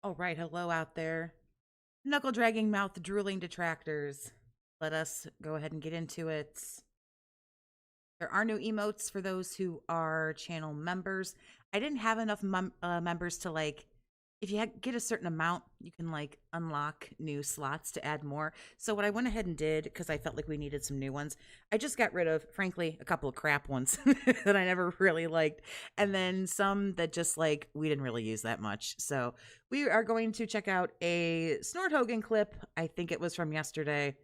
All right, hello out there. Knuckle dragging, mouth drooling detractors. Let us go ahead and get into it. There are no emotes for those who are channel members. I didn't have enough members to if you get a certain amount, you can unlock new slots to add more. So what I went ahead and did, because I felt like we needed some new ones, I just got rid of, frankly, a couple of crap ones that I never really liked. And then some that just we didn't really use that much. So we are going to check out a Snort Hogan clip. I think it was from yesterday.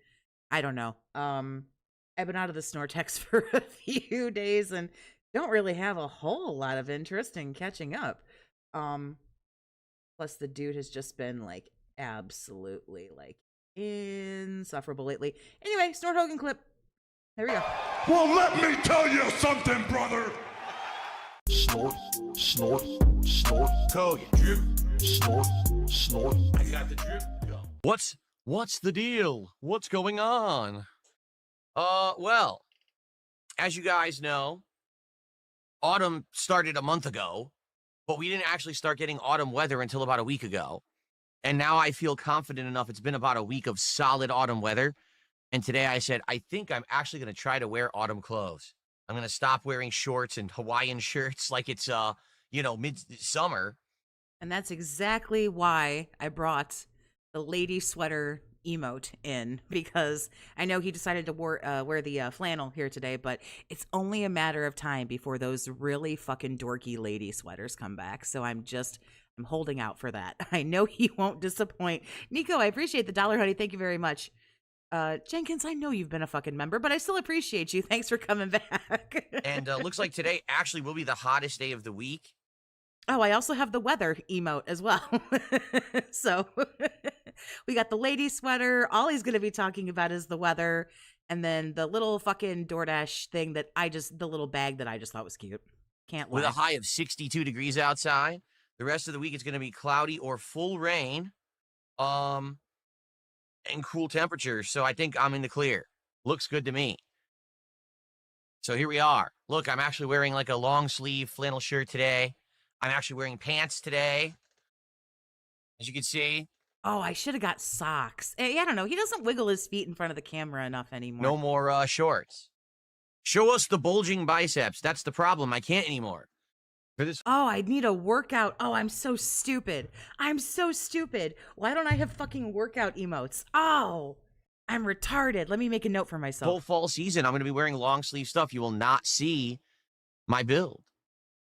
I don't know. I've been out of the Snortex for a few days and don't really have a whole lot of interest in catching up. Plus the dude has just been absolutely insufferable lately. Anyway, Snort Hogan clip. There we go. Well, let me tell you something, brother. Snort, snort, snort, Hogan. Drip, Snort, snort. I got the drip. Go. What's the deal? What's going on? Well, as you guys know, autumn started a month ago, but we didn't actually start getting autumn weather until about a week ago. And now I feel confident enough. It's been about a week of solid autumn weather. And today I said, I think I'm actually going to try to wear autumn clothes. I'm going to stop wearing shorts and Hawaiian shirts like it's, mid-summer. And that's exactly why I brought the lady sweater emote in, because I know he decided to wear the flannel here today, but it's only a matter of time before those really fucking dorky lady sweaters come back. So I'm holding out for that. I know he won't disappoint. Nico, I appreciate the $1 hoodie. Thank you very much. Jenkins, I know you've been a fucking member, but I still appreciate you. Thanks for coming back. And looks like today actually will be the hottest day of the week. Oh, I also have the weather emote as well. So we got the lady sweater. All he's going to be talking about is the weather. And then the little fucking DoorDash thing the little bag that I just thought was cute. Can't lie. With a high of 62 degrees outside. The rest of the week it's going to be cloudy or full rain. And cool temperatures. So I think I'm in the clear. Looks good to me. So here we are. Look, I'm actually wearing like a long sleeve flannel shirt today. I'm actually wearing pants today, as you can see. Oh, I should have got socks. I don't know. He doesn't wiggle his feet in front of the camera enough anymore. No more shorts. Show us the bulging biceps. That's the problem. I can't anymore. For this. Oh, I need a workout. Oh, I'm so stupid. I'm so stupid. Why don't I have fucking workout emotes? Oh, I'm retarded. Let me make a note for myself. Whole fall season, I'm going to be wearing long sleeve stuff. You will not see my build.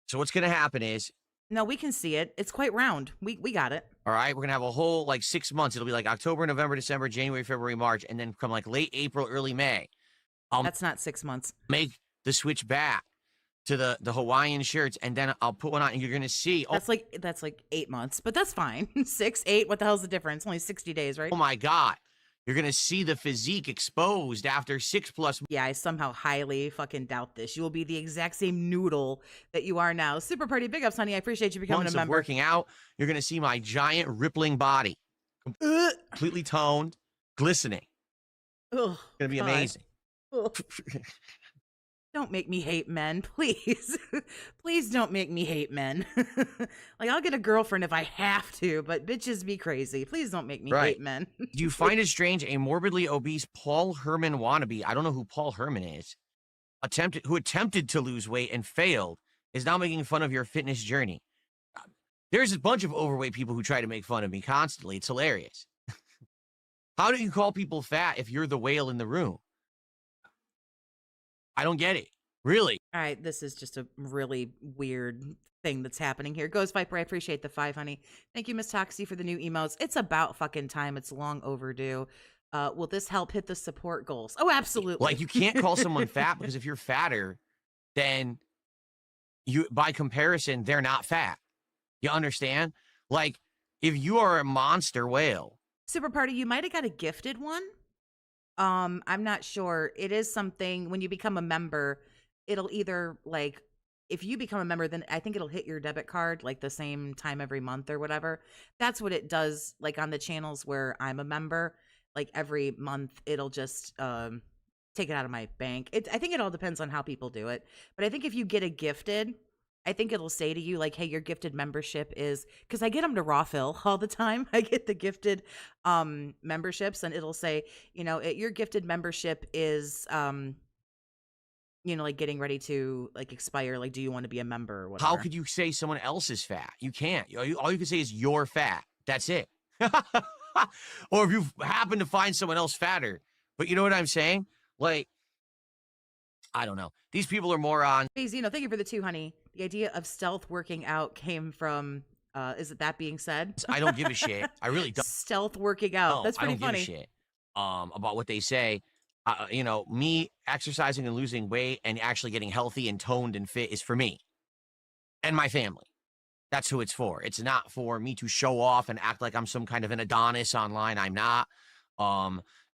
So what's going to happen is. No, we can see it. It's quite round. We got it. All right, we're going to have a whole 6 months. It'll be like October, November, December, January, February, March, and then come late April, early May. That's not 6 months. Make the switch back to the Hawaiian shirts, and then I'll put one on, and you're going to see. Oh, that's like 8 months, but that's fine. 6, 8, what the hell's the difference? Only 60 days, right? Oh my God. You're going to see the physique exposed after 6+. Yeah, I somehow highly fucking doubt this. You will be the exact same noodle that you are now. Super Party, big ups, honey. I appreciate you becoming months a member. Of working out, you're going to see my giant rippling body. Completely toned, glistening. Ugh, it's going to be amazing. Don't make me hate men, please. Please don't make me hate men. I'll get a girlfriend if I have to, but bitches be crazy. Please don't make me hate men. Do you find it strange a morbidly obese Paul Herman wannabe, I don't know who Paul Herman is, who attempted to lose weight and failed, is now making fun of your fitness journey? There's a bunch of overweight people who try to make fun of me constantly. It's hilarious. How do you call people fat if you're the whale in the room? I don't get it. Really? All right, this is just a really weird thing that's happening here. Ghost Viper, I appreciate the 5, honey. Thank you, Miss Toxie, for the new emotes. It's about fucking time. It's long overdue. Will this help hit the support goals? Oh, absolutely. You can't call someone fat because if you're fatter, then by comparison, they're not fat. You understand? If you are a monster whale. Super Party, you might have got a gifted one. I'm not sure. It is something when you become a member, it'll either if you become a member, then I think it'll hit your debit card the same time every month or whatever. That's what it does. On the channels where I'm a member, every month it'll just take it out of my bank. I think it all depends on how people do it. But I think if you get a gifted, I think it'll say to you like, hey, your gifted membership is, because I get them to raw fill all the time. I get the gifted memberships, and it'll say, your gifted membership is like getting ready to like expire. Like, do you want to be a member or whatever? How could you say someone else is fat? You can't. All you can say is you're fat. That's it. Or if you happen to find someone else fatter. But you know what I'm saying? Like, I don't know. These people are morons. Thank you for the 2, honey. The idea of stealth working out came from, is it that being said? I don't give a shit. I really don't. Stealth working out. No, That's pretty I don't funny. give a shit about what they say. Me exercising and losing weight and actually getting healthy and toned and fit is for me and my family. That's who it's for. It's not for me to show off and act like I'm some kind of an Adonis online. I'm not.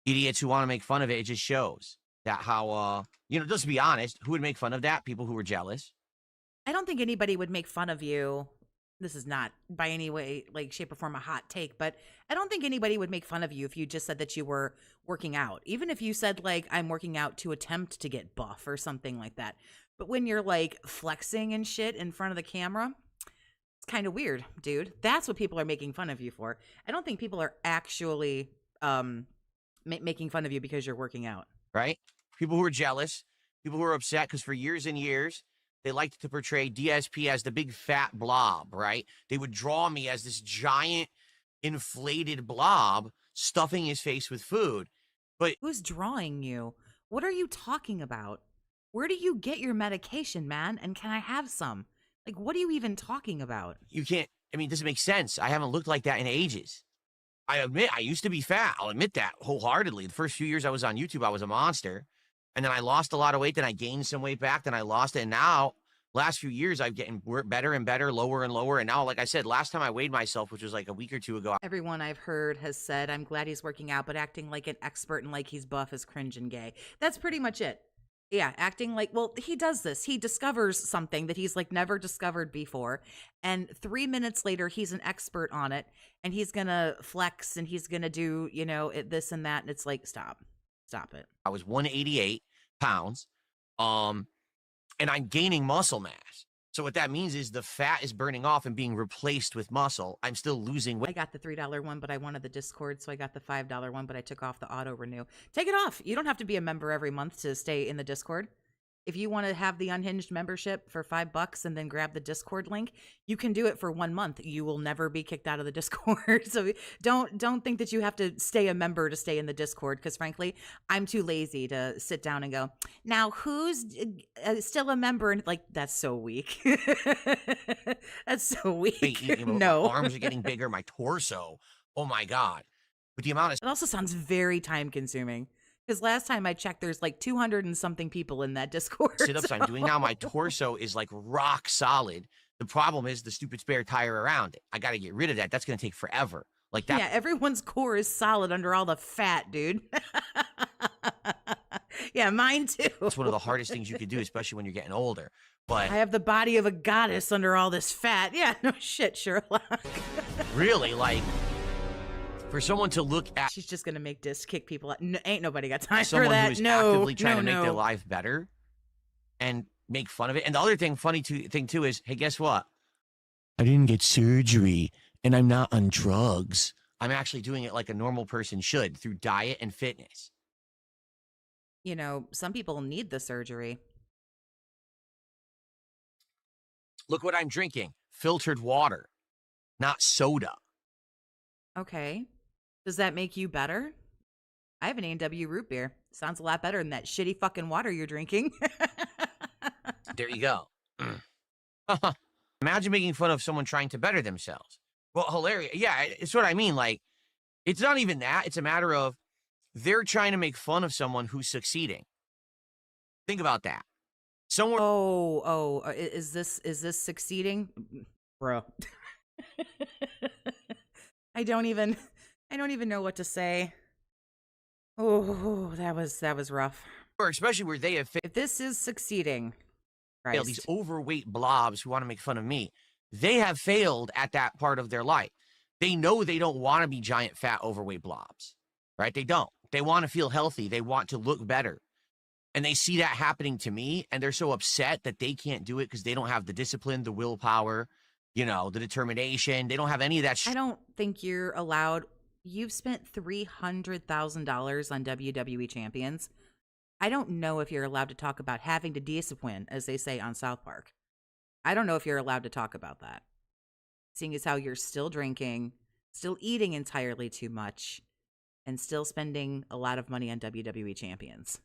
Idiots who want to make fun of it, it just shows that how, just to be honest, who would make fun of that? People who are jealous. I don't think anybody would make fun of you. This is not by any way, like, shape or form a hot take, but I don't think anybody would make fun of you if you just said that you were working out. Even if you said, like, I'm working out to attempt to get buff or something like that. But when you're, like, flexing and shit in front of the camera, it's kind of weird, dude. That's what people are making fun of you for. I don't think people are actually making fun of you because you're working out. Right? People who are jealous, people who are upset because for years and years, they liked to portray DSP as the big fat blob, right? They would draw me as this giant inflated blob stuffing his face with food. But who's drawing you? What are you talking about? Where do you get your medication, man? And can I have some? Like, what are you even talking about? You can't, it doesn't make sense. I haven't looked like that in ages. I admit, I used to be fat. I'll admit that wholeheartedly. The first few years I was on YouTube, I was a monster. And then I lost a lot of weight. Then I gained some weight back. Then I lost it. And now, last few years, I've getting better and better, lower and lower. And now, like I said, last time I weighed myself, which was like a week or 2 ago. Everyone I've heard has said, I'm glad he's working out, but acting like an expert and like he's buff is cringe and gay. That's pretty much it. Yeah, acting like, well, he does this. He discovers something that he's like never discovered before. And 3 minutes later, he's an expert on it. And he's going to flex and he's going to do, this and that. And it's like, stop it. I was 188 pounds. And I'm gaining muscle mass. So what that means is the fat is burning off and being replaced with muscle. I'm still losing weight. I got the $3 one, but I wanted the Discord, so I got the $5 one, but I took off the auto renew. Take it off. You don't have to be a member every month to stay in the Discord. If you want to have the unhinged membership for $5 and then grab the Discord link, you can do it for 1 month. You will never be kicked out of the Discord. So don't think that you have to stay a member to stay in the Discord, because frankly, I'm too lazy to sit down and go, now who's still a member? And like, that's so weak. That's so weak. No. My arms are getting bigger. My torso. Oh my God. But the amount of... It also sounds very time consuming. Because last time I checked, there's like 200 and something people in that Discord. Sit-ups I'm doing now, my torso is like rock solid. The problem is the stupid spare tire around it. I got to get rid of that. That's going to take forever. Like that. Yeah, everyone's core is solid under all the fat, dude. Yeah, mine too. It's one of the hardest things you could do, especially when you're getting older. But I have the body of a goddess under all this fat. Yeah, no shit, Sherlock. Really, like... For someone to look at... She's just going to make disc kick people out. No, ain't nobody got time for someone that. Who is actively trying to make their life better and make fun of it. And the other thing, thing too is, hey, guess what? I didn't get surgery and I'm not on drugs. I'm actually doing it like a normal person should through diet and fitness. Some people need the surgery. Look what I'm drinking. Filtered water, not soda. Okay. Does that make you better? I have an A&W root beer. Sounds a lot better than that shitty fucking water you're drinking. There you go. Imagine making fun of someone trying to better themselves. Well, hilarious. Yeah, it's what I mean. Like, it's not even that. It's a matter of they're trying to make fun of someone who's succeeding. Think about that. Someone. Oh, is this succeeding? Bro. I don't even know what to say. Oh, that was rough. Or especially where they have if this is succeeding, failed, these overweight blobs who want to make fun of me, they have failed at that part of their life. They know they don't want to be giant, fat, overweight blobs, right? They don't. They want to feel healthy. They want to look better. and they see that happening to me, and they're so upset that they can't do it because they don't have the discipline, the willpower, you know, the determination. They don't have any of that I don't think you're allowed. You've spent $300,000 on WWE champions. I don't know if you're allowed to talk about having to discipline, as they say on South Park. I don't know if you're allowed to talk about that. Seeing as how you're still drinking, still eating entirely too much, and still spending a lot of money on WWE champions.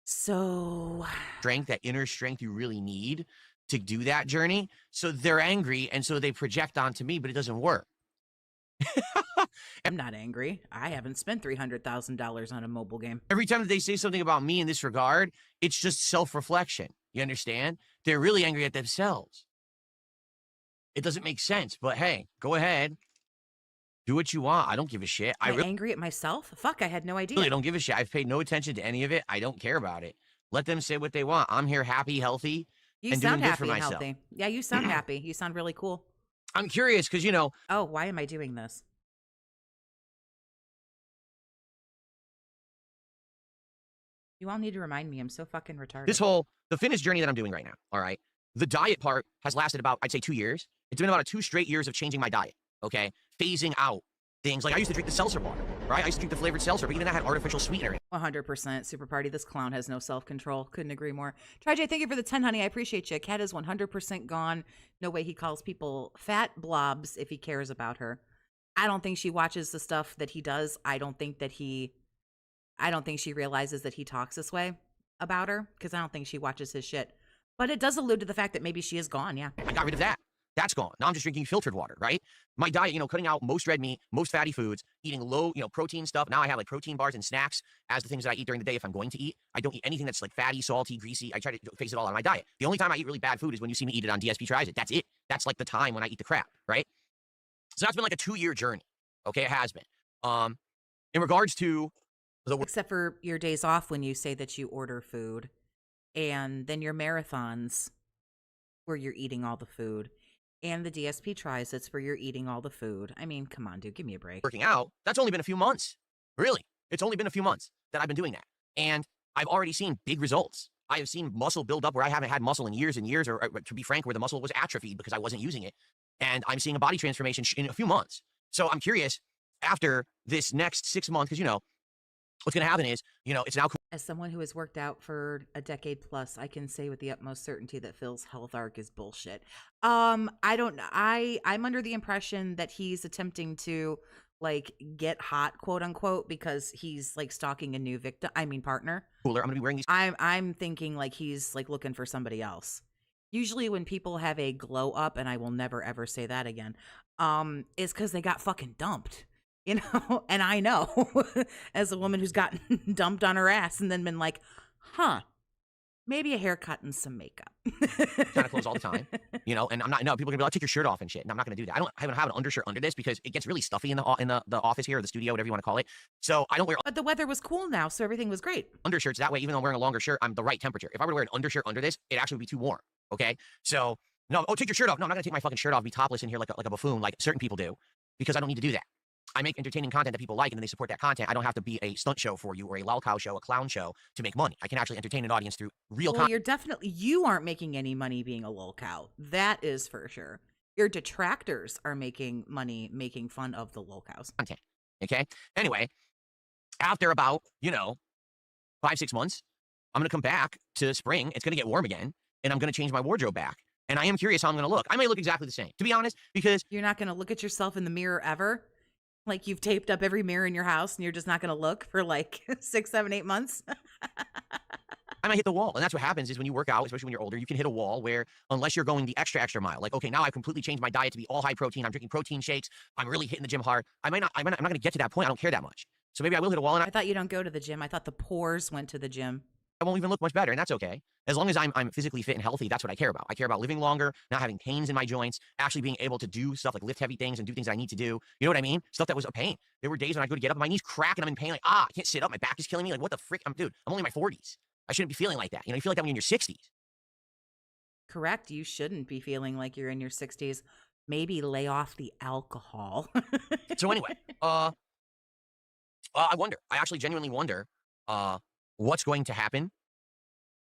So, strength, that inner strength you really need to do that journey. So they're angry, and so they project onto me, but it doesn't work. I'm not angry. I haven't spent $300,000 on a mobile game. Every time that they say something about me in this regard, it's just self-reflection. You understand? They're really angry at themselves. It doesn't make sense, but hey, go ahead. Do what you want. I don't give a shit. Am I angry at myself? Fuck, I had no idea. Really don't give a shit. I've paid no attention to any of it. I don't care about it. Let them say what they want. I'm here happy, healthy, and doing good for myself. Healthy. Yeah, you sound happy. You sound really cool. I'm curious because, you know. Oh, why am I doing this? You all need to remind me. I'm so fucking retarded. The fitness journey that I'm doing right now, all right? The diet part has lasted about, I'd say, 2 years. It's been about 2 straight years of changing my diet, okay? Phasing out things. Like, I used to drink the seltzer water, right? I used to drink the flavored seltzer, but even that had artificial sweetener in it. 100% Super Party. This clown has no self-control. Couldn't agree more. TryJ, thank you for the 10, honey. I appreciate you. Cat is 100% gone. No way he calls people fat blobs if he cares about her. I don't think she watches the stuff that he does. I don't think she realizes that he talks this way about her, because I don't think she watches his shit. But it does allude to the fact that maybe she is gone, yeah. I got rid of that. That's gone. Now I'm just drinking filtered water, right? My diet, you know, cutting out most red meat, most fatty foods, eating low, you know, protein stuff. Now I have like protein bars and snacks as the things that I eat during the day if I'm going to eat. I don't eat anything that's like fatty, salty, greasy. I try to phase it all out of my diet. The only time I eat really bad food is when you see me eat it on DSP Tries It. That's it. That's like the time when I eat the crap, right? So that's been like a 2-year journey. Okay, it has been. In regards to except for your days off when you say that you order food, and then your marathons where you're eating all the food, and the DSP Tries It's where you're eating all the food. I mean, come on, dude, give me a break. Working out, that's only been a few months. Really, it's only been a few months that I've been doing that. And I've already seen big results. I have seen muscle build up where I haven't had muscle in years and years, or to be frank, where the muscle was atrophied because I wasn't using it. And I'm seeing a body transformation in a few months. So I'm curious, after this next 6 months, because, you know, what's going to happen is, you know, it's now cool. As someone who has worked out for a decade plus, I can say with the utmost certainty that Phil's health arc is bullshit. I'm under the impression that he's attempting to like get hot, quote unquote, because he's like stalking a new partner. Cooler. I'm going to be wearing these. I'm thinking like he's like looking for somebody else. Usually when people have a glow up, and I will never ever say that again, is because they got fucking dumped. You know, and I know as a woman who's gotten dumped on her ass and then been like, maybe a haircut and some makeup. Kind of clothes all the time, you know, and I'm not, no, people are gonna be like, take your shirt off and shit. And I'm not gonna do that. I don't have an undershirt under this because it gets really stuffy in the office here, or the studio, whatever you want to call it. So I don't wear. But the weather was cool now, so everything was great. Undershirts, that way, even though I'm wearing a longer shirt, I'm the right temperature. If I were to wear an undershirt under this, it actually would be too warm. Okay. So no, take your shirt off. No, I'm not gonna take my fucking shirt off, be topless in here like a buffoon, like certain people do, because I don't need to do that. I make entertaining content that people like, and then they support that content. I don't have to be a stunt show for you or a lol cow show, a clown show to make money. I can actually entertain an audience through real content. You aren't making any money being a lol cow. That is for sure. Your detractors are making money making fun of the lol cows. Content. Okay. Anyway, after about, 5-6 months, I'm going to come back to spring. It's going to get warm again, and I'm going to change my wardrobe back. And I am curious how I'm going to look. I may look exactly the same, to be honest, because you're not going to look at yourself in the mirror ever. Like you've taped up every mirror in your house and you're just not going to look for like 6, 7, 8 months. I might hit the wall. And that's what happens is when you work out, especially when you're older, you can hit a wall where unless you're going the extra mile, like, okay, now I've completely changed my diet to be all high protein. I'm drinking protein shakes. I'm really hitting the gym hard. I'm not going to get to that point. I don't care that much. So maybe I will hit a wall. And I thought you don't go to the gym. I thought the pores went to the gym. I won't even look much better, and that's okay. As long as I'm physically fit and healthy, that's what I care about. I care about living longer, not having pains in my joints, actually being able to do stuff like lift heavy things and do things that I need to do. You know what I mean? Stuff that was a pain. There were days when I go to get up, my knees crack, and I'm in pain. Like, I can't sit up. My back is killing me. Like, what the frick? I'm only in my 40s. I shouldn't be feeling like that. You feel like that when you're in your 60s. Correct. You shouldn't be feeling like you're in your 60s. Maybe lay off the alcohol. So anyway, I wonder. I actually genuinely wonder what's going to happen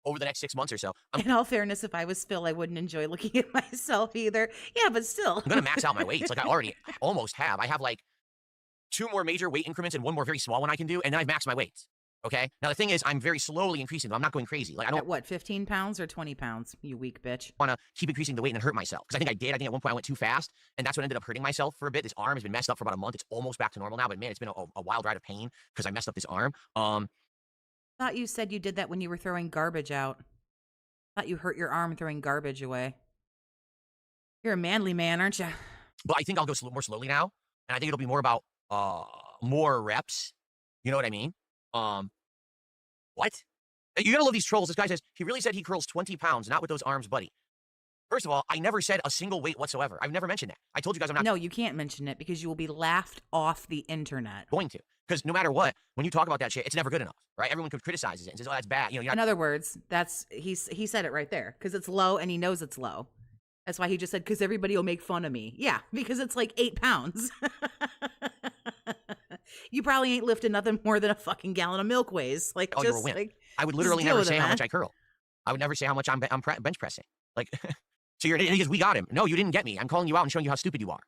over the next 6 months or so. In all fairness, if I was Phil, I wouldn't enjoy looking at myself either. Yeah, but still. I'm going to max out my weights. Like I already almost have. I have like 2 more major weight increments and 1 more very small one I can do. And then I've maxed my weights. Okay. Now the thing is, I'm very slowly increasing them. I'm not going crazy. Like I don't. At what, 15 pounds or 20 pounds? You weak bitch. Want to keep increasing the weight and then hurt myself. Because I think I did. I think at one point I went too fast. And that's what ended up hurting myself for a bit. This arm has been messed up for about a month. It's almost back to normal now. But man, it's been a wild ride of pain because I messed up this arm. Thought you said you did that when you were throwing garbage out. Thought you hurt your arm throwing garbage away. You're a manly man, aren't you? But I think I'll go more slowly now. And I think it'll be more about more reps. You know what I mean? What? You gotta love these trolls. This guy says, he really said he curls 20 pounds, not with those arms, buddy. First of all, I never said a single weight whatsoever. I've never mentioned that. I told you guys I'm not. No, you can't mention it because you will be laughed off the internet. Going to. Because no matter what, when you talk about that shit, it's never good enough, right? Everyone criticizes it and says, oh, that's bad. You know, you're In not. other words, he said it right there because it's low and he knows it's low. That's why he just said, because everybody will make fun of me. Yeah, because it's like 8 pounds. You probably ain't lifting nothing more than a fucking gallon of milk weighs. Like, Oh, you're a wimp. I would literally never say how much I curl. I would never say how much I'm bench pressing. Like, so you're an idiot because we got him. No, you didn't get me. I'm calling you out and showing you how stupid you are.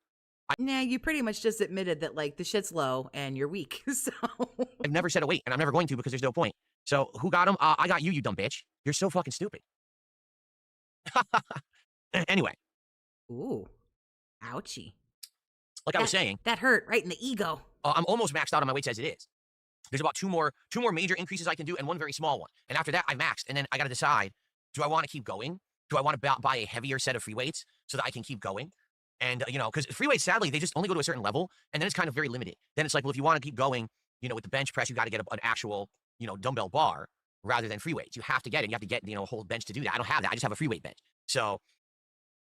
Nah, you pretty much just admitted that, like, the shit's low and you're weak, so. I've never said a weight, and I'm never going to because there's no point. So who got him? I got you, you dumb bitch. You're so fucking stupid. Anyway. Ooh. Ouchie. Like I was saying. That hurt right in the ego. I'm almost maxed out on my weights as it is. There's about two more major increases I can do and 1 very small one. And after that, I maxed. And then I got to decide, do I want to keep going? Do I want to buy a heavier set of free weights so that I can keep going? And, you know, because free weights, sadly, they just only go to a certain level. And then it's kind of very limited. Then it's like, well, if you want to keep going, you know, with the bench press, you got to get an actual, you know, dumbbell bar rather than free weights. You have to get it. You have to get, you know, a whole bench to do that. I don't have that. I just have a free weight bench. So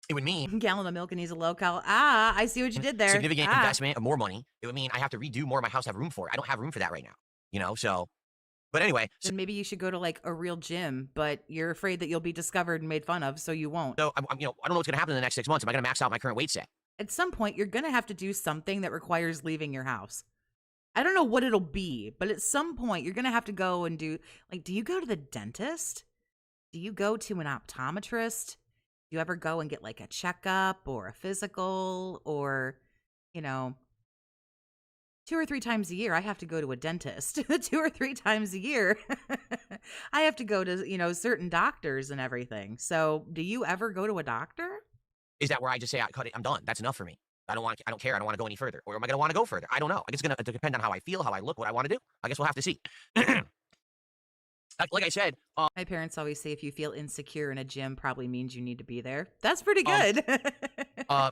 it would mean gallon of milk and he's a low cal. Ah, I see what you did there. Significant investment of more money. It would mean I have to redo more of my house to have room for it. I don't have room for that right now, you know? So, but anyway. Then maybe you should go to like a real gym, but you're afraid that you'll be discovered and made fun of, so you won't. So, you know, I don't know what's going to happen in the next 6 months. Am I going to max out my current weight set? At some point, you're going to have to do something that requires leaving your house. I don't know what it'll be, but at some point, you're going to have to go and do, like, do you go to the dentist? Do you go to an optometrist? Do you ever go and get like a checkup or a physical or, you know, 2 or 3 times a year, I have to go to a dentist. 2 or 3 times a year, I have to go to, you know, certain doctors and everything. So do you ever go to a doctor? Is that where I just say, I cut it, I'm done. That's enough for me. I don't care. I don't want to go any further. Or am I going to want to go further? I don't know. I guess it's going to depend on how I feel, how I look, what I want to do. I guess we'll have to see. Like I said, my parents always say if you feel insecure in a gym, probably means you need to be there. That's pretty good. I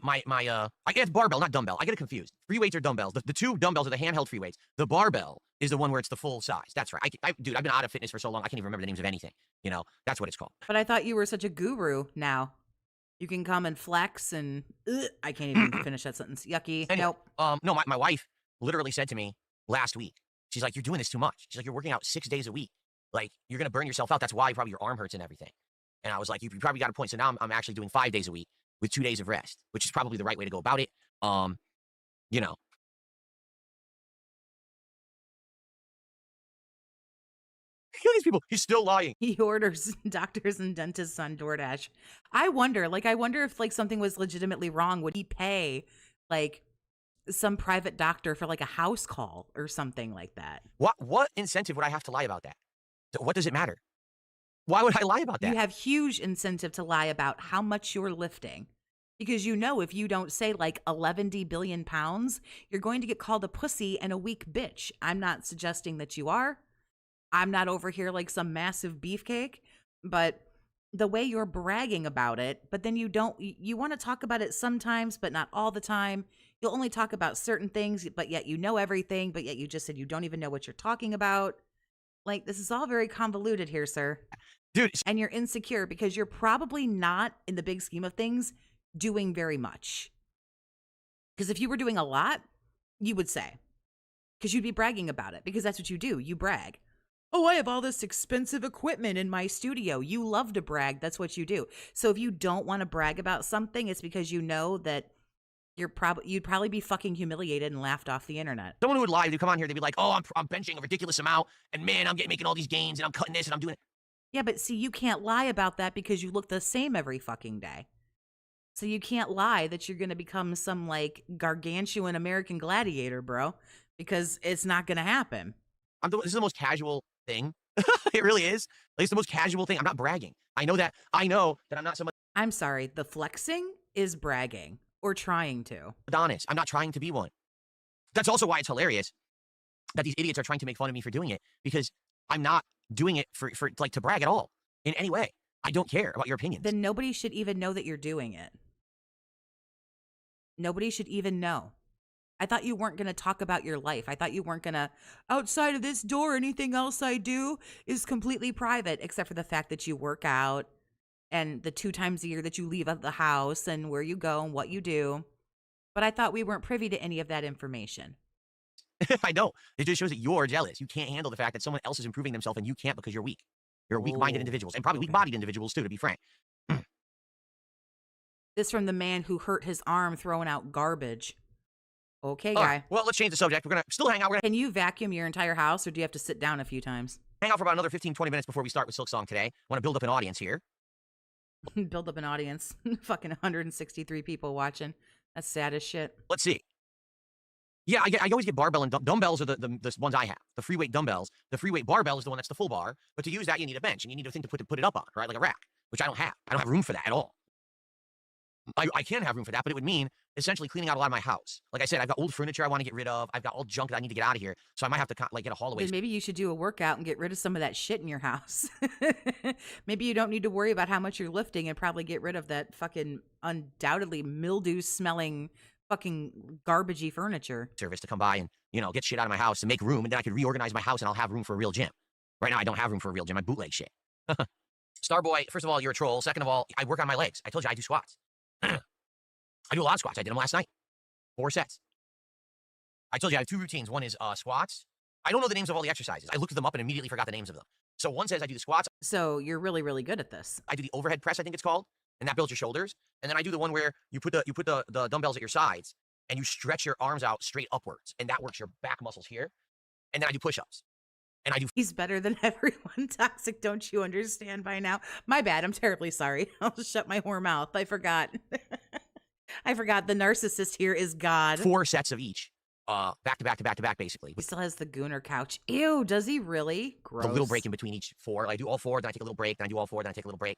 get barbell, not dumbbell. I get it confused. Free weights are dumbbells. The 2 dumbbells are the handheld free weights. The barbell is the one where it's the full size. That's right. Dude, I've been out of fitness for so long, I can't even remember the names of anything. You know, that's what it's called. But I thought you were such a guru now. You can come and flex and I can't even finish that sentence. Yucky. Anyway, nope. No, my wife literally said to me last week, she's like, you're doing this too much. She's like, you're working out 6 days a week. Like, you're going to burn yourself out. That's why probably your arm hurts and everything. And I was like, you probably got a point. So now I'm actually doing 5 days a week with 2 days of rest, which is probably the right way to go about it. You know. Look at these people. He's still lying. He orders doctors and dentists on DoorDash. I wonder if like something was legitimately wrong. Would he pay like some private doctor for like a house call or something like that? What incentive would I have to lie about that? What does it matter? Why would I lie about that? You have huge incentive to lie about how much you're lifting. Because you know if you don't say like 11 billion pounds, you're going to get called a pussy and a weak bitch. I'm not suggesting that you are. I'm not over here like some massive beefcake, but the way you're bragging about it, but then you want to talk about it sometimes, but not all the time. You'll only talk about certain things, but yet you know everything, but yet you just said you don't even know what you're talking about. Like, this is all very convoluted here, sir. Dude. And you're insecure because you're probably not, in the big scheme of things, doing very much. Because if you were doing a lot, you would say. Because you'd be bragging about it, because that's what you do. You brag. Oh, I have all this expensive equipment in my studio. You love to brag. That's what you do. So if you don't want to brag about something, it's because you know that you'd probably be fucking humiliated and laughed off the internet. Someone who would lie, they'd come on here, they'd be like, oh, I'm benching a ridiculous amount, and man, I'm making all these gains, and I'm cutting this, and I'm doing it. Yeah, but see, you can't lie about that because you look the same every fucking day. So you can't lie that you're going to become some, like, gargantuan American gladiator, bro, because it's not going to happen. This is the most casual thing. It really is. Like, it's the most casual thing. I'm not bragging. I know that I'm not somebody. I'm sorry. The flexing is bragging or trying to. Adonis. I'm not trying to be one. That's also why it's hilarious that these idiots are trying to make fun of me for doing it, because I'm not doing it for like to brag at all in any way. I don't care about your opinions. Then nobody should even know that you're doing it. Nobody should even know. I thought you weren't going to talk about your life. I thought you weren't going to, outside of this door, anything else I do is completely private, except for the fact that you work out and the 2 times a year that you leave out the house and where you go and what you do. But I thought we weren't privy to any of that information. I know. It just shows that you're jealous. You can't handle the fact that someone else is improving themselves and you can't because you're weak. You're weak-minded individuals, and probably weak-bodied individuals too, to be frank. This from the man who hurt his arm throwing out garbage. Okay, All guy. right. Well, let's change the subject. We're going to still hang out. We're going Can you vacuum your entire house, or do you have to sit down a few times? to hang out for about another 15, 20 minutes before we start with Silk Song today. Want to build up an audience here. Build up an audience. Fucking 163 people watching. That's sad as shit. Let's see. Yeah, I always get barbell and dumbbells are the ones I have. The free weight dumbbells. The free weight barbell is the one that's the full bar. But to use that, you need a bench, and you need a thing to put it up on, right? Like a rack, which I don't have. I don't have room for that at all. I can have room for that, but it would mean essentially cleaning out a lot of my house. Like I said, I've got old furniture I want to get rid of. I've got old junk that I need to get out of here. So I might have to like get a haul away. Then maybe you should do a workout and get rid of some of that shit in your house. Maybe you don't need to worry about how much you're lifting and probably get rid of that fucking undoubtedly mildew-smelling fucking garbagey furniture. Service to come by and, get shit out of my house and make room, and then I could reorganize my house and I'll have room for a real gym. Right now, I don't have room for a real gym. I bootleg shit. Starboy, first of all, you're a troll. Second of all, I work on my legs. I told you I do squats. I do a lot of squats. I did them last night. 4 sets. I told you I have 2 routines. One is squats. I don't know the names of all the exercises. I looked them up and immediately forgot the names of them. So one says I do the squats. So you're really, really good at this. I do the overhead press, I think it's called, and that builds your shoulders. And then I do the one where you put the dumbbells at your sides and you stretch your arms out straight upwards, and that works your back muscles here. And then I do push-ups. And I do. He's better than everyone. Toxic, don't you understand by now? My bad. I'm terribly sorry. I'll just shut my whore mouth. I forgot. I forgot the narcissist here is God. 4 sets of each. Back to back to back to back, basically. He still has the gooner couch. Ew, does he really? Gross. A little break in between each 4. I do all 4, then I take a little break, then I do all 4, then I take a little break.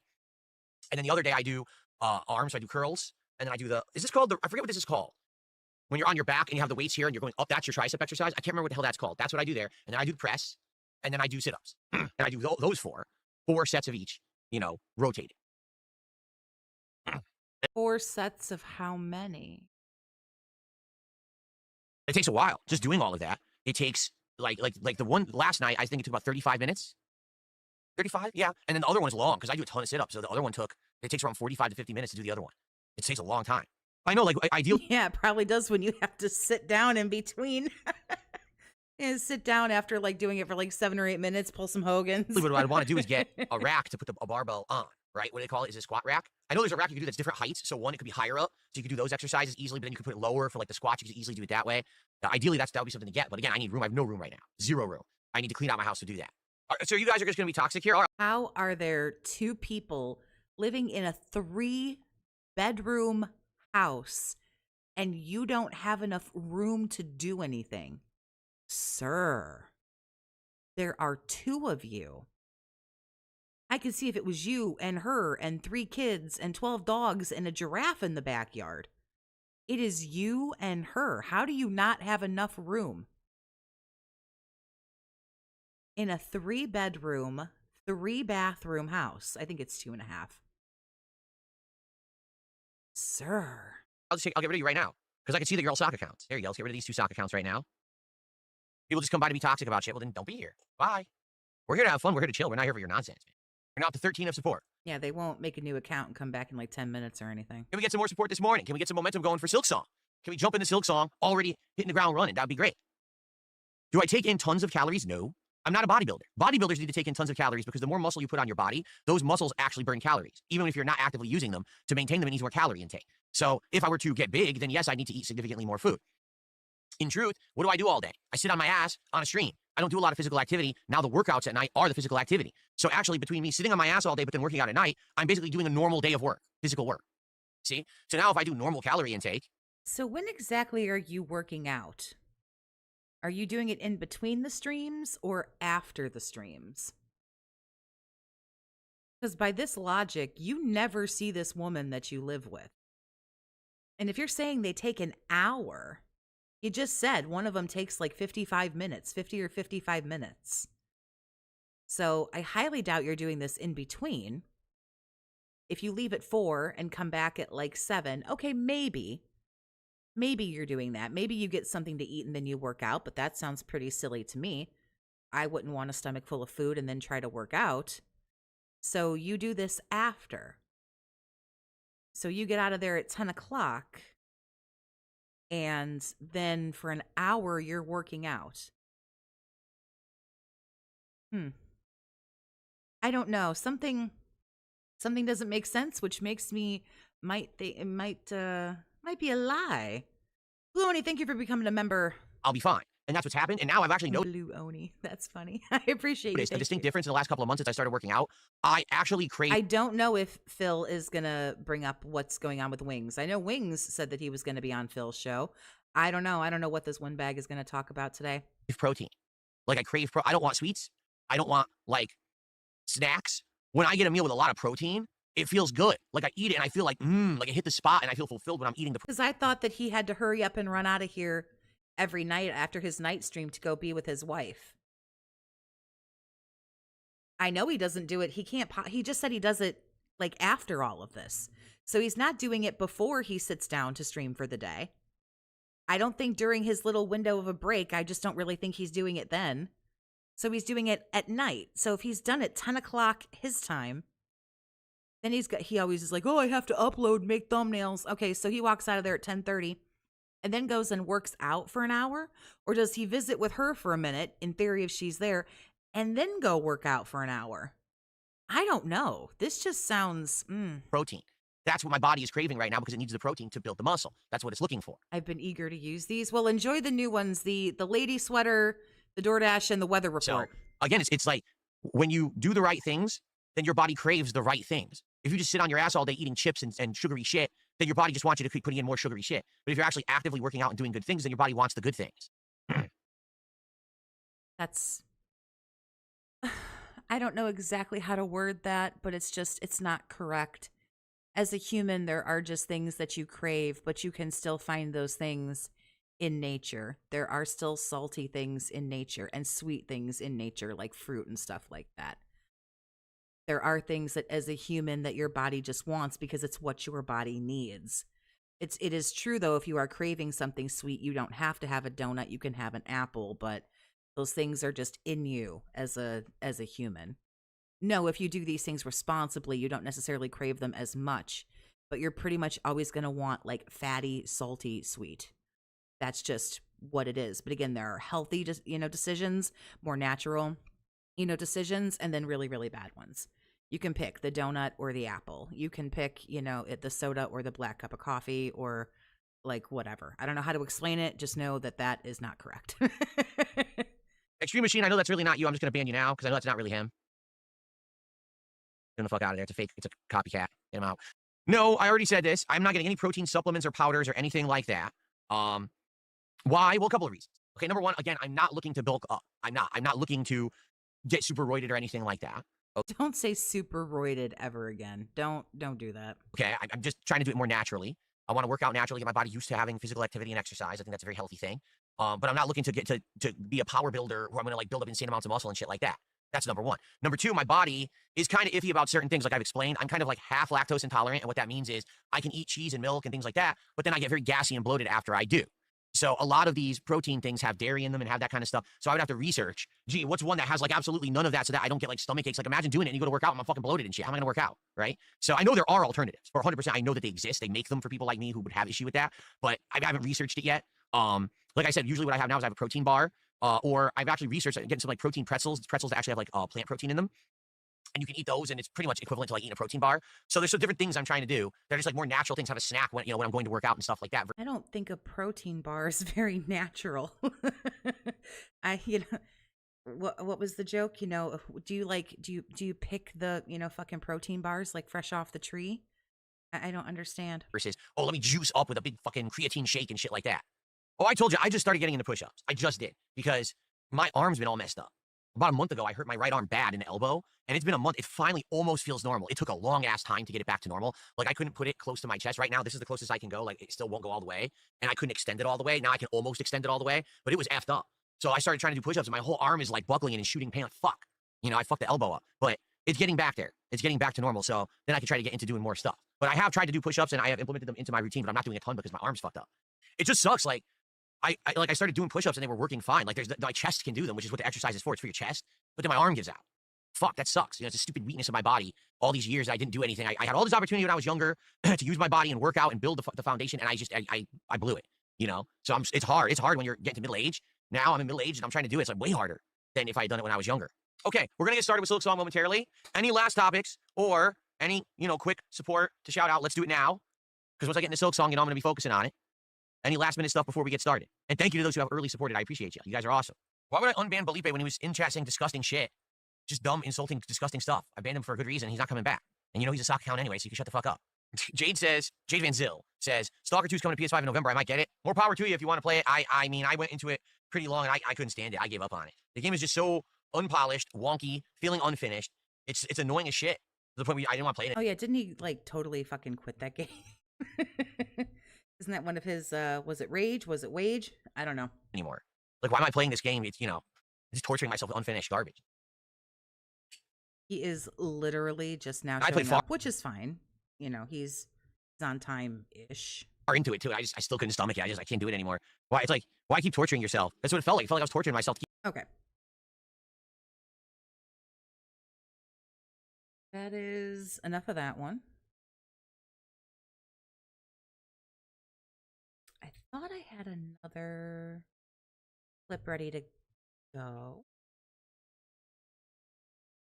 And then the other day I do arms, so I do curls, and then I do I forget what this is called. When you're on your back and you have the weights here and you're going up, that's your tricep exercise. I can't remember what the hell that's called. That's what I do there. And then I do the press, and then I do sit-ups. And I do those 4 sets of each, rotated. 4 sets of how many? It takes a while just doing all of that. It takes like the one last night, I think it took about 35 minutes. 35? Yeah. And then the other one's long because I do a ton of sit-ups. So the other one it takes around 45 to 50 minutes to do the other one. It takes a long time. I know, like ideally. Yeah, it probably does when you have to sit down in between. And sit down after like doing it for like 7 or 8 minutes, pull some Hogans. What I want to do is get a rack to put a barbell on, right? What do they call it? Is it a squat rack? I know there's a rack you can do that's different heights. So one, it could be higher up, so you could do those exercises easily, but then you could put it lower for like the squats. You could easily do it that way. Ideally, that would be something to get. But again, I need room. I have no room right now. 0 room. I need to clean out my house to do that. All right, so you guys are just going to be toxic here? All right. How are there 2 people living in a 3-bedroom house and you don't have enough room to do anything? Sir, there are 2 of you. I could see if it was you and her and 3 kids and 12 dogs and a giraffe in the backyard. It is you and her. How do you not have enough room? In a 3-bedroom, 3-bathroom house. I think it's 2.5. Sir. I'll get rid of you right now because I can see that you're all sock accounts. There you go. Let's get rid of these 2 sock accounts right now. People just come by to be toxic about shit. Well, then don't be here. Bye. We're here to have fun. We're here to chill. We're not here for your nonsense, man. We're not the 13 of support. Yeah, they won't make a new account and come back in like 10 minutes or anything. Can we get some more support this morning? Can we get some momentum going for Silk Song? Can we jump into Silk Song already hitting the ground running? That'd be great. Do I take in tons of calories? No. I'm not a bodybuilder. Bodybuilders need to take in tons of calories because the more muscle you put on your body, those muscles actually burn calories, even if you're not actively using them. To maintain them, it needs more calorie intake. So if I were to get big, then yes, I need to eat significantly more food. In truth, what do I do all day? I sit on my ass on a stream. I don't do a lot of physical activity. Now the workouts at night are the physical activity. So actually, between me sitting on my ass all day but then working out at night, I'm basically doing a normal day of work, physical work. See? So now if I do normal calorie intake. So when exactly are you working out? Are you doing it in between the streams or after the streams? Because by this logic, you never see this woman that you live with. And if you're saying they take an hour, you just said one of them takes like 55 minutes, 50 or 55 minutes. So I highly doubt you're doing this in between. If you leave at 4 and come back at like 7, okay, maybe you're doing that. Maybe you get something to eat and then you work out, but that sounds pretty silly to me. I wouldn't want a stomach full of food and then try to work out. So you do this after. So you get out of there at 10 o'clock and then for an hour you're working out. I don't know. Something doesn't make sense, which makes me might be a lie. Blue Oni, thank you for becoming a member. I'll be fine. And that's what's happened. And now I've actually noticed Blue Oni. That's funny. I appreciate it. a distinct difference in the last couple of months since I started working out. I actually crave. I don't know if Phil is going to bring up what's going on with Wings. I know Wings said that he was going to be on Phil's show. I don't know. I don't know what this one bag is going to talk about today. Protein. Like I crave I don't want sweets. I don't want like snacks. When I get a meal with a lot of protein, it feels good. Like I eat it and I feel like it hit the spot and I feel fulfilled when I'm eating the Because I thought that he had to hurry up and run out of here every night after his night stream to go be with his wife. I know he doesn't do it. He can't. He just said he does it like after all of this. So he's not doing it before he sits down to stream for the day. I don't think during his little window of a break. I just don't really think he's doing it then. So he's doing it at night. So if he's done it 10 o'clock his time, then he always is like, oh, I have to upload, make thumbnails. Okay, so he walks out of there at 10:30 and then goes and works out for an hour? Or does he visit with her for a minute, in theory if she's there, and then go work out for an hour? I don't know. This just sounds... protein. That's what my body is craving right now because it needs the protein to build the muscle. That's what it's looking for. I've been eager to use these. Well, enjoy the new ones, the lady sweater, the DoorDash, and the weather report. So, again, it's like when you do the right things, then your body craves the right things. If you just sit on your ass all day eating chips and sugary shit, then your body just wants you to keep putting in more sugary shit. But if you're actually actively working out and doing good things, then your body wants the good things. That's... I don't know exactly how to word that, but it's not correct. As a human, there are just things that you crave, but you can still find those things in nature. There are still salty things in nature and sweet things in nature, like fruit and stuff like that. There are things that as a human that your body just wants because it's what your body needs. It is true, though, if you are craving something sweet, you don't have to have a donut. You can have an apple, but those things are just in you as a human. No, if you do these things responsibly, you don't necessarily crave them as much, but you're pretty much always going to want like fatty, salty, sweet. That's just what it is. But again, there are healthy, decisions, more natural, decisions, and then really, really bad ones. You can pick the donut or the apple. You can pick, the soda or the black cup of coffee or like whatever. I don't know how to explain it. Just know that that is not correct. Extreme Machine, I know that's really not you. I'm just going to ban you now because I know that's not really him. Get the fuck out of there. It's a fake. It's a copycat. Get him out. No, I already said this. I'm not getting any protein supplements or powders or anything like that. Why? Well, a couple of reasons. Okay, number one, again, I'm not looking to bulk up. I'm not looking to get super roided or anything like that. Okay. Don't say super roided ever again. Don't do that. Okay, I'm just trying to do it more naturally. I want to work out naturally, get my body used to having physical activity and exercise. I think that's a very healthy thing. But I'm not looking to get to be a power builder where I'm going to like build up insane amounts of muscle and shit like that. That's number one. Number two, my body is kind of iffy about certain things. Like I've explained, I'm kind of like half lactose intolerant. And what that means is I can eat cheese and milk and things like that, but then I get very gassy and bloated after I do. So a lot of these protein things have dairy in them and have that kind of stuff. So I would have to research, gee, what's one that has like absolutely none of that so that I don't get like stomach aches? Like imagine doing it and you go to work out and I'm fucking bloated and shit. How am I going to work out? Right? So I know there are alternatives for 100%. I know that they exist. They make them for people like me who would have issue with that, but I haven't researched it yet. Like I said, usually what I have now is I have a protein bar. Or I've actually researched getting some like protein pretzels. Pretzels actually have like plant protein in them. And you can eat those, and it's pretty much equivalent to like eating a protein bar. So there's some different things I'm trying to do. They're just like more natural things. Have a snack when when I'm going to work out and stuff like that. I don't think a protein bar is very natural. What was the joke? Do you pick the fucking protein bars like fresh off the tree? I don't understand. Versus, let me juice up with a big fucking creatine shake and shit like that. Oh, I told you, I just started getting into push-ups. I just did because my arm's been all messed up. About a month ago, I hurt my right arm bad in the elbow, and it's been a month. It finally almost feels normal. It took a long-ass time to get it back to normal. Like, I couldn't put it close to my chest. Right now, this is the closest I can go. Like, it still won't go all the way, and I couldn't extend it all the way. Now I can almost extend it all the way, but it was effed up. So I started trying to do push-ups, and my whole arm is, like, buckling and shooting pain. Like, fuck. I fucked the elbow up. But it's getting back there. It's getting back to normal, so then I can try to get into doing more stuff. But I have tried to do push-ups, and I have implemented them into my routine, but I'm not doing a ton because my arm's fucked up. It just sucks. Like, I started doing push-ups and they were working fine. Like my chest can do them, which is what the exercise is for. It's for your chest. But then my arm gives out. Fuck, that sucks. It's a stupid weakness of my body. All these years I didn't do anything. I had all this opportunity when I was younger to use my body and work out and build the foundation, and I blew it. So it's hard. It's hard when you're getting to middle age. Now I'm in middle age and I'm trying to do it. It's like way harder than if I had done it when I was younger. Okay, we're gonna get started with Silk Song momentarily. Any last topics or any quick support to shout out? Let's do it now, because once I get into Silk Song, I'm gonna be focusing on it. Any last minute stuff before we get started? And thank you to those who have early supported. I appreciate you. You guys are awesome. Why would I unban Felipe when he was in chat saying disgusting shit? Just dumb, insulting, disgusting stuff. I banned him for a good reason. He's not coming back. And he's a sock account anyway, so you can shut the fuck up. Jade Van Zyl says, Stalker 2 is coming to PS5 in November. I might get it. More power to you if you want to play it. I mean, I went into it pretty long and I couldn't stand it. I gave up on it. The game is just so unpolished, wonky, feeling unfinished. It's annoying as shit. To the point where I didn't want to play it. Oh yeah, didn't he like totally fucking quit that game? Isn't that one of his, was it Rage? Was it Wage? I don't know. Anymore. Like, why am I playing this game? It's, just torturing myself with unfinished garbage. He is literally just now I played showing up, which is fine. He's on time-ish. Far into it, too. I still couldn't stomach it. I can't do it anymore. Why? It's like, why keep torturing yourself? That's what it felt like. It felt like I was torturing myself. Okay. That is enough of that one. I thought I had another clip ready to go.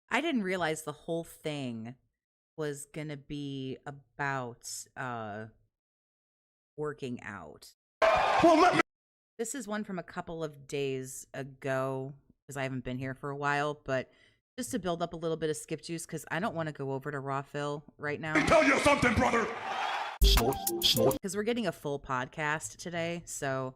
I didn't realize the whole thing was gonna be about working out. Well, This is one from a couple of days ago, because I haven't been here for a while, but just to build up a little bit of skip juice, because I don't want to go over to Raw Phil right now. tell you something, brother. Snort, snort. Because we're getting a full podcast today, so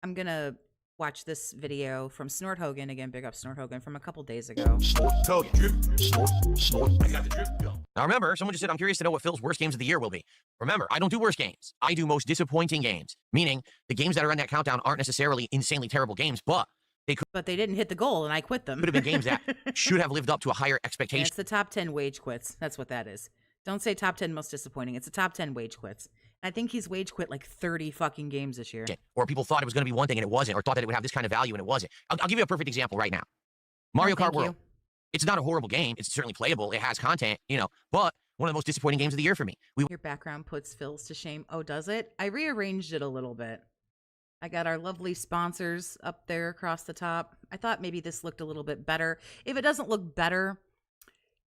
I'm going to watch this video from Snort Hogan, again, big up Snort Hogan, from a couple days ago. Snort, Hogan. Drip, snort, snort. I got the drip gun. Now remember, someone just said, I'm curious to know what Phil's worst games of the year will be. Remember, I don't do worst games. I do most disappointing games, meaning the games that are on that countdown aren't necessarily insanely terrible games, but But they didn't hit the goal, and I quit them. could have been games that should have lived up to a higher And expectation. it's the top 10 wage quits. That's what that is. Don't say top 10 most disappointing. It's the top 10 wage quits. I think he's wage quit like 30 fucking games this year. Or people thought it was going to be one thing and it wasn't, or thought that it would have this kind of value and it wasn't. I'll give you a perfect example right now. Mario Kart Thank World. you. It's not a horrible game. It's certainly playable. It has content, but one of the most disappointing games of the year for me. Your background puts Phil's to shame. Oh, does it? I rearranged it a little bit. I got our lovely sponsors up there across the top. I thought maybe this looked a little bit better. If it doesn't look better,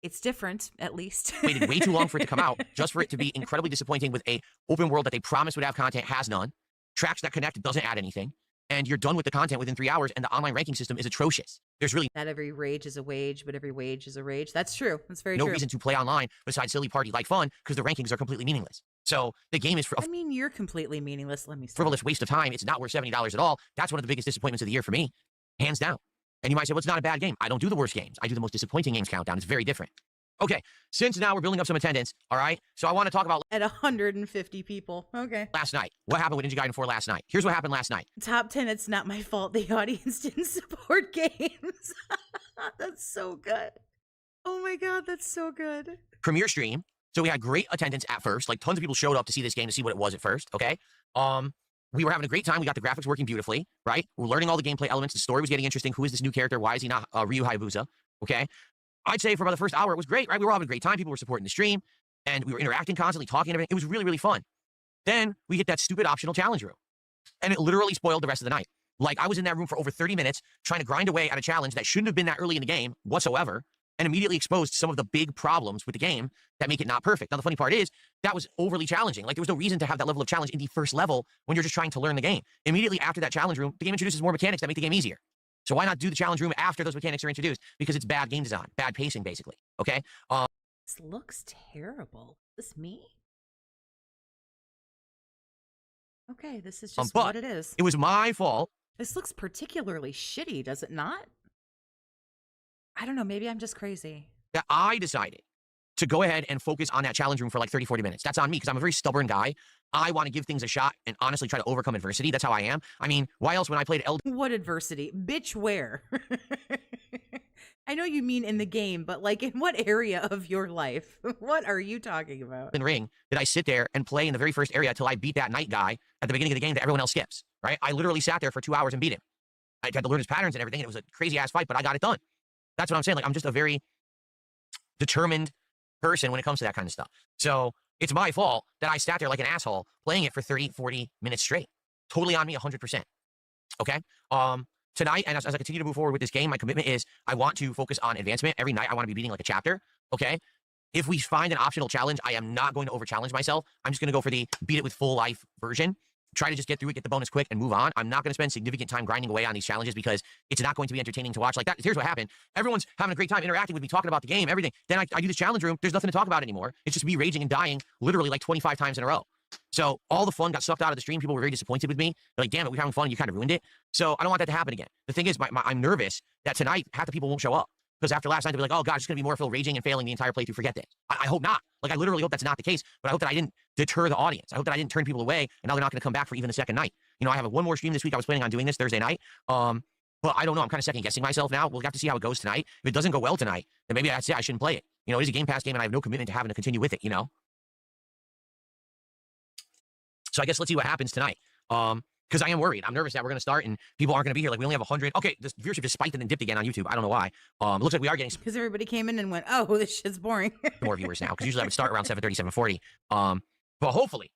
it's different, at least. Waited way too long for it to come out, just for it to be incredibly disappointing with a open world that they promised would have content, has none. Tracks that connect doesn't add anything. And you're done with the content within 3 hours, and the online ranking system is atrocious. There's really Not every rage is a wage, but every wage is a rage. That's true. That's very no true. reason to play online besides silly party like fun, because the rankings are completely meaningless. So the game is I mean, you're completely meaningless. Let me stop. frivolous waste of time. It's not worth $70 at all. That's one of the biggest disappointments of the year for me, hands down. And you might say, well, it's not a bad game. I don't do the worst games. I do the most disappointing games countdown. It's very different. Okay, since now we're building up some attendance, all right? So I want to talk about At 150 people. Okay. last night. What happened with Ninja Gaiden 4 last night? Here's what happened last night. Top 10, it's not my fault the audience didn't support games. That's so good. Oh my God, that's so good. Premiere stream. So we had great attendance at first. Like tons of people showed up to see this game to see what it was at first, okay? We were having a great time. We got the graphics working beautifully, right? We're learning all the gameplay elements. The story was getting interesting. Who is this new character? Why is he not Ryu Hayabusa? Okay? I'd say for about the first hour, it was great, right? We were all having a great time. People were supporting the stream, and we were interacting constantly, talking and everything. It was really, really fun. Then we hit that stupid optional challenge room, and it literally spoiled the rest of the night. Like, I was in that room for over 30 minutes trying to grind away at a challenge that shouldn't have been that early in the game whatsoever, and immediately exposed some of the big problems with the game that make it not perfect. Now, the funny part is, that was overly challenging. Like, there was no reason to have that level of challenge in the first level when you're just trying to learn the game. Immediately after that challenge room, the game introduces more mechanics that make the game easier. So why not do the challenge room after those mechanics are introduced? Because it's bad game design, bad pacing, basically. Okay? This looks terrible. Is this me? Okay, this is just but what it is. it was my fault. This looks particularly shitty, does it not? I don't know, maybe I'm just crazy. That I decided to go ahead and focus on that challenge room for like 30, 40 minutes. That's on me because I'm a very stubborn guy. I want to give things a shot and honestly try to overcome adversity. That's how I am. I mean, why else when I played What adversity? Bitch, where? I know you mean in the game, but like in what area of your life? What are you talking about? Elden Ring did I sit there and play in the very first area until I beat that knight guy at the beginning of the game that everyone else skips, right? I literally sat there for 2 hours and beat him. I had to learn his patterns and everything. And it was a crazy-ass fight, but I got it done. That's what I'm saying. Like, I'm just a very determined person when it comes to that kind of stuff. So it's my fault that I sat there like an asshole playing it for 30, 40 minutes straight. Totally on me 100%. Okay? Tonight, and as I continue to move forward with this game, my commitment is I want to focus on advancement. Every night, I want to be beating like a chapter. Okay? If we find an optional challenge, I am not going to over-challenge myself. I'm just going to go for the beat it with full life version. Try to just get through it, get the bonus quick, and move on. I'm not going to spend significant time grinding away on these challenges because it's not going to be entertaining to watch. Like that. Here's what happened. Everyone's having a great time interacting with me, talking about the game, everything. Then I do this challenge room. There's nothing to talk about anymore. It's just me raging and dying literally like 25 times in a row. So all the fun got sucked out of the stream. People were very disappointed with me. They're like, damn it, we're having fun. You kind of ruined it. So I don't want that to happen again. The thing is, I'm nervous that tonight half the people won't show up. Because after last night, they'll be like, oh, God, it's going to be more Phil raging and failing the entire playthrough. Forget that. I hope not. Like, I literally hope that's not the case. But I hope that I didn't deter the audience. I hope that I didn't turn people away. And now they're not going to come back for even the second night. You know, I have one more stream this week. I was planning on doing this Thursday night. But I don't know. I'm kind of second-guessing myself now. We'll have to see how it goes tonight. If it doesn't go well tonight, then maybe I'd say I shouldn't play it. You know, it is a Game Pass game, and I have no commitment to having to continue with it, you know? So I guess let's see what happens tonight. Because I am worried. I'm nervous that we're going to start and people aren't going to be here. Like, we only have 100. Okay, the viewership just spiked and then dipped again on YouTube. I don't know why. It looks like we are getting because everybody came in and went, oh, this shit's boring. more viewers now. Because usually I would start around 7:30, 7:40. But hopefully,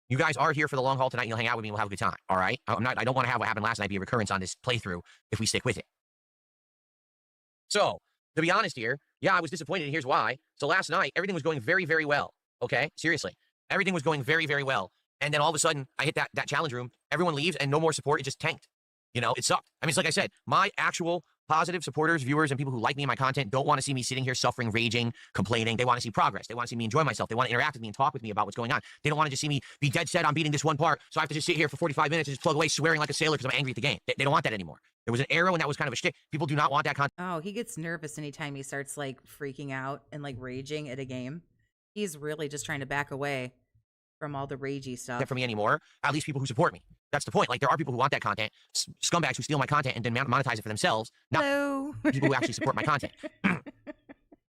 you guys are here for the long haul tonight and you'll hang out with me and we'll have a good time. All right? I don't want to have what happened last night be a recurrence on this playthrough if we stick with it. So, to be honest here, yeah, I was disappointed, and here's why. So last night, everything was going very, very well. Okay? Seriously. Everything was going very, very well. And then all of a sudden, I hit that challenge room. Everyone leaves and no more support. It just tanked. You know, it sucked. I mean, it's like I said, my actual positive supporters, viewers, and people who like me and my content don't want to see me sitting here suffering, raging, complaining. They want to see progress. They want to see me enjoy myself. They want to interact with me and talk with me about what's going on. They don't want to just see me be dead set on beating this one part, so I have to just sit here for 45 minutes and just plug away swearing like a sailor because I'm angry at the game. They don't want that anymore. There was an arrow, and that was kind of a shtick. People do not want that content. Oh, he gets nervous anytime he starts, like, freaking out and, like, raging at a game. He's really just trying to back away from all the ragey stuff. For me anymore, at least people who support me. That's the point. Like, there are people who want that content, scumbags who steal my content and then monetize it for themselves. Not Hello. people who actually support my content.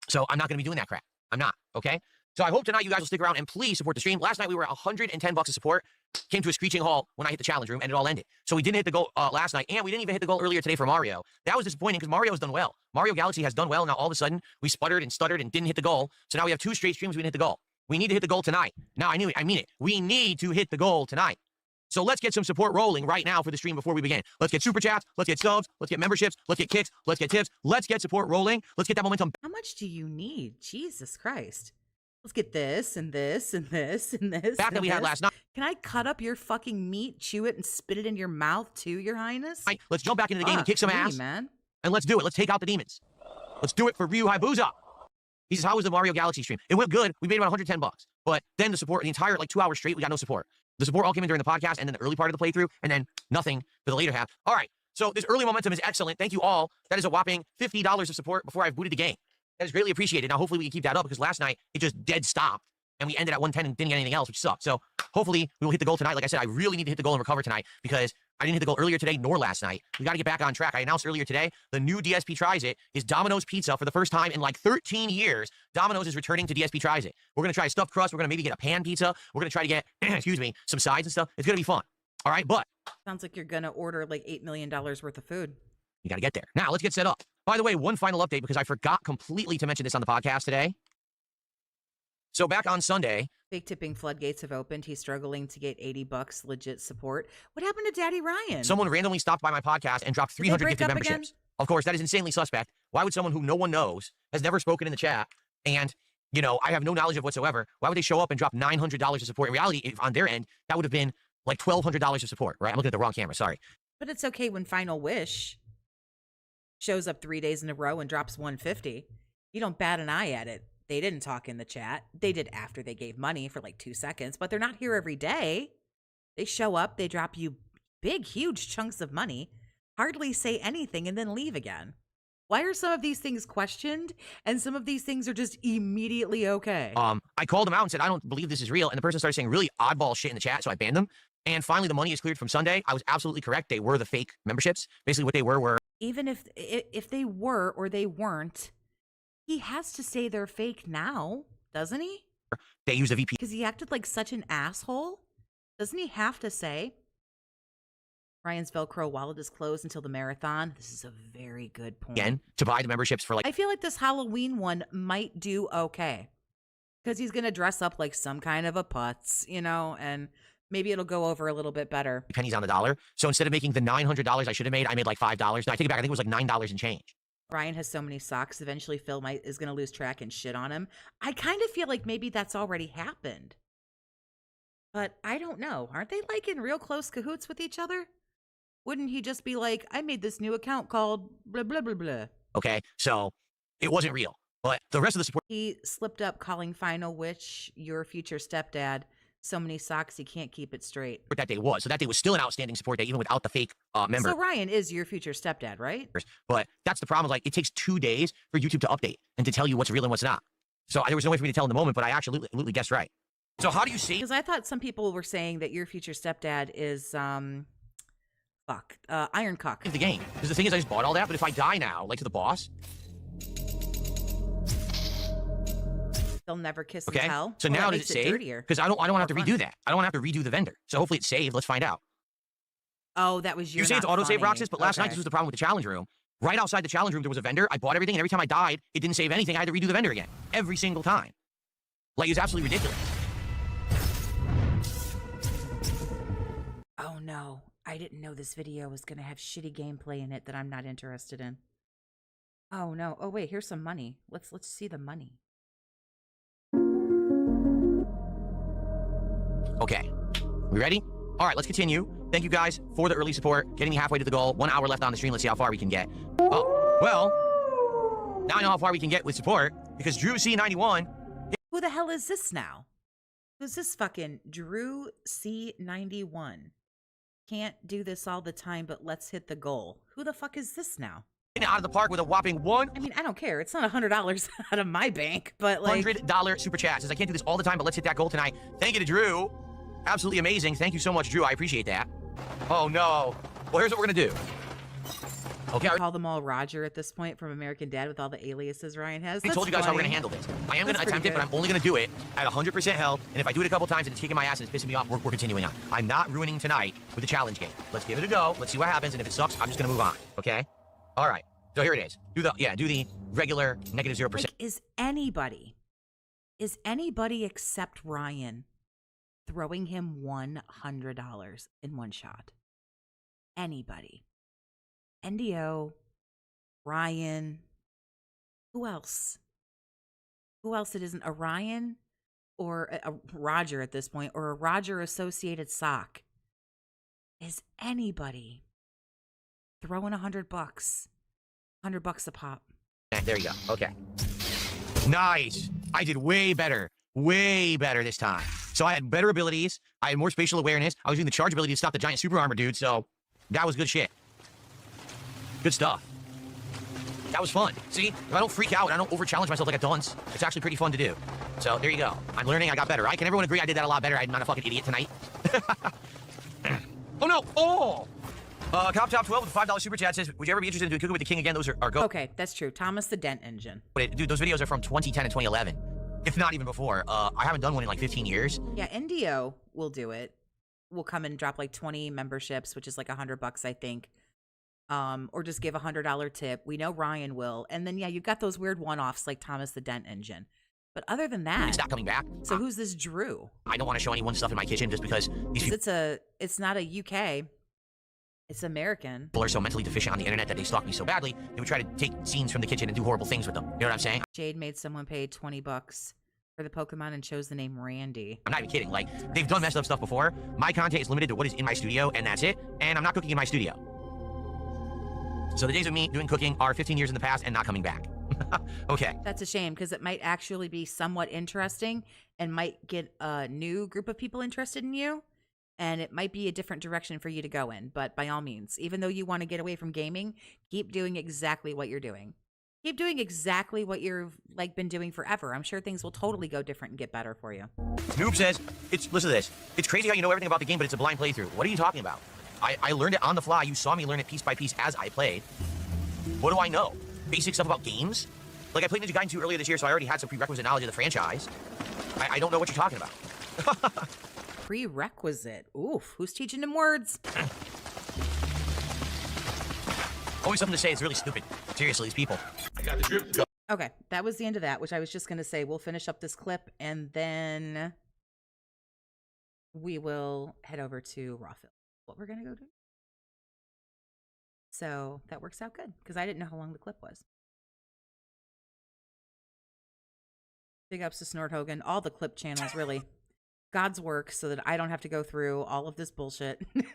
So I'm not going to be doing that crap. I'm not. Okay? So I hope tonight you guys will stick around and please support the stream. Last night we were at $110 of support. Came to a screeching halt when I hit the challenge room and it all ended. So we didn't hit the goal last night, and we didn't even hit the goal earlier today for Mario. That was disappointing because Mario's done well. Mario Galaxy has done well. Now all of a sudden we sputtered and stuttered and didn't hit the goal. So now we have 2 straight streams we didn't hit the goal. We need to hit the goal tonight. Now, I mean it. We need to hit the goal tonight. So let's get some support rolling right now for the stream before we begin. Let's get super chats. Let's get subs. Let's get memberships. Let's get kicks. Let's get tips. Let's get support rolling. Let's get that momentum. How much do you need? Jesus Christ. Let's get this and this and this and this. Back that we had last night. Can I cut up your fucking meat, chew it, and spit it in your mouth too, Your Highness? Let's jump back into the game and kick some ass. Man. And let's do it. Let's take out the demons. Let's do it for Ryu Hayabusa. He says, how was the Mario Galaxy stream? It went good. We made about $110. But then the support, the entire, 2 hours straight, we got no support. The support all came in during the podcast and then the early part of the playthrough, and then nothing for the later half. All right, so this early momentum is excellent. Thank you all. That is a whopping $50 of support before I've booted the game. That is greatly appreciated. Now, hopefully we can keep that up because last night it just dead stopped, and we ended at 110 and didn't get anything else, which sucked. So hopefully we will hit the goal tonight. Like I said, I really need to hit the goal and recover tonight because I didn't hit the goal earlier today nor last night. We got to get back on track. I announced earlier today the new DSP Tries It is Domino's Pizza for the first time in 13 years. Domino's is returning to DSP Tries It. We're going to try a stuffed crust. We're going to maybe get a pan pizza. We're going to try to get, excuse me, some sides and stuff. It's going to be fun. All right, but sounds like you're going to order like $8 million worth of food. You got to get there. Now, let's get set up. By the way, one final update because I forgot completely to mention this on the podcast today. So back on Sunday, Fake tipping floodgates have opened. He's struggling to get $80 legit support. What happened to Daddy Ryan? someone randomly stopped by my podcast and dropped Did they 300 break gifted up memberships. again? Of course, that is insanely suspect. Why would someone who no one knows, has never spoken in the chat, and, you know, I have no knowledge of whatsoever, why would they show up and drop $900 of support? In reality, if on their end, that would have been like $1,200 of support, right? I'm looking at the wrong camera, sorry. But it's okay when Final Wish shows up 3 days in a row and drops 150. You don't bat an eye at it. They didn't talk in the chat. They did after they gave money for like 2 seconds, but they're not here every day. They show up, they drop you big, huge chunks of money, hardly say anything, and then leave again. Why are some of these things questioned and some of these things are just immediately okay? I called them out and said, I don't believe this is real. And the person started saying really oddball shit in the chat, so I banned them. And finally, the money is cleared from Sunday. I was absolutely correct. They were the fake memberships. Basically, what they were Even if they were or they weren't, he has to say they're fake now, doesn't he? they used a VPN Because he acted like such an asshole. Doesn't he have to say? Ryan's Velcro wallet is closed until the marathon. This is a very good point. to buy the memberships for like I feel like this Halloween one might do okay. Because he's going to dress up like some kind of a putz, you know, and maybe it'll go over a little bit better. pennies on the dollar. So instead of making the $900 I should have made, I made like $5. No, I take it back. I think it was like $9 and change. Ryan has so many socks. Eventually, Phil is going to lose track and shit on him. I kind of feel like maybe that's already happened. But I don't know. Aren't they like in real close cahoots with each other? Wouldn't he just be like, I made this new account called blah, blah, blah, blah. Okay, so it wasn't real. But the rest of the support He slipped up calling Final Witch your future stepdad. So many socks, he can't keep it straight. that day was. So that day was still an outstanding support day, even without the fake member. So Ryan is your future stepdad, right? But that's the problem. Like, it takes 2 days for YouTube to update and to tell you what's real and what's not. So there was no way for me to tell in the moment, but I actually absolutely guessed right. So how do you see? Because I thought some people were saying that your future stepdad is, Iron Cuck. The game. Because the thing is, I just bought all that, but if I die now, like to the boss, They'll never kiss okay? and tell. So Well, now that does it makes save? dirtier. Because I don't want to have to More redo fun. that. I don't want to have to redo the vendor. So hopefully it's saved. Let's find out. Oh, that was You say it's autosave, Roxas, but last night this was the problem with the challenge room. Right outside the challenge room, there was a vendor. I bought everything, and every time I died, it didn't save anything. I had to redo the vendor again. Every single time. Like, it's absolutely ridiculous. Oh no, I didn't know this video was going to have shitty gameplay in it that I'm not interested in. Oh no. Oh wait, here's some money. Let's see the money. Okay. We ready? All right, let's continue. Thank you guys for the early support. Getting me halfway to the goal. 1 hour left on the stream. Let's see how far we can get. Oh, well, now I know how far we can get with support because Drew C91. Who the hell is this now? Who's this fucking Drew C91? Can't do this all the time, but let's hit the goal. Who the fuck is this now? Getting out of the park with a whopping I mean, I don't care. It's not $100 out of my bank, but like $100 super chat. Says I can't do this all the time, but let's hit that goal tonight. Thank you to Drew. Absolutely amazing. Thank you so much, Drew. I appreciate that. Oh no. Well, here's what we're gonna do. Okay, call them all Roger at this point from American Dad with all the aliases Ryan has. I told you guys how we're going to handle this. I am going to attempt it, but I'm only going to do it at 100% health. And if I do it a couple times and it's kicking my ass and it's pissing me off, we're continuing on. I'm not ruining tonight with the challenge game. Let's give it a go. Let's see what happens. And if it sucks, I'm just going to move on. Okay? All right. So here it is. Do the regular negative 0%. Like, is anybody except Ryan throwing him $100 in one shot? Anybody? NDO, Ryan, who else? Who else it isn't a Ryan or a Roger at this point, or a Roger associated sock? Is anybody throwing $100? $100 a pop. There you go. Okay. Nice. I did way better this time. So I had better abilities. I had more spatial awareness. I was using the charge ability to stop the giant super armor dude. So that was good shit. Good stuff. That was fun. See, if I don't freak out and I don't over-challenge myself like a dunce, it's actually pretty fun to do. So there you go. I'm learning. I got better. Right? Can everyone agree I did that a lot better? I'm not a fucking idiot tonight. Oh no! Oh! Cop Top 12 with a $5 super chat says, would you ever be interested in doing Cooking with the King again? Those are go. Okay, that's true. Thomas the Dent Engine. Dude, those videos are from 2010 and 2011. If not even before. I haven't done one in like 15 years. Yeah, NDO will do it. We'll come and drop like 20 memberships, which is like $100, I think. Or just give $100 tip. We know Ryan will. And then, yeah, you've got those weird one-offs like Thomas the Dent Engine. But other than It's that, not coming back. so who's this Drew? I don't want to show anyone stuff in my kitchen just because these people It's not a UK. It's American. are so mentally deficient on the internet that they stalk me so badly, they would try to take scenes from the kitchen and do horrible things with them. You know what I'm saying? Jade made someone pay $20 for the Pokemon and chose the name Randy. I'm not even kidding. Like, they've done messed up stuff before. My content is limited to what is in my studio, and that's it. And I'm not cooking in my studio. So the days of me doing cooking are 15 years in the past and not coming back. Okay. That's a shame because it might actually be somewhat interesting and might get a new group of people interested in you. And it might be a different direction for you to go in. But by all means, even though you want to get away from gaming, keep doing exactly what you're doing. Keep doing exactly what you've been doing forever. I'm sure things will totally go different and get better for you. Noob says, listen to this. It's crazy how you know everything about the game, but it's a blind playthrough. What are you talking about? I learned it on the fly. You saw me learn it piece by piece as I played. What do I know? Basic stuff about games? Like, I played Ninja Gaiden 2 earlier this year, so I already had some prerequisite knowledge of the franchise. I don't know what you're talking about. Prerequisite. Oof, who's teaching him words? Always something to say. It's really stupid. Seriously, these people. I got the drip. Go. Okay, that was the end of that, which I was just going to say. We'll finish up this clip, and then we will head over to Rawfield. What we're going to go do. So that works out good, because I didn't know how long the clip was. Big ups to Snorthogan. All the clip channels, really. God's work, so that I don't have to go through all of this bullshit. Let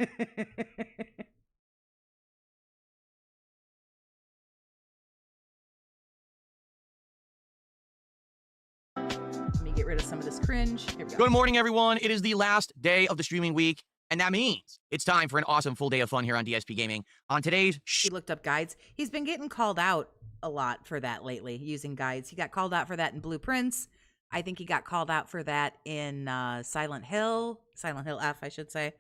me get rid of some of this cringe. Here we go. Good morning, everyone. It is the last day of the streaming week, and that means it's time for an awesome full day of fun here on DSP Gaming. On today's He looked up guides. He's been getting called out a lot for that lately, using guides. He got called out for that in Blueprints. I think he got called out for that in Silent Hill F, I should say.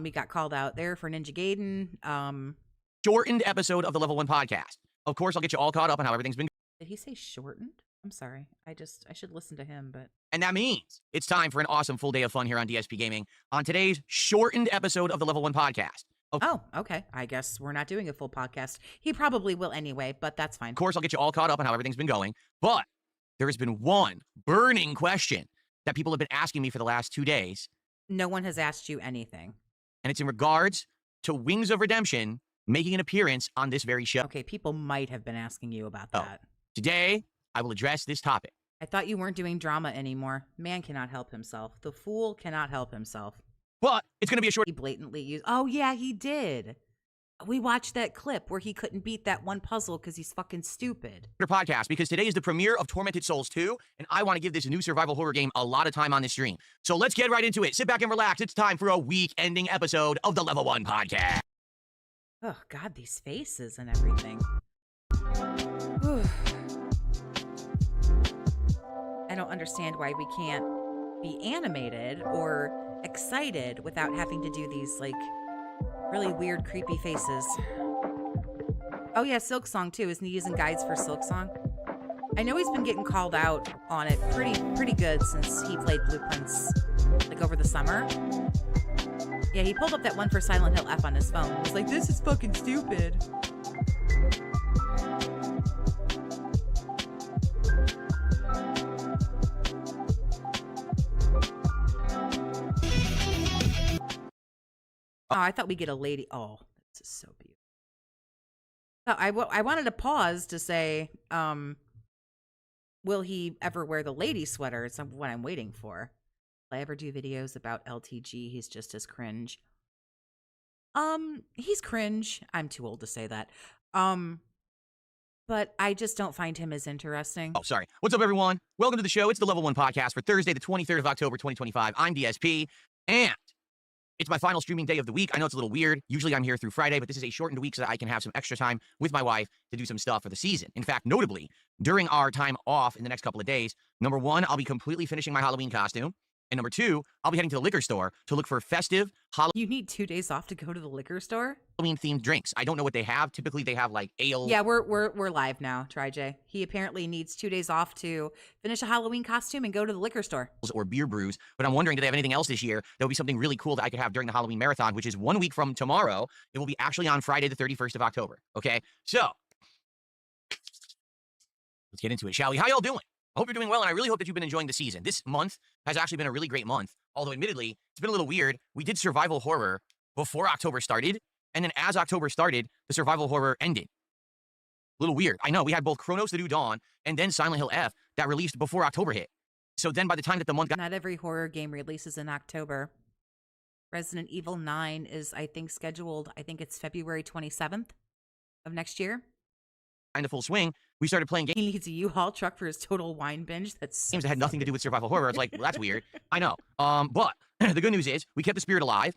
He got called out there for Ninja Gaiden. shortened episode of the Level 1 Podcast. Of course, I'll get you all caught up on how everything's been. Did he say shortened? I'm sorry. I should listen to him, but And that means it's time for an awesome full day of fun here on DSP Gaming. On today's shortened episode of the Level 1 Podcast. oh, okay. I guess we're not doing a full podcast. He probably will anyway, but that's fine. Of course, I'll get you all caught up on how everything's been going. But there has been one burning question that people have been asking me for the last 2 days. No one has asked you anything. And it's in regards to Wings of Redemption making an appearance on this very show. Okay, people might have been asking you about that. Today, I will address this topic. I thought you weren't doing drama anymore. Man cannot help himself. The fool cannot help himself. But it's going to be a short He blatantly used. Oh, yeah, he did. We watched that clip where he couldn't beat that one puzzle because he's fucking stupid. podcast because today is the premiere of Tormented Souls 2, and I want to give this new survival horror game a lot of time on this stream. So let's get right into it. Sit back and relax. It's time for a week-ending episode of the Level 1 Podcast. Oh, God, these faces and everything. Whew. I don't understand why we can't be animated or excited without having to do these, really weird, creepy faces. Oh, yeah, Silk Song, too. Isn't he using guides for Silk Song? I know he's been getting called out on it pretty good since he played Blueprints, over the summer. Yeah, he pulled up that one for Silent Hill F on his phone. He was like, this is fucking stupid. Oh, I thought we'd get a lady. Oh, this is so beautiful. Oh, I wanted to pause to say, will he ever wear the lady sweater? It's what I'm waiting for. Will I ever do videos about LTG? He's just as cringe. He's cringe. I'm too old to say that. But I just don't find him as interesting. Oh, sorry. What's up, everyone? Welcome to the show. It's the Level 1 Podcast for Thursday, the 23rd of October, 2025. I'm DSP, and it's my final streaming day of the week. I know it's a little weird. Usually I'm here through Friday, but this is a shortened week so that I can have some extra time with my wife to do some stuff for the season. In fact, notably, during our time off in the next couple of days, number one, I'll be completely finishing my Halloween costume. And number two, I'll be heading to the liquor store to look for festive You need 2 days off to go to the liquor store? Halloween-themed drinks. I don't know what they have. Typically, they have, ale. Yeah, we're live now, TryJ. He apparently needs 2 days off to finish a Halloween costume and go to the liquor store. Or beer brews, but I'm wondering, do they have anything else this year that would be something really cool that I could have during the Halloween marathon, which is 1 week from tomorrow. It will be actually on Friday, the 31st of October. Okay, so let's get into it, shall we? How y'all doing? I hope you're doing well, and I really hope that you've been enjoying the season. This month has actually been a really great month, although admittedly, it's been a little weird. We did survival horror before October started, and then as October started, the survival horror ended. A little weird. I know, we had both Chronos the New Dawn and then Silent Hill F that released before October hit. So then by the time that the month got... Not every horror game releases in October. Resident Evil 9 is, I think, scheduled, I think it's February 27th of next year. into full swing, we started playing He needs a U-Haul truck for his total wine binge. That's games that had nothing to do with survival horror. It's like, well, that's weird. I know. But the good news is we kept the spirit alive.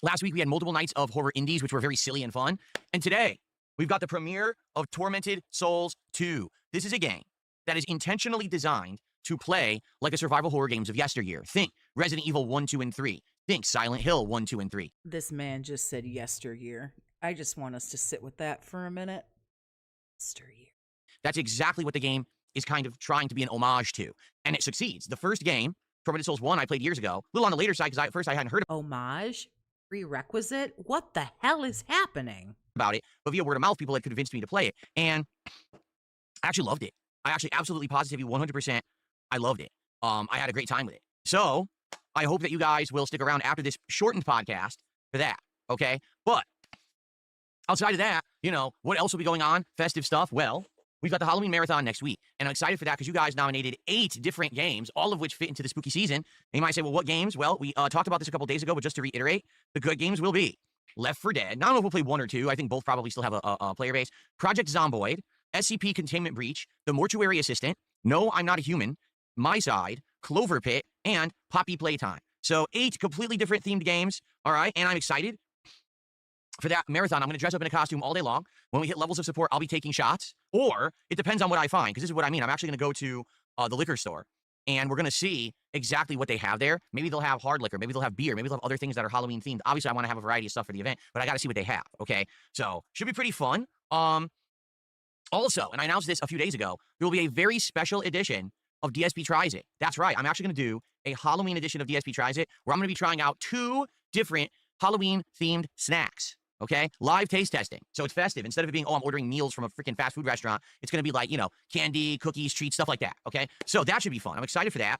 Last week we had multiple nights of horror indies, which were very silly and fun. And today we've got the premiere of Tormented Souls 2. This is a game that is intentionally designed to play like the survival horror games of yesteryear. Think Resident Evil 1, 2, and 3. Think Silent Hill 1, 2, and 3. This man just said yesteryear. I just want us to sit with that for a minute. Yesteryear. That's exactly what the game is kind of trying to be an homage to. And it succeeds. The first game, Tormented Souls 1, I played years ago. A little on the later side because at first I hadn't heard Homage? Prerequisite? What the hell is happening? about it. But via word of mouth, people had convinced me to play it. And I actually loved it. I actually absolutely positively 100% I loved it. I had a great time with it. So I hope that you guys will stick around after this shortened podcast for that. Okay? But outside of that, you know, what else will be going on? Festive stuff? Well, we've got the Halloween Marathon next week. And I'm excited for that because you guys nominated 8 different games, all of which fit into the spooky season. And you might say, well, what games? Well, we talked about this a couple days ago, but just to reiterate, the good games will be Left 4 Dead. Now, I don't know if we'll play 1 or 2. I think both probably still have a player base. Project Zomboid, SCP Containment Breach, The Mortuary Assistant, No, I'm Not a Human, My Side, Clover Pit, and Poppy Playtime. So 8 completely different themed games, all right? And I'm excited for that marathon. I'm going to dress up in a costume all day long. When we hit levels of support, I'll be taking shots. Or it depends on what I find, because this is what I mean. I'm actually going to go to the liquor store, and we're going to see exactly what they have there. Maybe they'll have hard liquor. Maybe they'll have beer. Maybe they'll have other things that are Halloween themed. Obviously, I want to have a variety of stuff for the event, but I got to see what they have, okay? So should be pretty fun. Also, and I announced this a few days ago, there will be a very special edition of DSP Tries It. That's right. I'm actually going to do a Halloween edition of DSP Tries It, where I'm going to be trying out 2 different Halloween-themed snacks, okay? Live taste testing. So it's festive. Instead of it being, oh, I'm ordering meals from a freaking fast food restaurant, it's going to be like, you know, candy, cookies, treats, stuff like that, okay? So that should be fun. I'm excited for that.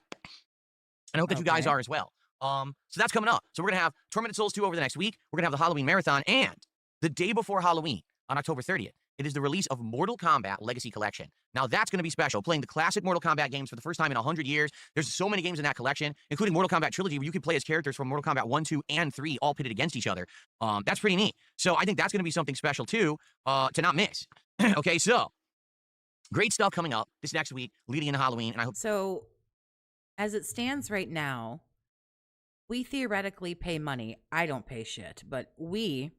And I hope that you guys are as well. So that's coming up. So we're going to have Tormented Souls 2 over the next week. We're going to have the Halloween Marathon. And the day before Halloween, on October 30th, it is the release of Mortal Kombat Legacy Collection. Now, that's going to be special, playing the classic Mortal Kombat games for the first time in 100 years. There's so many games in that collection, including Mortal Kombat Trilogy, where you can play as characters from Mortal Kombat 1, 2, and 3, all pitted against each other. That's pretty neat. So I think that's going to be something special, too, to not miss. Okay, so great stuff coming up this next week, leading into Halloween, and I hope... So, as it stands right now, we theoretically pay money. I don't pay shit, but we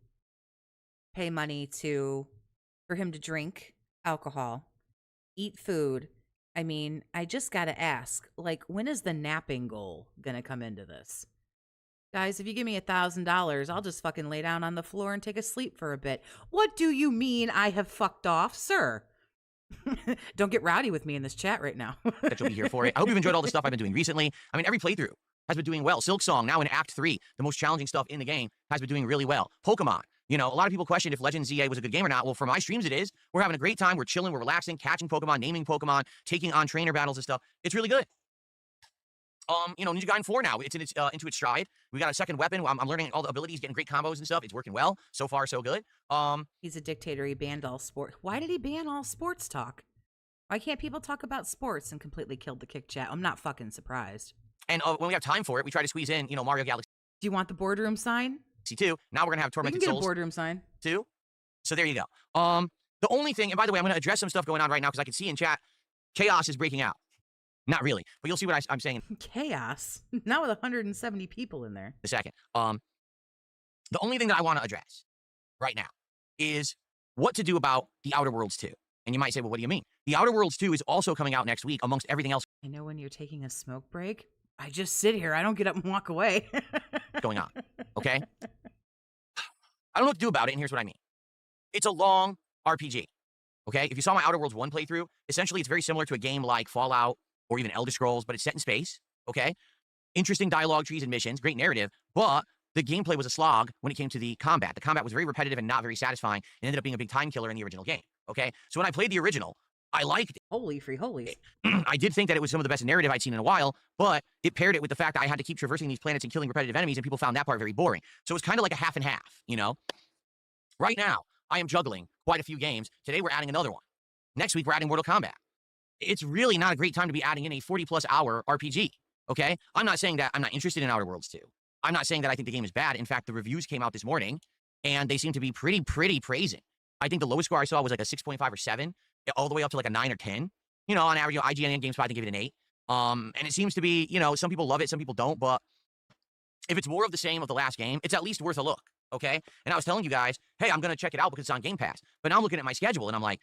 pay money for him to drink alcohol, eat food. I mean, I just got to ask, like, when is the napping goal going to come into this? Guys, if you give me $1,000, I'll just fucking lay down on the floor and take a sleep for a bit. What do you mean I have fucked off, sir? Don't get rowdy with me in this chat right now. that you'll be here for it. I hope you've enjoyed all the stuff I've been doing recently. I mean, every playthrough has been doing well. Silksong, now in Act 3, the most challenging stuff in the game, has been doing really well. Pokemon. You know, a lot of people questioned if Legend ZA was a good game or not. Well, for my streams, it is. We're having a great time. We're chilling. We're relaxing, catching Pokemon, naming Pokemon, taking on trainer battles and stuff. It's really good. You know, Ninja Gaiden 4 now, it's into its stride. We got a second weapon. I'm learning all the abilities, getting great combos and stuff. It's working well. So far, so good. He's a dictator. He banned all sport. Why did he ban all sports talk? Why can't people talk about sports and completely killed the kick chat? I'm not fucking surprised. And when we have time for it, we try to squeeze in, you know, Mario Galaxy Do you want the boardroom sign? 2. Now we're going to have We Tormented can get Souls a boardroom sign. 2. So there you go. The only thing, and by the way, I'm going to address some stuff going on right now because I can see in chat, chaos is breaking out. Not really, but you'll see what I'm saying in Chaos? Not with 170 people in there. a second. The only thing that I want to address right now is what to do about The Outer Worlds 2. And you might say, well, what do you mean? The Outer Worlds 2 is also coming out next week amongst everything else I know when you're taking a smoke break, I just sit here. I don't get up and walk away. going on, okay? I don't know what to do about it, and here's what I mean. It's a long RPG, okay? If you saw my Outer Worlds 1 playthrough, essentially it's very similar to a game like Fallout or even Elder Scrolls, but it's set in space, okay? Interesting dialogue trees and missions, great narrative, but the gameplay was a slog when it came to the combat. The combat was very repetitive and not very satisfying, and ended up being a big time killer in the original game, okay? So when I played the original, I liked it. Holy free holy. I did think that it was some of the best narrative I'd seen in a while, but it paired it with the fact that I had to keep traversing these planets and killing repetitive enemies, and people found that part very boring. So it was kind of like a half and half, you know? Right now, I am juggling quite a few games. Today, we're adding another one. Next week, we're adding Mortal Kombat. It's really not a great time to be adding in a 40-plus hour RPG, okay? I'm not saying that I'm not interested in Outer Worlds 2. I'm not saying that I think the game is bad. In fact, the reviews came out this morning, and they seem to be pretty praising. I think the lowest score I saw was like a 6.5 or 7, all the way up to like a 9 or 10. You know, on average, IGN and GameSpot, they give it an 8. And it seems to be, you know, some people love it, some people don't, but if it's more of the same of the last game, it's at least worth a look, okay? And I was telling you guys, hey, I'm going to check it out because it's on Game Pass. But now I'm looking at my schedule, and I'm like,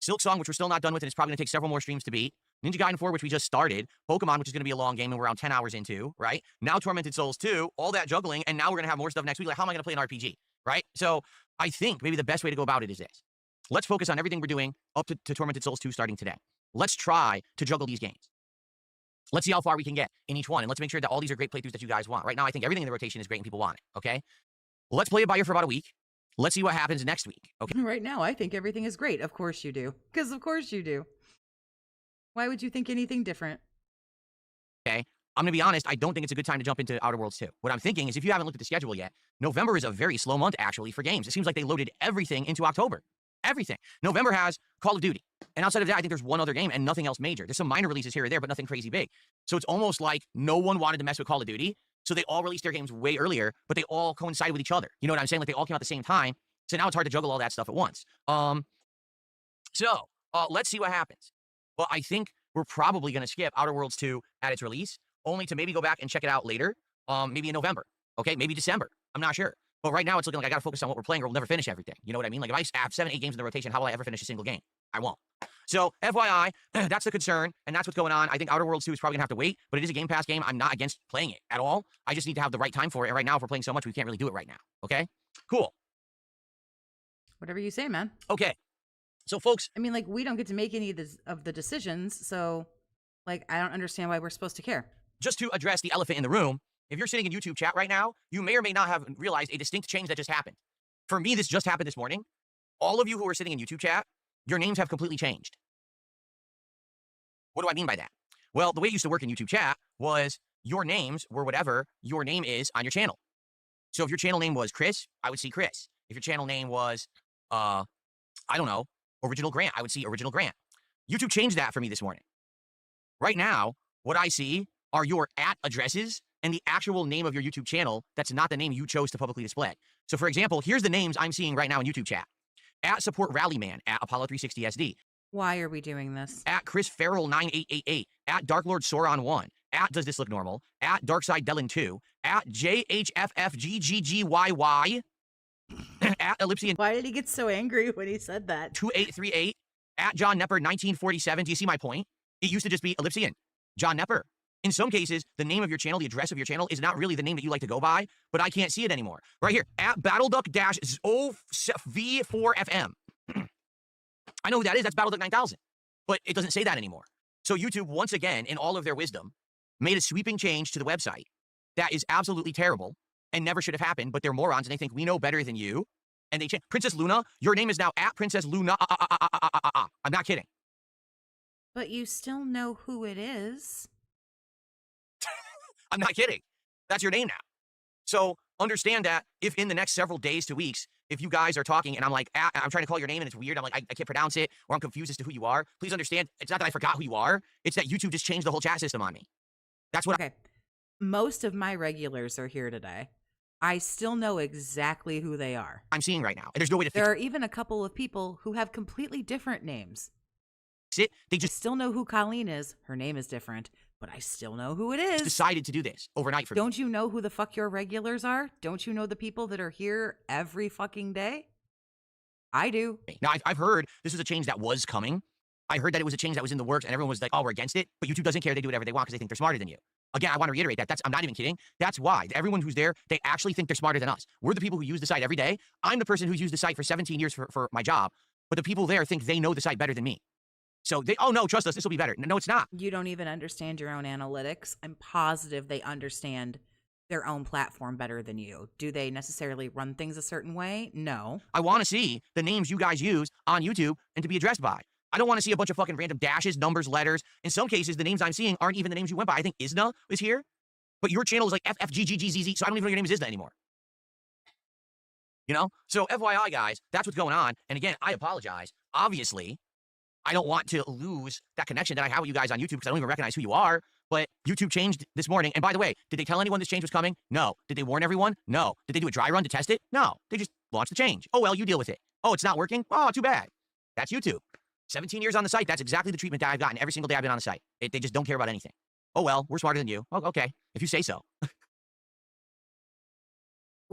Silksong, which we're still not done with, and it's probably going to take several more streams to beat. Ninja Gaiden 4, which we just started. Pokemon, which is going to be a long game, and we're around 10 hours into, right? Now Tormented Souls 2, all that juggling, and now we're going to have more stuff next week. Like, how am I going to play an RPG, right? So I think maybe the best way to go about it is this. Let's focus on everything we're doing up to Tormented Souls 2 starting today. Let's try to juggle these games. Let's see how far we can get in each one, and let's make sure that all these are great playthroughs that you guys want. Right now, I think everything in the rotation is great and people want it, okay? Let's play it by ear for about a week. Let's see what happens next week, okay? Right now, I think everything is great. Of course you do. Because of course you do. Why would you think anything different? Okay, I'm going to be honest, I don't think it's a good time to jump into Outer Worlds 2. What I'm thinking is if you haven't looked at the schedule yet, November is a very slow month, actually, for games. It seems like they loaded everything into October. Everything. November has Call of Duty. And outside of that, I think there's one other game and nothing else major. There's some minor releases here or there, but nothing crazy big. So it's almost like no one wanted to mess with Call of Duty, so they all released their games way earlier, but they all coincided with each other. You know what I'm saying? Like, they all came out at the same time, so now it's hard to juggle all that stuff at once. Let's see what happens. Well, I think we're probably going to skip Outer Worlds 2 at its release, only to maybe go back and check it out later, maybe in November, okay? Maybe December. I'm not sure. But right now, it's looking like I got to focus on what we're playing or we'll never finish everything. You know what I mean? Like, if I have 7, 8 games in the rotation, how will I ever finish a single game? I won't. So, FYI, that's the concern, and that's what's going on. I think Outer Worlds 2 is probably going to have to wait, but it is a Game Pass game. I'm not against playing it at all. I just need to have the right time for it, and right now, if we're playing so much, we can't really do it right now, okay? Cool. Whatever you say, man. Okay. So, folks... I mean, like, we don't get to make any of the decisions, so, like, I don't understand why we're supposed to care. Just to address the elephant in the room, if you're sitting in YouTube chat right now, you may or may not have realized a distinct change that just happened. For me, this just happened this morning. All of you who are sitting in YouTube chat, your names have completely changed. What do I mean by that? Well, the way it used to work in YouTube chat was your names were whatever your name is on your channel. So if your channel name was Chris, I would see Chris. If your channel name was, I don't know, Original Grant, I would see Original Grant. YouTube changed that for me this morning. Right now, what I see are your @addresses and the actual name of your YouTube channel that's not the name you chose to publicly display. So, for example, here's the names I'm seeing right now in YouTube chat. @SupportRallyman, @Apollo360SD. Why are we doing this? @ChrisFarrell9888, @DarklordSauron1, @DoesThisLookNormal, @DarksideDelin2, @JHFFGGGYY, @Ellipsian. Why did he get so angry when he said that? 2838, @JohnNepper1947. Do you see my point? It used to just be Ellipsian, John Nepper. In some cases, the name of your channel, the address of your channel, is not really the name that you like to go by, but I can't see it anymore. Right here, @BattleDuck-OV4FM. I know who that is. That's BattleDuck 9000. But it doesn't say that anymore. So YouTube, once again, in all of their wisdom, made a sweeping change to the website that is absolutely terrible and never should have happened, but they're morons and they think we know better than you. And they change. Princess Luna, your name is now @PrincessLuna. I'm not kidding. But you still know who it is. I'm not kidding. That's your name now. So understand that if in the next several days to weeks, if you guys are talking and I'm like, I'm trying to call your name and it's weird, I'm like, I can't pronounce it, or I'm confused as to who you are, please understand, it's not that I forgot who you are, it's that YouTube just changed the whole chat system on me. That's what Okay. Most of my regulars are here today. I still know exactly who they are. I'm seeing right now. And there's no way to fix There are even a couple of people who have completely different names. it. They I just still know who Colleen is. Her name is different, but I still know who it is. decided to do this overnight for me. Don't you know who the fuck your regulars are? Don't you know the people that are here every fucking day? I do. Now, I've heard this was a change that was coming. I heard that it was a change that was in the works and everyone was like, oh, we're against it. But YouTube doesn't care. They do whatever they want because they think they're smarter than you. Again, I want to reiterate that. I'm not even kidding. That's why. Everyone who's there, they actually think they're smarter than us. We're the people who use the site every day. I'm the person who's used the site for 17 years for my job. But the people there think they know the site better than me. So they, oh no, trust us, this will be better. No, it's not. You don't even understand your own analytics. I'm positive they understand their own platform better than you. Do they necessarily run things a certain way? No. I want to see the names you guys use on YouTube and to be addressed by. I don't want to see a bunch of fucking random dashes, numbers, letters. In some cases, the names I'm seeing aren't even the names you went by. I think Isna is here, but your channel is like FFGGGZZ, so I don't even know your name is Isna anymore. You know? So FYI, guys, that's what's going on. And again, I apologize. Obviously, I don't want to lose that connection that I have with you guys on YouTube because I don't even recognize who you are. But YouTube changed this morning. And by the way, did they tell anyone this change was coming? No. Did they warn everyone? No. Did they do a dry run to test it? No. They just launched the change. Oh, well, you deal with it. Oh, it's not working? Oh, too bad. That's YouTube. 17 years on the site. That's exactly the treatment that I've gotten every single day I've been on the site. They just don't care about anything. Oh, well, we're smarter than you. Oh, okay. If you say so.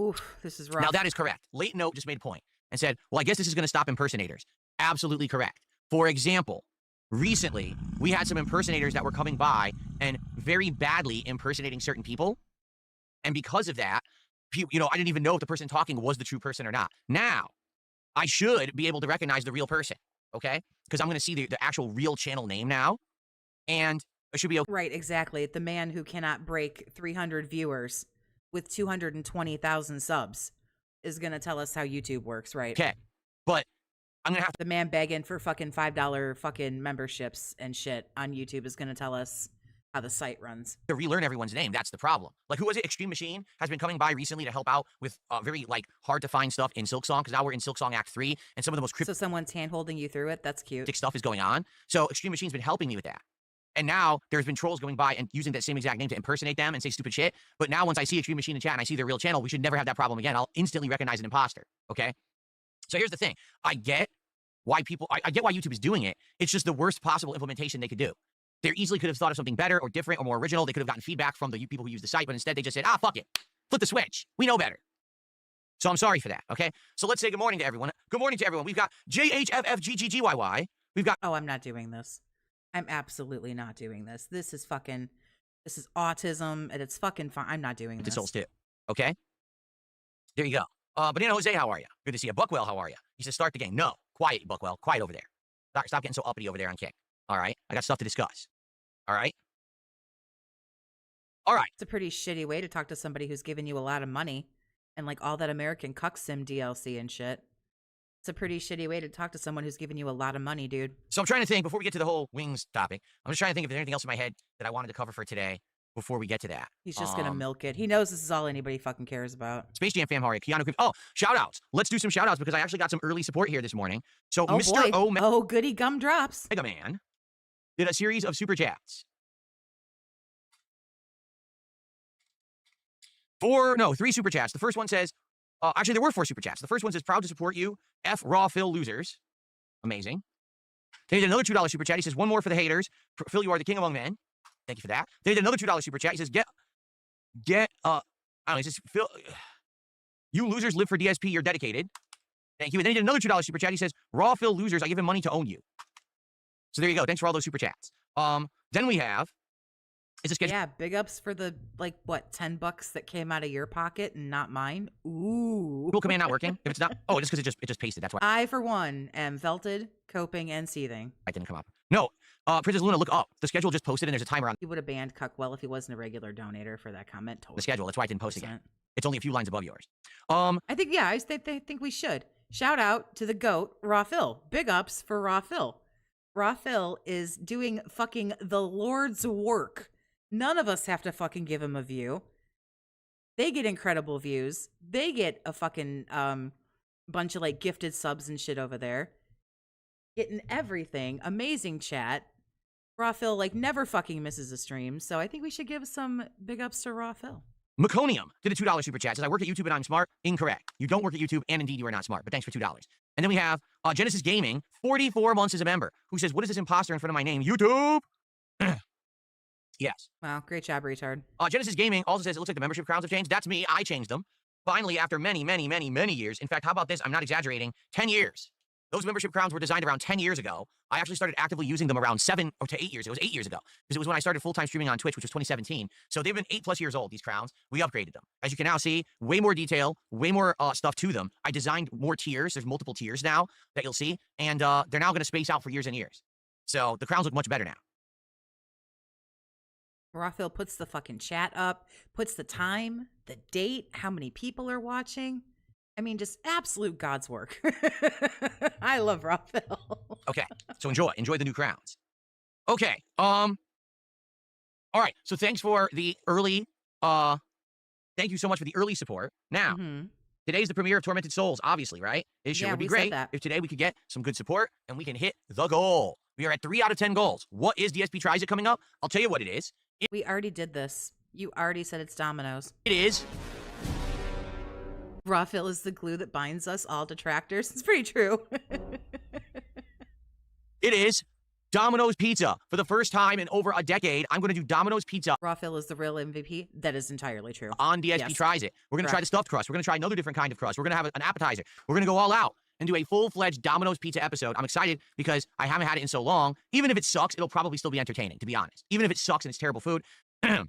Oof, this is rough. Now, that is correct. Late Note just made a point and said, well, I guess this is going to stop impersonators. Absolutely correct. For example, recently, we had some impersonators that were coming by and very badly impersonating certain people. And because of that, you know, I didn't even know if the person talking was the true person or not. Now, I should be able to recognize the real person, okay? Because I'm going to see the actual real channel name now, and it should be okay. Right, exactly. The man who cannot break 300 viewers with 220,000 subs is going to tell us how YouTube works, right? Okay, but I'm going to have to... The man begging for fucking $5 fucking memberships and shit on YouTube is going to tell us how the site runs. To relearn everyone's name. That's the problem. Like, who was it? Extreme Machine has been coming by recently to help out with very, like, hard-to-find stuff in Silksong, because now we're in Silksong Act 3, and some of the most cryptic So someone's hand-holding you through it? That's cute. stuff is going on. So Extreme Machine's been helping me with that. And now there's been trolls going by and using that same exact name to impersonate them and say stupid shit. But now once I see Extreme Machine in chat and I see their real channel, we should never have that problem again. I'll instantly recognize an imposter, okay? So here's the thing. I get why YouTube is doing it. It's just the worst possible implementation they could do. They easily could have thought of something better or different or more original. They could have gotten feedback from the people who use the site, but instead they just said, fuck it. Flip the switch. We know better. So I'm sorry for that, okay? So let's say good morning to everyone. Good morning to everyone. We've got JHFFGGGYY. We've got... Oh, I'm not doing this. I'm absolutely not doing this. This is autism, and it's fucking fine. I'm not doing this. Souls too, okay? There you go. Banana Jose, how are you? Good to see you. Buckwell, how are you? He says, start the game. No. Quiet, Buckwell. Quiet over there. Stop getting so uppity over there on Kick. All right? I got stuff to discuss. All right? All right. It's a pretty shitty way to talk to somebody who's giving you a lot of money and like all that American Cuck Sim DLC and shit. It's a pretty shitty way to talk to someone who's giving you a lot of money, dude. So I'm trying to think, before we get to the whole wings topic, I'm just trying to think if there's anything else in my head that I wanted to cover for today before we get to that. He's just going to milk it. He knows this is all anybody fucking cares about. Space Jam fam, how are you? Keanu, oh, shout-outs. Let's do some shout-outs because I actually got some early support here this morning. So Oh, Mr. boy. Oh, goody gumdrops. Mega Man did a series of super chats. 3 super chats. The first one says, actually, there were 4 super chats. The first one says, proud to support you, F Raw Phil losers. Amazing. Then he did another $2 super chat. He says, one more for the haters. Phil, you are the king among men. Thank you for that. Then he did another $2 super chat. He says, I don't know, he says, Phil, you losers live for DSP, you're dedicated. Thank you. And then he did another $2 super chat. He says, Raw Phil losers, I give him money to own you. So there you go. Thanks for all those super chats. Then we have, is this yeah, big ups for the, like, what, $10 that came out of your pocket and not mine? Ooh. Google command not working? If it's not, oh, just because it just pasted. That's why. I, for one, am felted, coping, and seething. I didn't come up. No, Princess Luna, look up. The schedule just posted and there's a timer on. He would have banned Cuckwell if he wasn't a regular donator for that comment. Totally. The schedule. That's why I didn't post again. It's only a few lines above yours. I think, yeah, I think we should. Shout out to the GOAT, Raw Phil. Big ups for Raw Phil. Raw Phil is doing fucking the Lord's work. None of us have to fucking give him a view. They get incredible views. They get a fucking bunch of like gifted subs and shit over there. Getting everything. Amazing chat. Raw Phil like never fucking misses a stream. So I think we should give some big ups to Raw Phil. Meconium did a $2 super chat. Says, I work at YouTube and I'm smart. Incorrect. You don't work at YouTube and indeed you are not smart. But thanks for $2. And then we have Genesis Gaming, 44 months as a member, who says, what is this imposter in front of my name? YouTube! Yes. Wow, great job, retard. Genesis Gaming also says, it looks like the membership crowns have changed. That's me. I changed them. Finally, after many, many, many, many years. In fact, how about this? I'm not exaggerating. 10 years. Those membership crowns were designed around 10 years ago. I actually started actively using them around 7 to 8 years. It was 8 years ago. Because it was when I started full-time streaming on Twitch, which was 2017. So they've been 8+ years old, these crowns. We upgraded them. As you can now see, way more detail, way more stuff to them. I designed more tiers. There's multiple tiers now that you'll see. And they're now going to space out for years and years. So the crowns look much better now. Rafael puts the fucking chat up, puts the time, the date, how many people are watching. I mean, just absolute God's work. I love Rafael. Okay, so enjoy the new crowns. Okay, all right. So thanks for the early. Thank you so much for the early support. Now, today's the premiere of Tormented Souls, obviously, right? It sure Yeah, would be we said great that. if today we could get some good support and we can hit the goal. We are at 3 out of 10 goals. What is DSP Tries It coming up? I'll tell you what it is. We already did this. You already said it's Domino's. It is. Raw fill is the glue that binds us all detractors. It's pretty true. It is Domino's Pizza. For the first time in over a decade, I'm going to do Domino's Pizza Raw fill is the real MVP. That is entirely true. on DSP Yes. Tries It. We're going to try the stuffed crust. We're going to try another different kind of crust. We're going to have an appetizer. We're going to go all out and do a full-fledged Domino's Pizza episode. I'm excited because I haven't had it in so long. Even if it sucks, it'll probably still be entertaining, to be honest. Even if it sucks and it's terrible food, I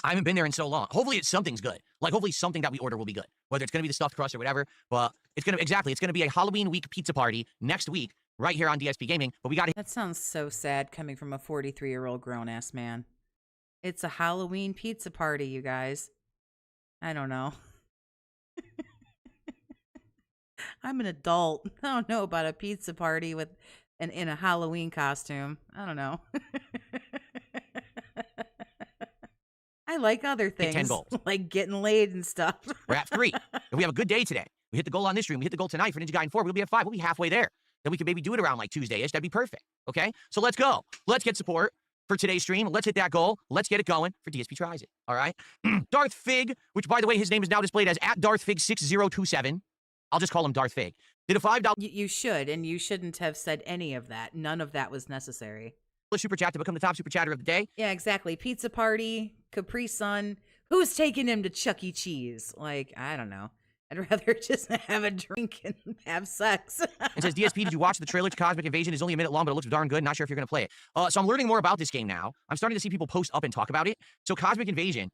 haven't been there in so long. Hopefully it's something's good. Like, hopefully something that we order will be good. Whether it's going to be the stuffed crust or whatever. But it's going to be a Halloween week pizza party next week right here on DSP Gaming. But we got to That sounds so sad coming from a 43-year-old grown-ass man. It's a Halloween pizza party, you guys. I don't know. I'm an adult. I don't know about a pizza party with in a Halloween costume. I don't know. I like other Get 10 things, goals. like getting laid and stuff. We're at 3. If we have a good day today, we hit the goal on this stream, we hit the goal tonight for Ninja Gaiden 4, we'll be at 5. We'll be halfway there. Then we could maybe do it around like Tuesday-ish. That'd be perfect. Okay? So let's go. Let's get support for today's stream. Let's hit that goal. Let's get it going for DSP Tries It. All right? Darth Fig, which, by the way, his name is now displayed as @DarthFig6027. I'll just call him Darth Fig. Did a $5 You should, and you shouldn't have said any of that. None of that was necessary. super chat to become the top super chatter of the day. Yeah, exactly. Pizza party, Capri Sun. Who's taking him to Chuck E. Cheese? Like, I don't know. I'd rather just have a drink and have sex. It says, DSP, did you watch the trailer to Cosmic Invasion? It's only a minute long, but it looks darn good. Not sure if you're going to play it. So I'm learning more about this game now. I'm starting to see people post up and talk about it. So Cosmic Invasion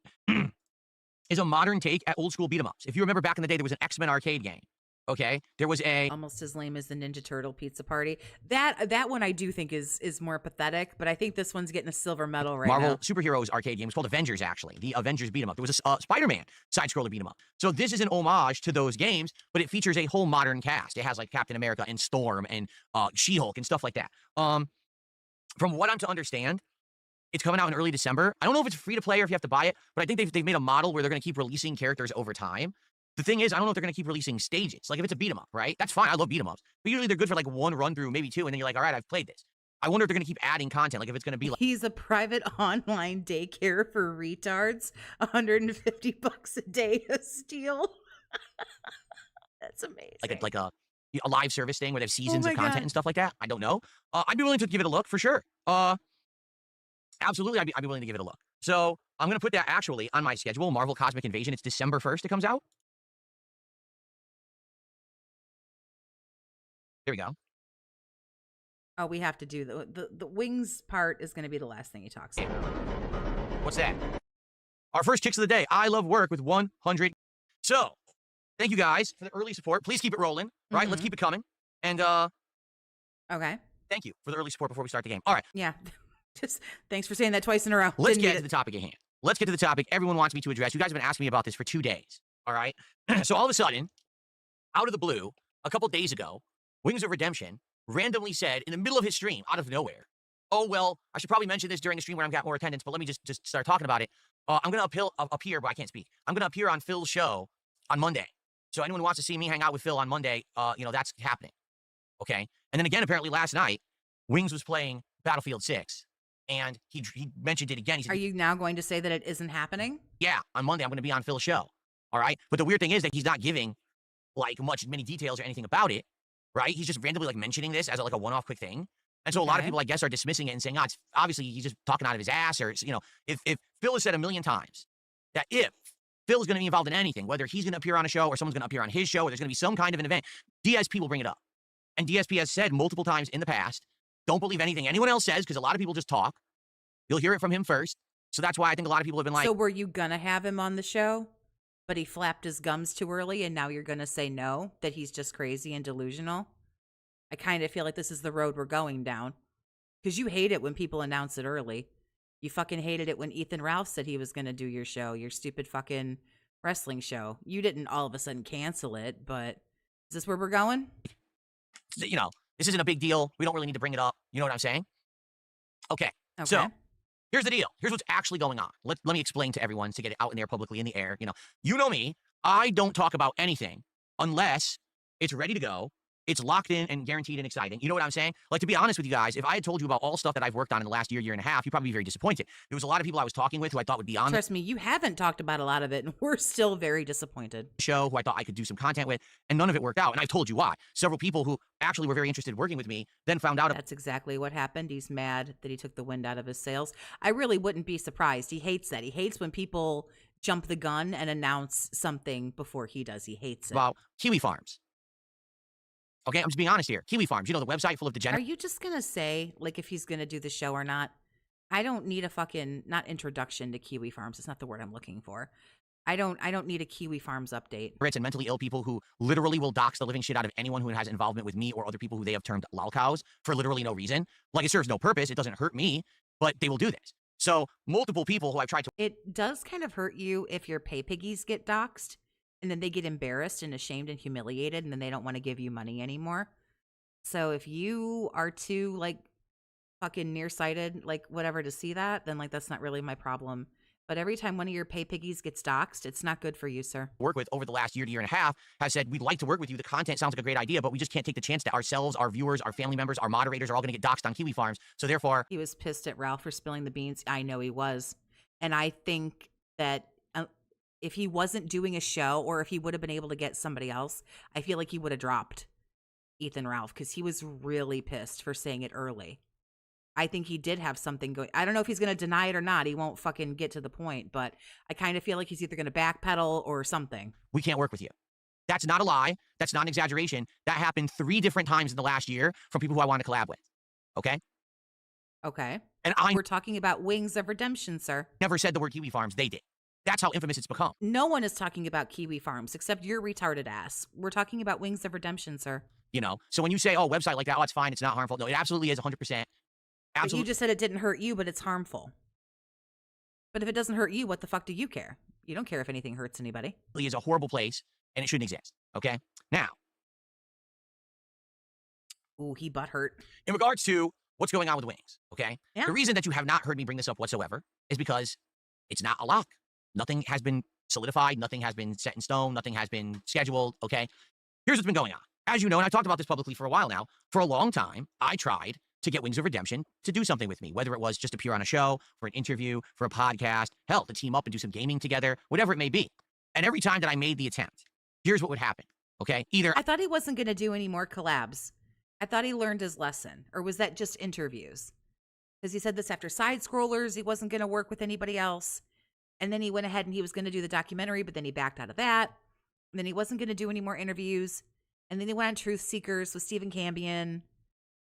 is a modern take at old school beat 'em ups. If you remember back in the day, there was an X-Men arcade game. Okay, there was a Almost as lame as the Ninja Turtle pizza party. That one I do think is more pathetic, but I think this one's getting a silver medal right Marvel now. superheroes arcade game. It's called Avengers, actually. The Avengers beat 'em up. There was a Spider-Man side-scroller beat 'em up. So this is an homage to those games, but it features a whole modern cast. It has like Captain America and Storm and She-Hulk and stuff like that. From what I'm to understand, it's coming out in early December. I don't know if it's free to play or if you have to buy it, but I think they've made a model where they're going to keep releasing characters over time. The thing is, I don't know if they're going to keep releasing stages. Like, if it's a beat 'em up, right? That's fine. I love beat 'em ups. But usually they're good for like one run through, maybe 2, and then you're like, all right, I've played this. I wonder if they're going to keep adding content. Like, if it's going to be like He's a private online daycare for retards. $150 a day to steal. That's amazing. a live service thing where they have seasons my of content God. and stuff like that. I don't know. I'd be willing to give it a look for sure. Absolutely, I'd be willing to give it a look. So I'm going to put that actually on my schedule. Marvel Cosmic Invasion. It's December 1st. It comes out. There we go. Oh, we have to do the wings part is going to be the last thing he talks about. What's that? Our first kicks of the day. I love work with 100. So thank you guys for the early support. Please keep it rolling. Right? Let's keep it coming. And Okay. thank you for the early support before we start the game. All right. Yeah. Just thanks for saying that twice in a row. Let's Didn't get need to it. the topic at hand. Let's get to the topic everyone wants me to address. You guys have been asking me about this for 2 days. All right. So all of a sudden, out of the blue, a couple days ago, Wings of Redemption randomly said in the middle of his stream, out of nowhere, oh, well, I should probably mention this during the stream when I've got more attendance, but let me just start talking about it. I'm going to appear, but I can't speak. I'm going to appear on Phil's show on Monday. So anyone who wants to see me hang out with Phil on Monday, that's happening. Okay. And then again, apparently last night, Wings was playing Battlefield 6. And he mentioned it again. He said, Are you now going to say that it isn't happening? yeah, on Monday, I'm going to be on Phil's show. All right. But the weird thing is that he's not giving like many details or anything about it. Right. He's just randomly like mentioning this as like a one-off quick thing. And so a lot of Okay. people, I guess, are dismissing it and saying, it's obviously he's just talking out of his ass, or, if Phil has said a million times that if Phil is going to be involved in anything, whether he's going to appear on a show or someone's going to appear on his show, or there's going to be some kind of an event, DSP will bring it up. And DSP has said multiple times in the past, don't believe anything anyone else says, because a lot of people just talk. You'll hear it from him first. So that's why I think a lot of people have been like, So were you going to have him on the show, but he flapped his gums too early, and now you're going to say no, that he's just crazy and delusional? I kind of feel like this is the road we're going down. Because you hate it when people announce it early. You fucking hated it when Ethan Ralph said he was going to do your show, your stupid fucking wrestling show. You didn't all of a sudden cancel it, but is this where we're going? This isn't a big deal. We don't really need to bring it up. You know what I'm saying? Okay. So here's the deal. Here's what's actually going on. Let me explain to everyone to get it out in there publicly in the air. You know me. I don't talk about anything unless it's ready to go. It's locked in and guaranteed and exciting. You know what I'm saying? Like, to be honest with you guys, if I had told you about all the stuff that I've worked on in the last year and a half, you'd probably be very disappointed. There was a lot of people I was talking with who I thought would be on Trust me, you haven't talked about a lot of it, and we're still very disappointed. the show, who I thought I could do some content with, and none of it worked out. And I've told you why. Several people who actually were very interested in working with me then found out. That's exactly what happened. He's mad that he took the wind out of his sails. I really wouldn't be surprised. He hates that. He hates when people jump the gun and announce something before he does. He hates it. About Kiwi Farms. Okay, I'm just being honest here. Kiwi Farms, the website full of Are degenerates. you just going to say, like, if he's going to do the show or not? I don't need a fucking, not introduction to Kiwi Farms. It's not the word I'm looking for. I don't need a Kiwi Farms update. And mentally ill people who literally will dox the living shit out of anyone who has involvement with me or other people who they have termed lolcows for literally no reason. Like, it serves no purpose. It doesn't hurt me, but they will do this. So multiple people who I've tried to. It does kind of hurt you if your pay piggies get doxxed and then they get embarrassed and ashamed and humiliated and then they don't want to give you money anymore. So if you are too, like, fucking nearsighted, like, whatever, to see that, then, like, that's not really my problem. But every time one of your pay piggies gets doxxed, it's not good for you, sir. Work with over the last year to year and a half has said, we'd like to work with you. The content sounds like a great idea, but we just can't take the chance that ourselves, our viewers, our family members, our moderators are all going to get doxxed on Kiwi Farms. So therefore, He was pissed at Ralph for spilling the beans. I know he was. And I think that if he wasn't doing a show or if he would have been able to get somebody else, I feel like he would have dropped Ethan Ralph because he was really pissed for saying it early. I think he did have something going. I don't know if he's going to deny it or not. He won't fucking get to the point, but I kind of feel like he's either going to backpedal or something. we can't work with you. That's not a lie. That's not an exaggeration. That happened 3 different times in the last year from people who I want to collab with. Okay? Okay. And I We're talking about Wings of Redemption, sir. never said the word Kiwi Farms. They did. That's how infamous it's become. No one is talking about Kiwi Farms except your retarded ass. We're talking about Wings of Redemption, sir. So when you say, oh, website like that, oh, it's fine, it's not harmful. No, it absolutely is 100%. But Absolutely. you just said it didn't hurt you, but it's harmful. But if it doesn't hurt you, what the fuck do you care? You don't care if anything hurts anybody. Is a horrible place and it shouldn't exist. Okay? Now, Ooh, he butt hurt. in regards to what's going on with Wings, okay? Yeah. The reason that you have not heard me bring this up whatsoever is because it's not a lock. Nothing has been solidified. Nothing has been set in stone. Nothing has been scheduled, okay? Here's what's been going on. As you know, and I talked about this publicly for a while now, for a long time, I tried to get Wings of Redemption to do something with me, whether it was just appear on a show, for an interview, for a podcast, hell, to team up and do some gaming together, whatever it may be. And every time that I made the attempt, here's what would happen, okay? Either I thought he wasn't going to do any more collabs. I thought he learned his lesson. Or was that just interviews? Because he said this after Side Scrollers, he wasn't going to work with anybody else. And then he went ahead and he was going to do the documentary, but then he backed out of that. And then he wasn't going to do any more interviews. And then he went on Truth Seekers with Stephen Cambion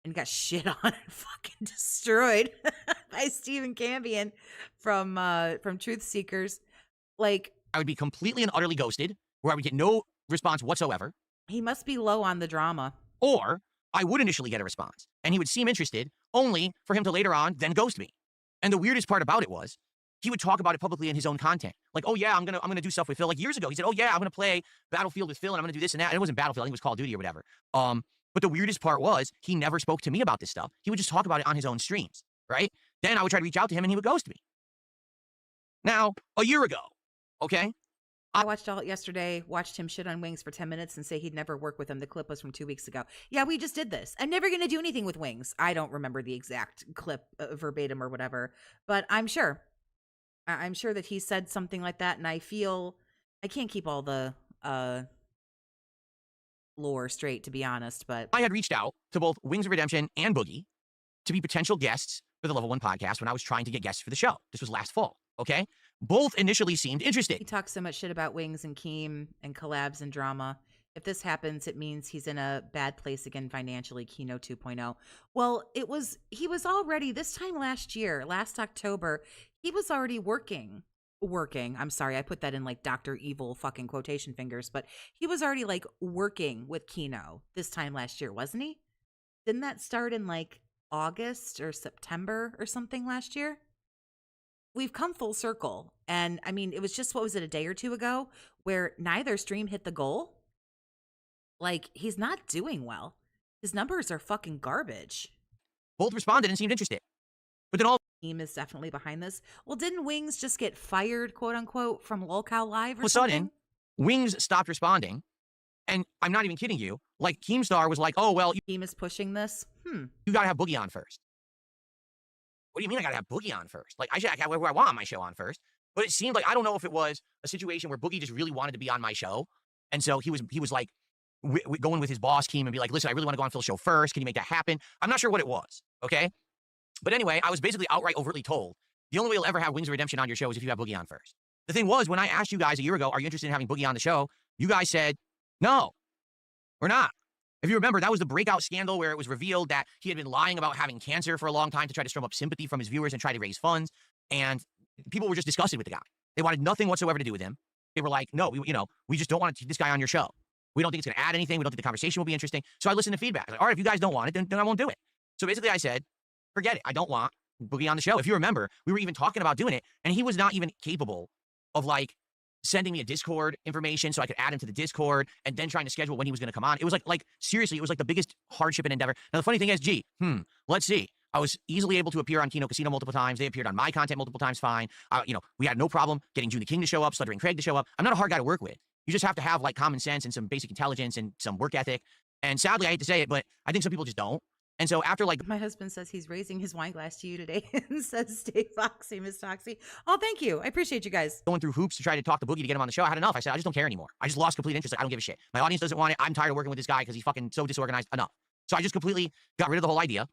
and got shit on and fucking destroyed by Stephen Cambion from Truth Seekers. Like, I would be completely and utterly ghosted, where I would get no response whatsoever, he must be low on the drama. or I would initially get a response, and he would seem interested, only for him to later on then ghost me. And the weirdest part about it was, he would talk about it publicly in his own content. Like, oh yeah, I'm gonna do stuff with Phil. Like years ago, he said, oh yeah, I'm gonna play Battlefield with Phil, and I'm gonna do this and that. And it wasn't Battlefield, I think it was Call of Duty or whatever. But the weirdest part was, he never spoke to me about this stuff. He would just talk about it on his own streams, right? Then I would try to reach out to him, and he would ghost me. Now, a year ago, okay? I watched all yesterday, watched him shit on Wings for 10 minutes and say he'd never work with him. The clip was from 2 weeks ago. Yeah, we just did this. I'm never going to do anything with Wings. I don't remember the exact clip verbatim or whatever, but I'm sure that he said something like that. And I feel I can't keep all the lore straight, to be honest, but I had reached out to both Wings of Redemption and Boogie to be potential guests for the Level 1 podcast when I was trying to get guests for the show. This was last fall, okay? Both initially seemed he interested. talks so much shit about Wings and Keem and collabs and drama. If this happens, it means he's in a bad place again financially, Kino 2.0. Well, he was already, this time last year, last October, he was already working. I'm sorry, I put that in like Dr. Evil fucking quotation fingers, but he was already like working with Kino this time last year, wasn't he? Didn't that start in like August or September or something last year? We've come full circle. And I mean, it was just, what was it, a day or two ago where neither stream hit the goal? Like, he's not doing well. His numbers are fucking garbage. Both responded and seemed interested. But then all Team is definitely behind this. Well, didn't Wings just get fired, quote unquote, from LolCow Live or of a something? sudden, Wings stopped responding. And I'm not even kidding you. Like, Keemstar was like, oh, well, Team is pushing this. you got to have Boogie on first. What do you mean I got to have Boogie on first? Like, I should have whoever I want on my show on first. But it seemed like, I don't know if it was a situation where Boogie just really wanted to be on my show. And so he was like going with his boss, Keem, and be like, listen, I really want to go on Phil's show first. Can you make that happen? I'm not sure what it was, okay? But anyway, I was basically outright overtly told, the only way you'll ever have Wings of Redemption on your show is if you have Boogie on first. The thing was, when I asked you guys a year ago, are you interested in having Boogie on the show? You guys said, no, we're not. If you remember, that was the breakout scandal where it was revealed that he had been lying about having cancer for a long time to try to strum up sympathy from his viewers and try to raise funds. And people were just disgusted with the guy. They wanted nothing whatsoever to do with him. They were like, no, we just don't want to keep this guy on your show. We don't think it's going to add anything. We don't think the conversation will be interesting. So I listened to feedback. I was like, all right, if you guys don't want it, then I won't do it. So basically I said, forget it. I don't want Boogie on the show. If you remember, we were even talking about doing it, and he was not even capable of like sending me a Discord information so I could add him to the Discord and then trying to schedule when he was going to come on. It was like seriously, it was like the biggest hardship and endeavor. Now the funny thing is, let's see. I was easily able to appear on Kino Casino multiple times. They appeared on my content multiple times. Fine. We had no problem getting June the King to show up, Sluttering Craig to show up. I'm not a hard guy to work with. You just have to have like common sense and some basic intelligence and some work ethic. And sadly, I hate to say it, but I think some people just don't. And so after like My husband says he's raising his wine glass to you today and says, stay foxy, Miss Toxie. Oh, thank you. I appreciate you guys. going through hoops to try to talk to Boogie to get him on the show, I had enough. I said, I just don't care anymore. I just lost complete interest. Like, I don't give a shit. My audience doesn't want it. I'm tired of working with this guy because he's fucking so disorganized. Enough. So I just completely got rid of the whole idea.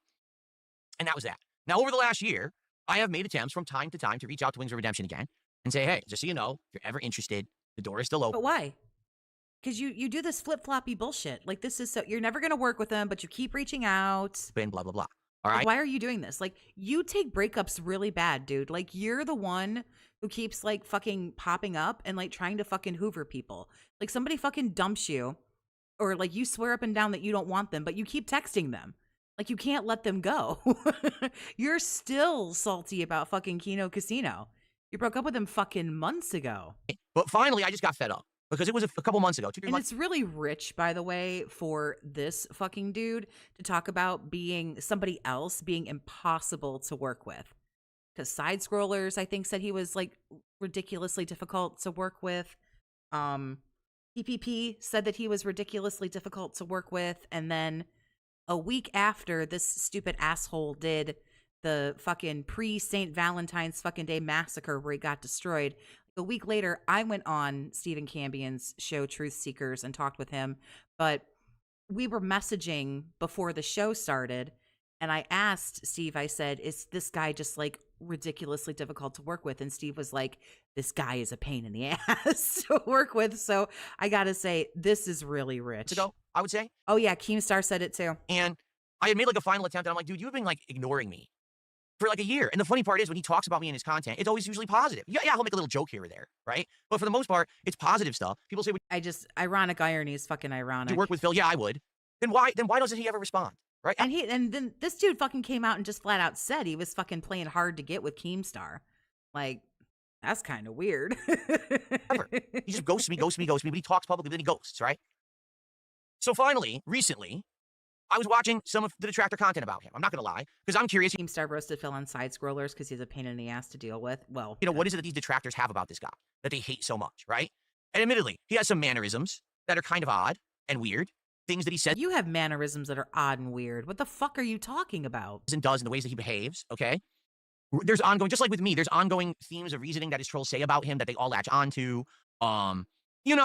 And that was that. Now, over the last year, I have made attempts from time to time to reach out to Wings of Redemption again and say, hey, just so you know, if you're ever interested, the door is still open. But why? Because you do this flip-floppy bullshit. Like, this is so, you're never going to work with them, but you keep reaching out. And blah, blah, blah. All right. Like, why are you doing this? Like, you take breakups really bad, dude. Like, you're the one who keeps, like, fucking popping up and, like, trying to fucking hoover people. Like, somebody fucking dumps you, or, like, you swear up and down that you don't want them, but you keep texting them. Like, you can't let them go. You're still salty about fucking Kino Casino. You broke up with him fucking months ago. But finally, I just got fed up because it was a couple months ago, 2-3 And months. it's really rich, by the way, for this fucking dude to talk about being somebody else being impossible to work with. Because Side Scrollers, I think, said he was like ridiculously difficult to work with. PPP said that he was ridiculously difficult to work with. And then a week after this stupid asshole did the fucking pre-St. Valentine's fucking Day massacre where he got destroyed, a week later, I went on Stephen Cambion's show, Truth Seekers, and talked with him. But we were messaging before the show started, and I asked Steve, I said, is this guy just like ridiculously difficult to work with? And Steve was like, this guy is a pain in the ass to work with. So I got to say, this is really rich. Ago, I would say. Oh, yeah. Keemstar said it too. And I had made like a final attempt, and I'm like, dude, you've been like ignoring me for like a year. And the funny part is when he talks about me in his content, it's always usually positive. Yeah, he'll make a little joke here or there, right? But for the most part, it's positive stuff. People say, would Ironic irony is fucking ironic. you work with Phil? Yeah, I would. Then why doesn't he ever respond? Right? And then this dude fucking came out and just flat out said he was fucking playing hard to get with Keemstar. Like, that's kind of weird. Ever. He just ghosts me, but he talks publicly, then he ghosts, right? So finally, recently, I was watching some of the detractor content about him. I'm not going to lie, because I'm curious. Keemstar roasted Phil on Side Scrollers because he's a pain in the ass to deal with. Well, what is it that these detractors have about this guy that they hate so much, right? And admittedly, he has some mannerisms that are kind of odd and weird. Things that he says you have mannerisms that are odd and weird. What the fuck are you talking about? and does in the ways that he behaves, okay? There's ongoing, just like with me, there's ongoing themes of reasoning that his trolls say about him that they all latch onto.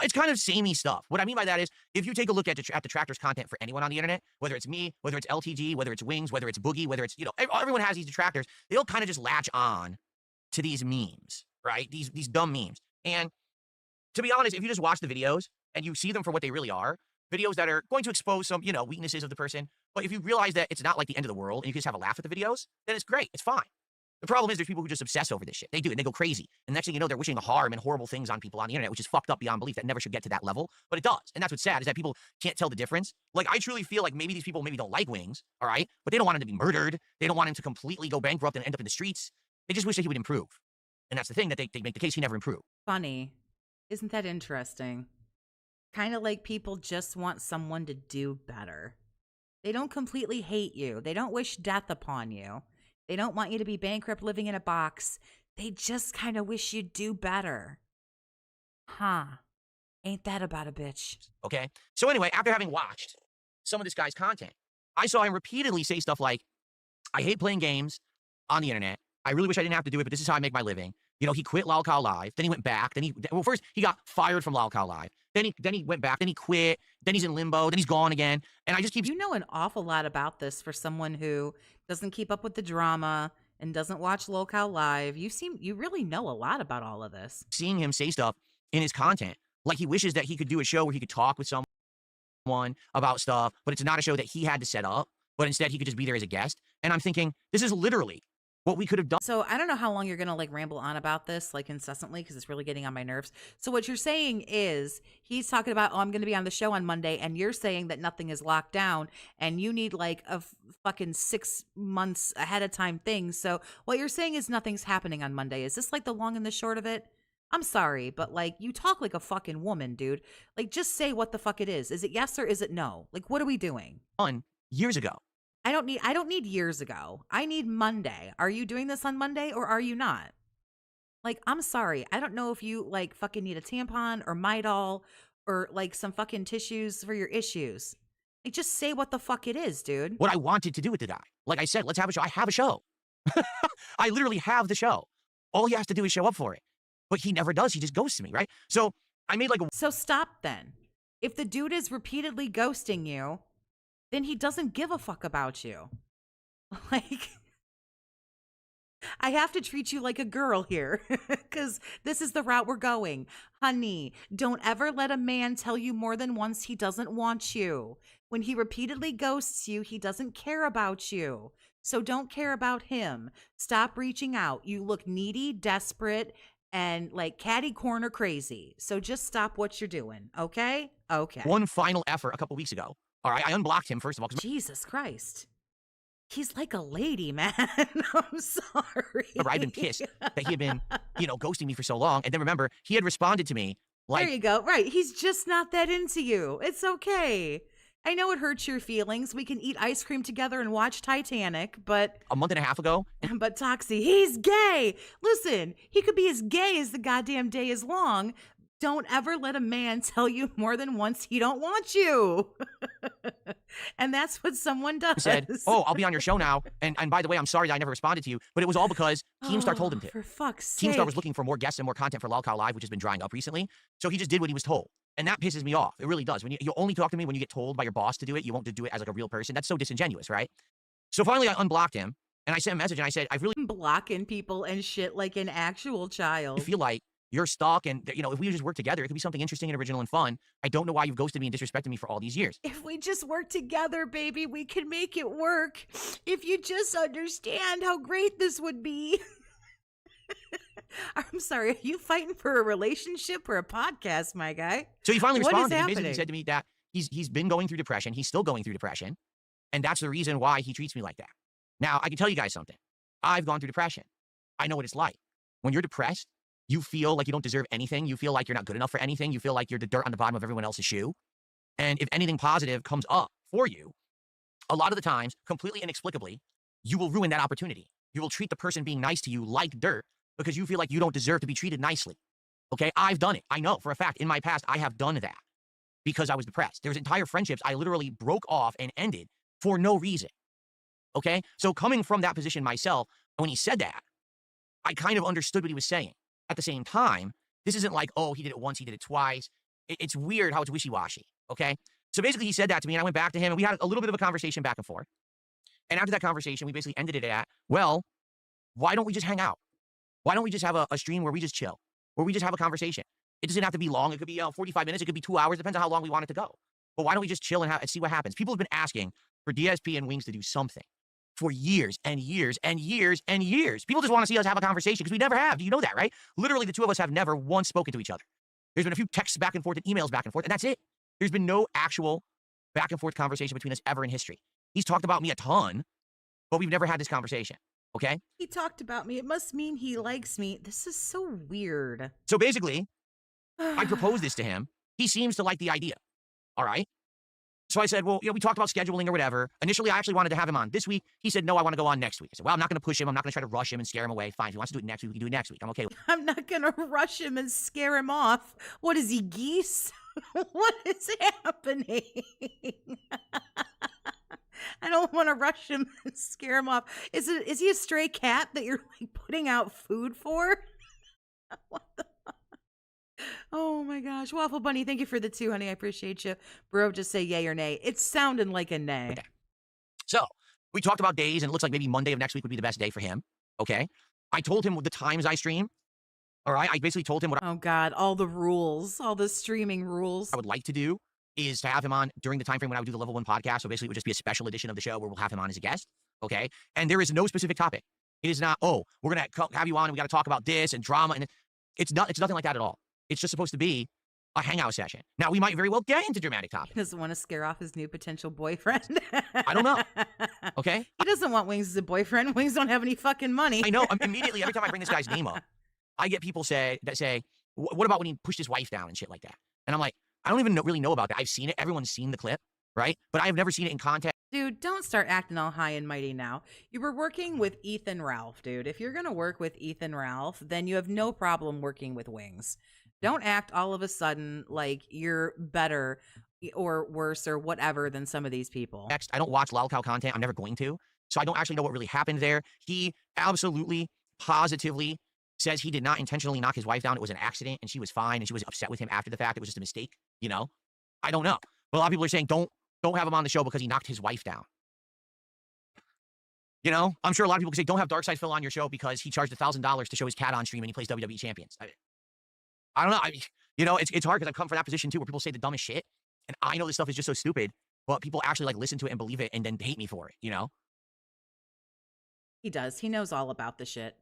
It's kind of samey stuff. What I mean by that is, if you take a look at detractors' content for anyone on the internet, whether it's me, whether it's LTG, whether it's Wings, whether it's Boogie, whether it's, everyone has these detractors, they'll kind of just latch on to these memes, right? These dumb memes. And to be honest, if you just watch the videos and you see them for what they really are, videos that are going to expose some, weaknesses of the person, but if you realize that it's not like the end of the world and you can just have a laugh at the videos, then it's great. It's fine. The problem is there's people who just obsess over this shit. They do, and they go crazy. And next thing you know, they're wishing harm and horrible things on people on the internet, which is fucked up beyond belief. That never should get to that level, but it does. And that's what's sad, is that people can't tell the difference. Like, I truly feel like maybe these people maybe don't like Wings, all right? But they don't want him to be murdered. They don't want him to completely go bankrupt and end up in the streets. They just wish that he would improve. And that's the thing, that they make the case he never improved. Funny. Isn't that interesting? Kind of like people just want someone to do better. They don't completely hate you. They don't wish death upon you. They don't want you to be bankrupt living in a box. They just kind of wish you'd do better. Huh. Ain't that about a bitch? Okay? So anyway, after having watched some of this guy's content, I saw him repeatedly say stuff like, I hate playing games on the internet. I really wish I didn't have to do it, but this is how I make my living. You know, he quit LolCal Live. Then he went back. Well, first he got fired from LolCal Live. Then he went back. Then he quit. Then he's in limbo. Then he's gone again. And I just keep... You know an awful lot about this for someone who doesn't keep up with the drama and doesn't watch LolCal Live. You really know a lot about all of this. Seeing him say stuff in his content, like he wishes that he could do a show where he could talk with someone about stuff, but it's not a show that he had to set up, but instead he could just be there as a guest. And I'm thinking, this is literally what we could have done. So I don't know how long you're going to like ramble on about this like incessantly because it's really getting on my nerves. So what you're saying is he's talking about, oh, I'm going to be on the show on Monday. And you're saying that nothing is locked down and you need like a fucking 6 months ahead of time thing. So what you're saying is nothing's happening on Monday. Is this like the long and the short of it? I'm sorry, but like you talk like a fucking woman, dude. Like just say what the fuck it is. Is it yes or is it no? Like what are we doing? Years ago. I don't need years ago. I need Monday. Are you doing this on Monday or are you not? Like, I'm sorry. I don't know if you like fucking need a tampon or Midol or like some fucking tissues for your issues. Like, just say what the fuck it is, dude. What I wanted to do with the guy. Like I said, let's have a show. I have a show. I literally have the show. All he has to do is show up for it. But he never does. He just ghosts me, right? So I made like a... So stop then. If the dude is repeatedly ghosting you, then he doesn't give a fuck about you. Like, I have to treat you like a girl here because this is the route we're going. Honey, don't ever let a man tell you more than once he doesn't want you. When he repeatedly ghosts you, he doesn't care about you. So don't care about him. Stop reaching out. You look needy, desperate, and like catty corner crazy. So just stop what you're doing, okay? Okay. One final effort a couple weeks ago. All right, I unblocked him, first of all. Jesus Christ. He's like a lady, man. I'm sorry. Remember, I'd been pissed that he had been, ghosting me for so long. And then remember, he had responded to me like... There you go. Right. He's just not that into you. It's okay. I know it hurts your feelings. We can eat ice cream together and watch Titanic, but... A month and a half ago? But Toxie, he's gay. Listen, he could be as gay as the goddamn day is long. Don't ever let a man tell you more than once he don't want you. And that's what someone does. He said, oh, I'll be on your show now. And by the way, I'm sorry that I never responded to you. But it was all because Keemstar told him to. For fuck's sake. Keemstar was looking for more guests and more content for LolCal Live, which has been drying up recently. So he just did what he was told. And that pisses me off. It really does. When you only talk to me when you get told by your boss to do it. You won't do it as like a real person. That's so disingenuous, right? So finally I unblocked him. And I sent a message and I said, I've really... Blocking people and shit like an actual child. I feel like you're stuck, and if we just work together, it could be something interesting and original and fun. I don't know why you've ghosted me and disrespected me for all these years. If we just work together, baby, we can make it work. If you just understand how great this would be. I'm sorry, are you fighting for a relationship or a podcast, my guy? So he finally responded. He basically said to me that he's been going through depression. He's still going through depression. And that's the reason why he treats me like that. Now, I can tell you guys something. I've gone through depression. I know what it's like. When you're depressed, you feel like you don't deserve anything. You feel like you're not good enough for anything. You feel like you're the dirt on the bottom of everyone else's shoe. And if anything positive comes up for you, a lot of the times, completely inexplicably, you will ruin that opportunity. You will treat the person being nice to you like dirt because you feel like you don't deserve to be treated nicely. Okay? I've done it. I know for a fact in my past, I have done that because I was depressed. There's entire friendships I literally broke off and ended for no reason. Okay? So coming from that position myself, when he said that, I kind of understood what he was saying. At the same time, this isn't like, oh, he did it once, he did it twice. It's weird how it's wishy-washy, okay? So basically he said that to me, and I went back to him, and we had a little bit of a conversation back and forth. And after that conversation, we basically ended it at, well, why don't we just hang out? Why don't we just have a stream where we just chill, where we just have a conversation? It doesn't have to be long. It could be 45 minutes. It could be 2 hours. Depends on how long we want it to go. But why don't we just chill and see what happens? People have been asking for DSP and Wings to do something for years and years and years and years. People just want to see us have a conversation because we never have. Do you know that, right? Literally, the two of us have never once spoken to each other. There's been a few texts back and forth and emails back and forth, and that's it. There's been no actual back and forth conversation between us ever in history. He's talked about me a ton, but we've never had this conversation, okay? He talked about me. It must mean he likes me. This is so weird. So basically, I proposed this to him. He seems to like the idea, all right? So I said, well, we talked about scheduling or whatever. Initially, I actually wanted to have him on this week. He said, no, I want to go on next week. I said, well, I'm not going to push him. I'm not going to try to rush him and scare him away. Fine. If he wants to do it next week, we can do it next week. I'm okay with it. I'm not going to rush him and scare him off. What is he, geese? What is happening? I don't want to rush him and scare him off. Is he a stray cat that you're like putting out food for? What the fuck? Oh my gosh. Waffle Bunny, thank you for the 2, honey. I appreciate you. Bro, just say yay or nay. It's sounding like a nay. Okay. So we talked about days, and it looks like maybe Monday of next week would be the best day for him. Okay. I told him the times I stream. All right. I basically told him what Oh God, all the rules, all the streaming rules. I would like to do is to have him on during the time frame when I would do the Level 1 podcast. So basically, it would just be a special edition of the show where we'll have him on as a guest. Okay. And there is no specific topic. It is not, oh, we're going to have you on and we got to talk about this and drama. And it's nothing like that at all. It's just supposed to be a hangout session. Now, we might very well get into dramatic topics. He doesn't want to scare off his new potential boyfriend. I don't know. Okay. He doesn't want Wings as a boyfriend. Wings don't have any fucking money. I know. Immediately, every time I bring this guy's name up, I get people that say, what about when he pushed his wife down and shit like that? And I'm like, I don't even really know about that. I've seen it. Everyone's seen the clip, right? But I've never seen it in context. Dude, don't start acting all high and mighty now. You were working with Ethan Ralph, dude. If you're going to work with Ethan Ralph, then you have no problem working with Wings. Don't act all of a sudden like you're better or worse or whatever than some of these people. Next, I don't watch Lolcow content. I'm never going to. So I don't actually know what really happened there. He absolutely, positively says he did not intentionally knock his wife down. It was an accident, and she was fine, and she was upset with him after the fact. It was just a mistake, you know? I don't know. But a lot of people are saying, don't have him on the show because he knocked his wife down. You know? I'm sure a lot of people could say, don't have Darkside Phil on your show because he charged $1,000 to show his cat on stream and he plays WWE Champions. I don't know. It's hard because I've come from that position too, where people say the dumbest shit, and I know this stuff is just so stupid, but people actually like listen to it and believe it and then hate me for it, you know? He does. He knows all about the shit.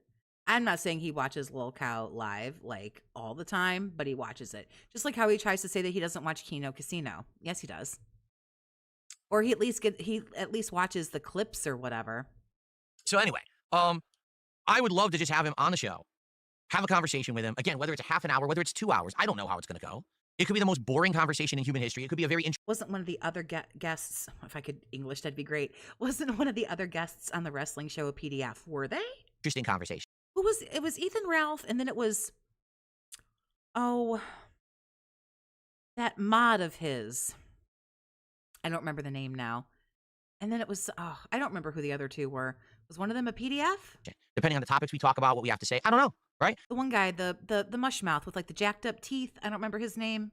I'm not saying he watches Lil Cow live like all the time, but he watches it. Just like how he tries to say that he doesn't watch Kino Casino. Yes, he does. Or he at least watches the clips or whatever. So anyway, I would love to just have him on the show, have a conversation with him. Again, whether it's a half an hour, whether it's 2 hours, I don't know how it's going to go. It could be the most boring conversation in human history. It could be a very Wasn't one of the other guests, if I could English, that'd be great. Wasn't one of the other guests on the wrestling show a PDF? Were they? interesting conversation. It was Ethan Ralph, and then it was, that mod of his. I don't remember the name now. And then it was, I don't remember who the other two were. Was one of them a PDF? Depending on the topics we talk about, what we have to say. I don't know, right? The one guy, the mush mouth with like the jacked up teeth. I don't remember his name.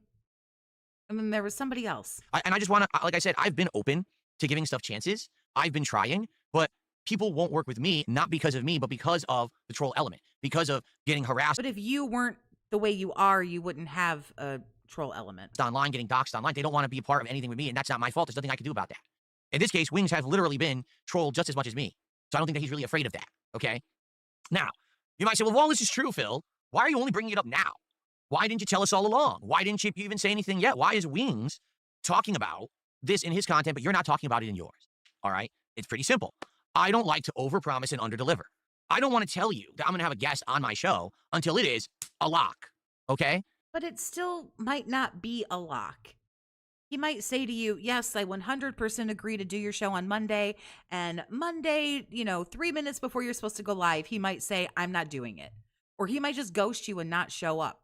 And then there was somebody else. And I just want to, like I said, I've been open to giving stuff chances. I've been trying, but people won't work with me, not because of me, but because of the troll element, because of getting harassed. But if you weren't the way you are, you wouldn't have a troll element. Online, getting doxxed online. They don't want to be a part of anything with me, and that's not my fault. There's nothing I can do about that. In this case, Wings has literally been trolled just as much as me. So I don't think that he's really afraid of that, okay? Now, you might say, well, if all this is true, Phil, why are you only bringing it up now? Why didn't you tell us all along? Why didn't you even say anything yet? Why is Wings talking about this in his content, but you're not talking about it in yours? All right? It's pretty simple. I don't like to overpromise and underdeliver. I don't want to tell you that I'm going to have a guest on my show until it is a lock, okay? But it still might not be a lock. He might say to you, yes, I 100% agree to do your show on Monday. And Monday, 3 minutes before you're supposed to go live, he might say, I'm not doing it. Or he might just ghost you and not show up.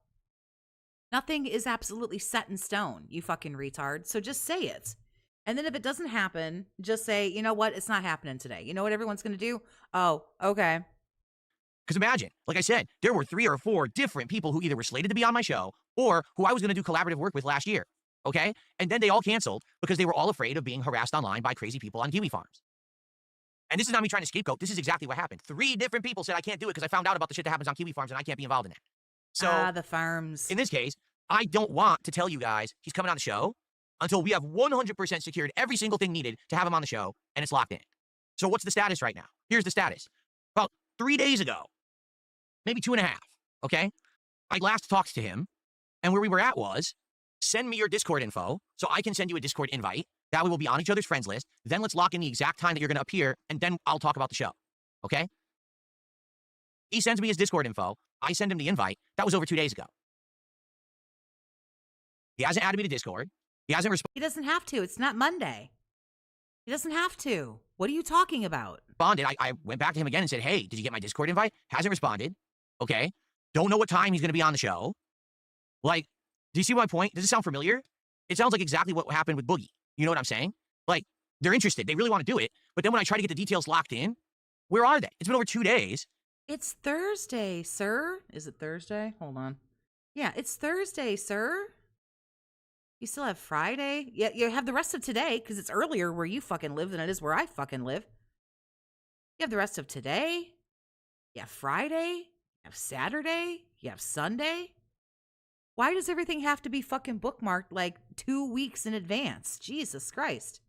Nothing is absolutely set in stone, you fucking retard. So just say it. And then if it doesn't happen, just say, you know what? It's not happening today. You know what everyone's going to do? Oh, okay. Because imagine, like I said, there were 3 or 4 different people who either were slated to be on my show or who I was going to do collaborative work with last year. Okay? And then they all canceled because they were all afraid of being harassed online by crazy people on kiwi farms. And this is not me trying to scapegoat. This is exactly what happened. 3 different people said I can't do it because I found out about the shit that happens on kiwi farms and I can't be involved in that. So the farms. In this case, I don't want to tell you guys he's coming on the show until we have 100% secured every single thing needed to have him on the show and it's locked in. So what's the status right now? Here's the status. About 3 days ago, maybe 2.5, okay? I last talked to him, and where we were at was, send me your Discord info so I can send you a Discord invite. That way we'll be on each other's friends list. Then let's lock in the exact time that you're going to appear, and then I'll talk about the show, okay? He sends me his Discord info. I send him the invite. That was over 2 days ago. He hasn't added me to Discord. He hasn't He doesn't have to. It's not Monday. He doesn't have to. What are you talking about? responded. I went back to him again and said, hey, did you get my Discord invite? Hasn't responded. Okay. Don't know what time he's going to be on the show. Like, do you see my point? Does it sound familiar? It sounds like exactly what happened with Boogie. You know what I'm saying? Like, they're interested. They really want to do it. But then when I try to get the details locked in, where are they? It's been over 2 days. It's Thursday, sir. Is it Thursday? Hold on. Yeah, it's Thursday, sir. You still have Friday? Yeah, you have the rest of today because it's earlier where you fucking live than it is where I fucking live. You have the rest of today. You have Friday. You have Saturday. You have Sunday. Why does everything have to be fucking bookmarked like 2 weeks in advance? Jesus Christ.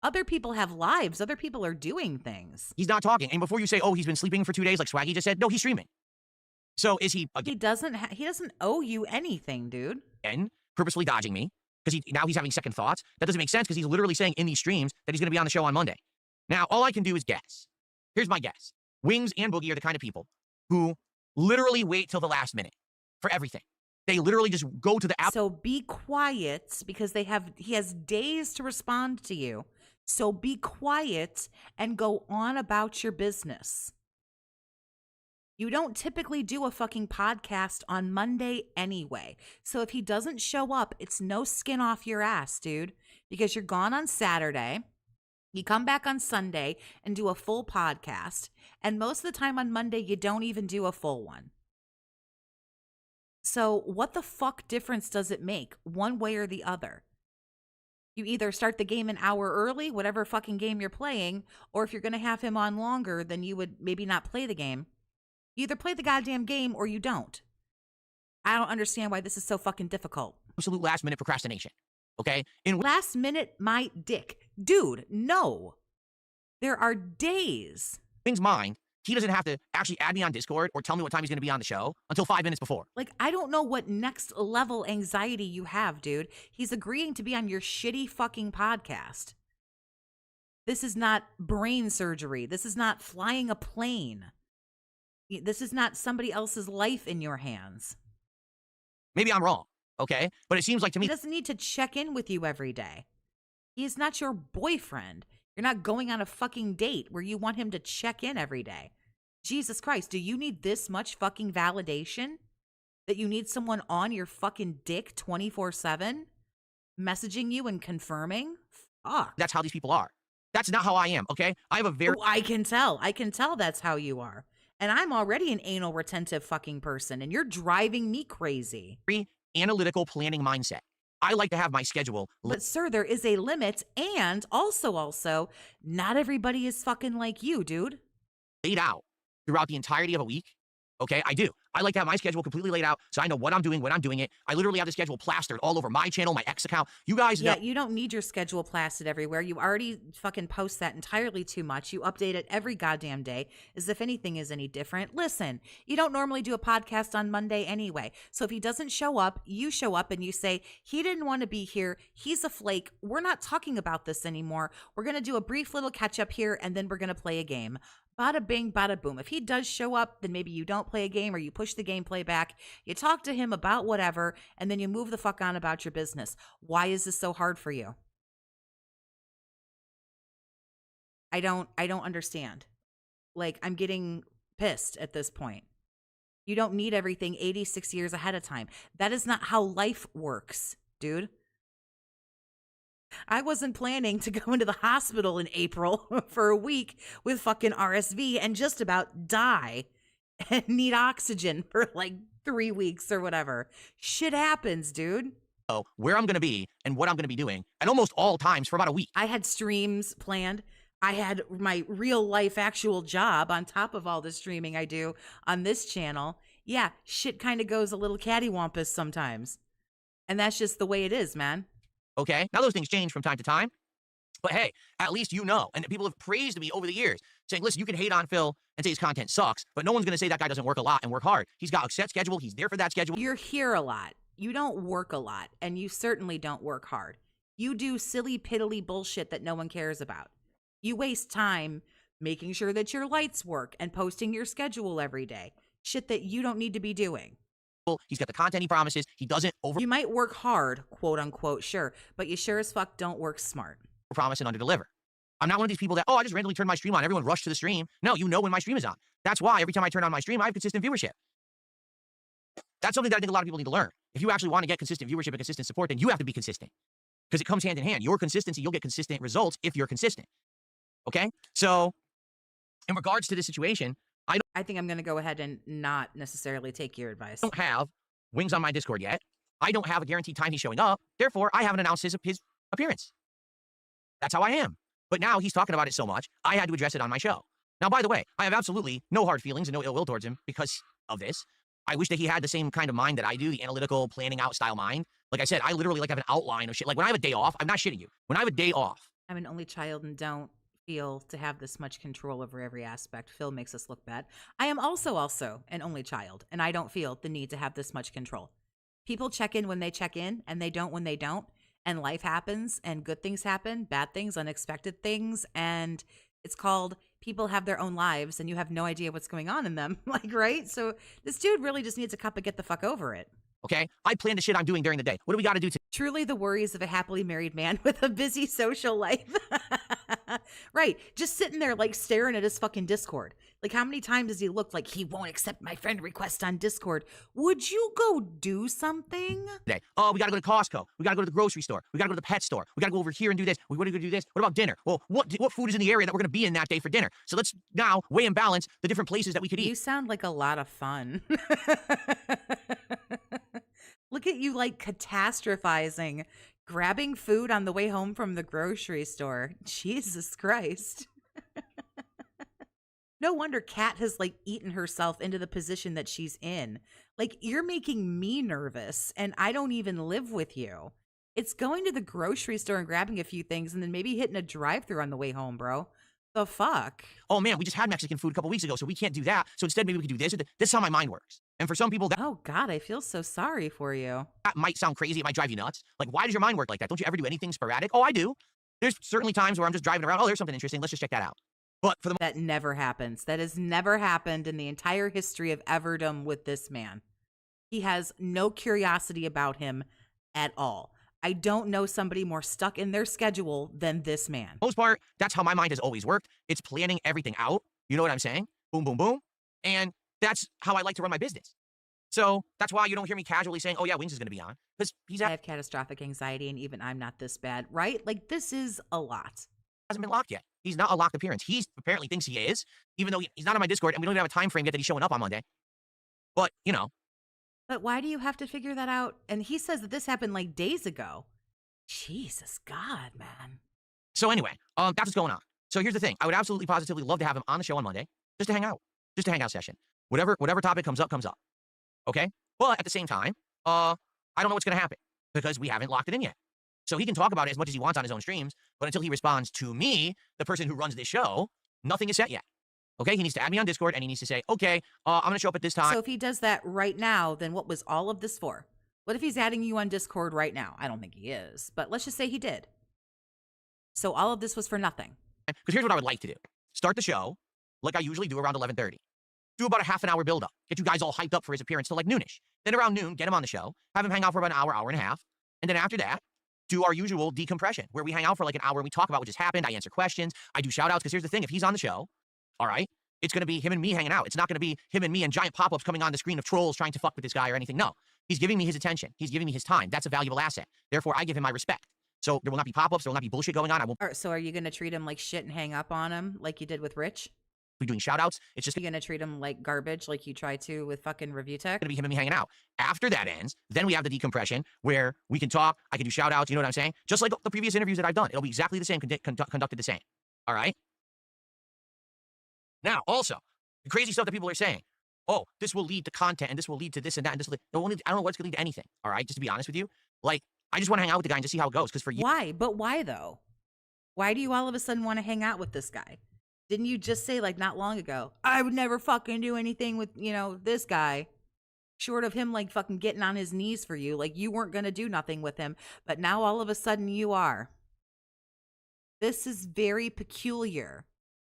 Other people have lives. Other people are doing things. He's not talking. And before you say, oh, he's been sleeping for 2 days like Swaggy just said, no, he's streaming. So is he He doesn't owe you anything, dude. again purposely dodging me? Because now he's having second thoughts? That doesn't make sense because he's literally saying in these streams that he's going to be on the show on Monday. Now, all I can do is guess. Here's my guess. Wings and Boogie are the kind of people who literally wait till the last minute for everything. They literally just go to the app. So be quiet because he has days to respond to you. So be quiet and go on about your business. You don't typically do a fucking podcast on Monday anyway. So if he doesn't show up, it's no skin off your ass, dude, because you're gone on Saturday. You come back on Sunday and do a full podcast. And most of the time on Monday, you don't even do a full one. So what the fuck difference does it make one way or the other? You either start the game an hour early, whatever fucking game you're playing, or if you're going to have him on longer, then you would maybe not play the game. You either play the goddamn game or you don't. I don't understand why this is so fucking difficult. Absolute last minute procrastination. Okay? Last minute, my dick. Dude, no. There are days. Wings' mind, he doesn't have to actually add me on Discord or tell me what time he's going to be on the show until 5 minutes before. Like, I don't know what next level anxiety you have, dude. He's agreeing to be on your shitty fucking podcast. This is not brain surgery. This is not flying a plane. This is not somebody else's life in your hands. Maybe I'm wrong, okay? But it seems like to me... He doesn't need to check in with you every day. He is not your boyfriend. You're not going on a fucking date where you want him to check in every day. Jesus Christ, do you need this much fucking validation? That you need someone on your fucking dick 24/7? Messaging you and confirming? Fuck. That's how these people are. That's not how I am, okay? I have a very... Oh, I can tell. I can tell that's how you are. And I'm already an anal retentive fucking person, and you're driving me crazy. analytical planning mindset. I like to have my schedule. But sir, there is a limit, and also, not everybody is fucking like you, dude. Laid out throughout the entirety of a week. Okay, I do. I like to have my schedule completely laid out so I know what I'm doing when I'm doing it. I literally have the schedule plastered all over my channel, my X account. You guys know. Yeah, you don't need your schedule plastered everywhere. You already fucking post that entirely too much. You update it every goddamn day as if anything is any different. Listen, you don't normally do a podcast on Monday anyway. So if he doesn't show up, you show up and you say, he didn't want to be here. He's a flake. We're not talking about this anymore. We're going to do a brief little catch up here and then we're going to play a game. Bada bing, bada boom. If he does show up, then maybe you don't play a game or you push the gameplay back. You talk to him about whatever, and then you move the fuck on about your business. Why is this so hard for you? I don't understand. Like, I'm getting pissed at this point. You don't need everything 86 years ahead of time. That is not how life works, dude. I wasn't planning to go into the hospital in April for a week with fucking RSV and just about die and need oxygen for like 3 weeks or whatever. Shit happens, dude. Where I'm going to be and what I'm going to be doing at almost all times for about a week. I had streams planned. I had my real life actual job on top of all the streaming I do on this channel. Yeah, shit kind of goes a little cattywampus sometimes. And that's just the way it is, man. Okay, now those things change from time to time, but hey, at least you know. And people have praised me over the years, saying, listen, you can hate on Phil and say his content sucks, but no one's going to say that guy doesn't work a lot and work hard. He's got a set schedule. He's there for that schedule. You're here a lot. You don't work a lot, and you certainly don't work hard. You do silly, piddly bullshit that no one cares about. You waste time making sure that your lights work and posting your schedule every day. Shit that you don't need to be doing. He's got the content he promises. He doesn't You might work hard, quote unquote, sure, but you sure as fuck don't work smart. promise and under deliver. I'm not one of these people that, oh, I just randomly turn my stream on. Everyone rush to the stream. No, you know when my stream is on. That's why every time I turn on my stream, I have consistent viewership. That's something that I think a lot of people need to learn. If you actually want to get consistent viewership and consistent support, then you have to be consistent because it comes hand in hand. Your consistency, you'll get consistent results if you're consistent. Okay? So in regards to this situation, I think I'm going to go ahead and not necessarily take your advice. I don't have Wings on my Discord yet. I don't have a guaranteed time he's showing up. Therefore, I haven't announced his appearance. That's how I am. But now he's talking about it so much, I had to address it on my show. Now, by the way, I have absolutely no hard feelings and no ill will towards him because of this. I wish that he had the same kind of mind that I do, the analytical, planning out style mind. Like I said, I literally have an outline of shit. Like when I have a day off, I'm not shitting you. When I have a day off. I'm an only child and don't feel to have this much control over every aspect. Phil makes us look bad. I am also an only child, and I don't feel the need to have this much control. People check in when they check in, and they don't when they don't. And life happens, and good things happen, bad things, unexpected things, and it's called people have their own lives, and you have no idea what's going on in them. Like, right? So this dude really just needs a cup of get the fuck over it. Okay? I plan the shit I'm doing during the day. What do we got to do today? Truly the worries of a happily married man with a busy social life. Right. Just sitting there, like, staring at his fucking Discord. Like, how many times does he look like he won't accept my friend request on Discord? Would you go do something? Oh, we got to go to Costco. We got to go to the grocery store. We got to go to the pet store. We got to go over here and do this. We want to go do this. What about dinner? Well, what food is in the area that we're going to be in that day for dinner? So let's now weigh and balance the different places that we could eat. You sound like a lot of fun. Look at you, like, catastrophizing, grabbing food on the way home from the grocery store. Jesus Christ. No wonder Kat has, like, eaten herself into the position that she's in. Like, you're making me nervous, and I don't even live with you. It's going to the grocery store and grabbing a few things and then maybe hitting a drive-thru on the way home, bro. The fuck? Oh, man, we just had Mexican food a couple weeks ago, so we can't do that. So instead, maybe we could do this. This is how my mind works. And for some people, that Oh, God, I feel so sorry for you. might sound crazy. It might drive you nuts. Like, why does your mind work like that? Don't you ever do anything sporadic? Oh, I do. There's certainly times where I'm just driving around. Oh, there's something interesting. Let's just check that out. But for the That never happens. That has never happened in the entire history of Everdom with this man. He has no curiosity about him at all. I don't know somebody more stuck in their schedule than this man. most part, that's how my mind has always worked. It's planning everything out. You know what I'm saying? Boom, boom, boom. And that's how I like to run my business. So that's why you don't hear me casually saying, oh, yeah, Wings is going to be on. Because he's I have catastrophic anxiety, and even I'm not this bad, right? Like, this is a lot. hasn't been locked yet. He's not a locked appearance. He apparently thinks he is, even though he's not on my Discord, and we don't even have a time frame yet that he's showing up on Monday. But, you know. But why do you have to figure that out? And he says that this happened like days ago. Jesus God, man. So anyway, that's what's going on. So here's the thing. I would absolutely positively love to have him on the show on Monday, just to hang out. Just a hangout session. Whatever topic comes up, comes up. Okay? But at the same time, I don't know what's going to happen because we haven't locked it in yet. So he can talk about it as much as he wants on his own streams, but until he responds to me, the person who runs this show, nothing is set yet. Okay? He needs to add me on Discord, and he needs to say, okay, I'm going to show up at this time. So if he does that right now, then what was all of this for? What if he's adding you on Discord right now? I don't think he is, but let's just say he did. So all of this was for nothing. Because here's what I would like to do. Start the show, like I usually do around 11:30. Do about a half an hour build-up. Get you guys all hyped up for his appearance till like noonish. Then around noon, get him on the show. Have him hang out for about an hour, hour and a half. And then after that, do our usual decompression, where we hang out for like an hour and we talk about what just happened. I answer questions. I do shout-outs, because here's the thing. If he's on the show, all right, it's going to be him and me hanging out. It's not going to be him and me and giant pop-ups coming on the screen of trolls trying to fuck with this guy or anything. No. He's giving me his attention. He's giving me his time. That's a valuable asset. Therefore, I give him my respect. So there will not be pop-ups. There will not be bullshit going on. I won't So are you going to treat him like shit and hang up on him like you did with Rich? be doing shout-outs. It's just Are you going to treat him like garbage like you try to with fucking Review Tech? going to be him and me hanging out. After that ends, then we have the decompression where we can talk. I can do shout-outs. You know what I'm saying? Just like the previous interviews that I've done. It'll be exactly the same, conducted the same. All right? Now, also, the crazy stuff that people are saying. Oh, this will lead to content, and this will lead to this and that, and this will lead, I don't know what's going to lead to anything. All right? Just to be honest with you. Like, I just want to hang out with the guy and just see how it goes. Because for you, Why? But why though? Why do you all of a sudden want to hang out with this guy? Didn't you just say like not long ago, I would never fucking do anything with, this guy? Short of him like fucking getting on his knees for you. Like you weren't going to do nothing with him. But now all of a sudden you are. This is very peculiar.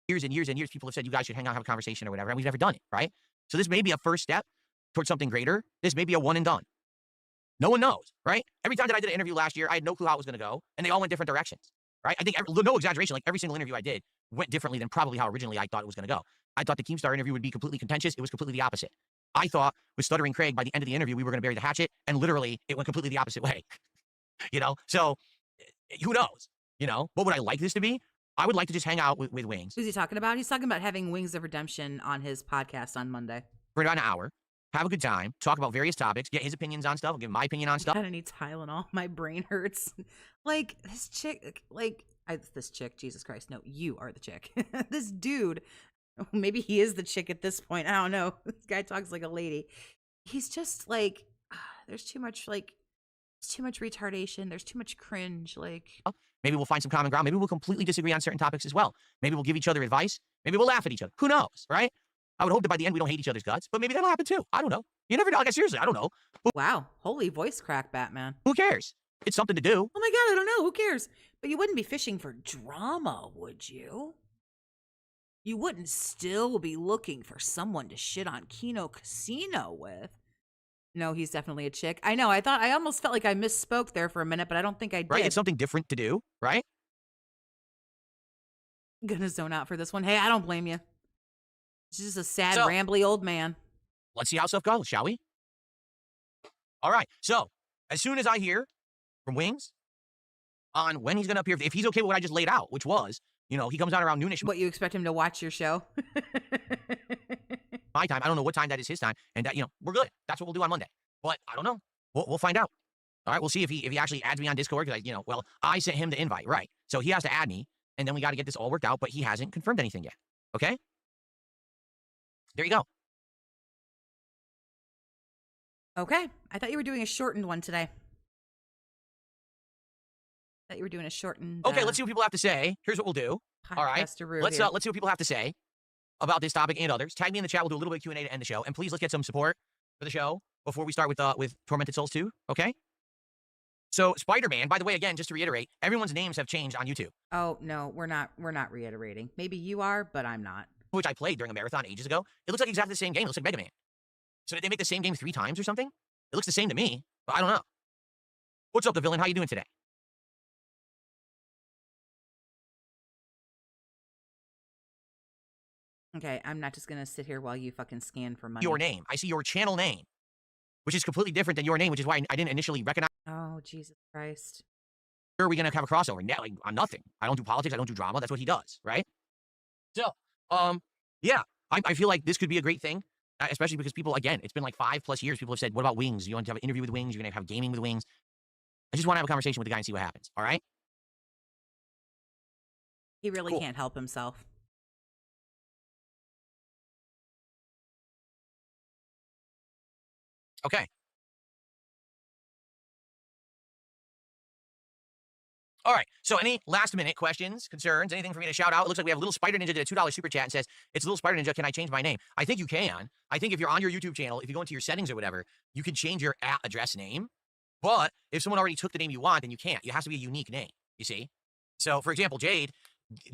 years and years and years, people have said you guys should hang out, have a conversation or whatever, and we've never done it, right? So this may be a first step towards something greater, this may be a one and done. No one knows, right? Every time that I did an interview last year, I had no clue how it was going to go, and they all went different directions, right? I think, no exaggeration, like every single interview I did went differently than probably how originally I thought it was going to go. I thought the Keemstar interview would be completely contentious. It was completely the opposite. I thought with Stuttering Craig, by the end of the interview, we were going to bury the hatchet, and literally, it went completely the opposite way. You know? So, who knows? You know? What would I like this to be? I would like to just hang out with Wings Who's he talking about? He's talking about having Wings of Redemption on his podcast on Monday. for about an hour, have a good time, talk about various topics, get his opinions on stuff, I'll give my opinion on stuff. I need Tylenol. My brain hurts. Like, this chick, this chick, Jesus Christ. No, you are the chick. This dude, maybe he is the chick at this point. I don't know. This guy talks like a lady. He's just like, there's too much retardation. There's too much cringe. Like, Maybe we'll find some common ground. Maybe we'll completely disagree on certain topics as well. Maybe we'll give each other advice. Maybe we'll laugh at each other. Who knows, right? I would hope that by the end we don't hate each other's guts, but maybe that'll happen too. I don't know. You never know. Like, seriously, I don't know. wow. Holy voice crack, Batman. Who cares? It's something to do. Oh my God, I don't know. Who cares? But you wouldn't be fishing for drama, would you? You wouldn't still be looking for someone to shit on Kino Casino with. No, he's definitely a chick. I know. I almost felt like I misspoke there for a minute, but I don't think I did. Right? It's something different to do, right? I'm gonna zone out for this one. Hey, I don't blame you. It's just a sad, So- rambly old man. Let's see how stuff goes, shall we? All right. So, as soon as I hear from Wings on when he's going to appear, if he's okay with what I just laid out, which was, you know, he comes out around noonish What, you expect him to watch your show? my time. I don't know what time that is his time. And that, you know, we're good. That's what we'll do on Monday. But I don't know. We'll find out. All right. We'll see if he actually adds me on Discord. Because, I sent him the invite. Right. So he has to add me. And then we got to get this all worked out. But he hasn't confirmed anything yet. Okay. There you go. Okay. I thought you were doing a shortened one today. Thought you were doing a shortened. Okay. Let's see what people have to say. Here's what we'll do. All right. Let's see what people have to say about this topic and others. Tag me in the chat. We'll do a little bit of Q&A to end the show. And please, let's get some support for the show before we start with Tormented Souls 2. Okay. So Spider-Man, by the way, again, just to reiterate, everyone's names have changed on YouTube. Oh no, we're not reiterating. Maybe you are, but I'm not. Which I played during a marathon ages ago. It looks like exactly the same game. It looks like Mega Man. So did they make the same game 3 times or something? It looks the same to me, but I don't know. What's up, the villain? How you doing today? Okay, I'm not just gonna sit here while you fucking scan for money. Your name. I see your channel name, which is completely different than your name, which is why I didn't initially recognize. Oh, Jesus Christ. Are we going to have a crossover? Like, on nothing. I don't do politics. I don't do drama. That's what he does, right? So, yeah, I feel like this could be a great thing, especially because people, again, it's been like 5+ years. People have said, what about Wings? You want to have an interview with Wings? You're going to have gaming with Wings? I just want to have a conversation with the guy and see what happens, all right? He really Cool. can't help himself. Okay. All right. So any last minute questions, concerns, anything for me to shout out? It looks like we have a Little Spider Ninja did a $2 super chat and says, it's Little Spider Ninja. Can I change my name? I think you can. I think if you're on your YouTube channel, if you go into your settings or whatever, you can change your @address name. But if someone already took the name you want, then you can't. It has to be a unique name, you see? So for example, Jade's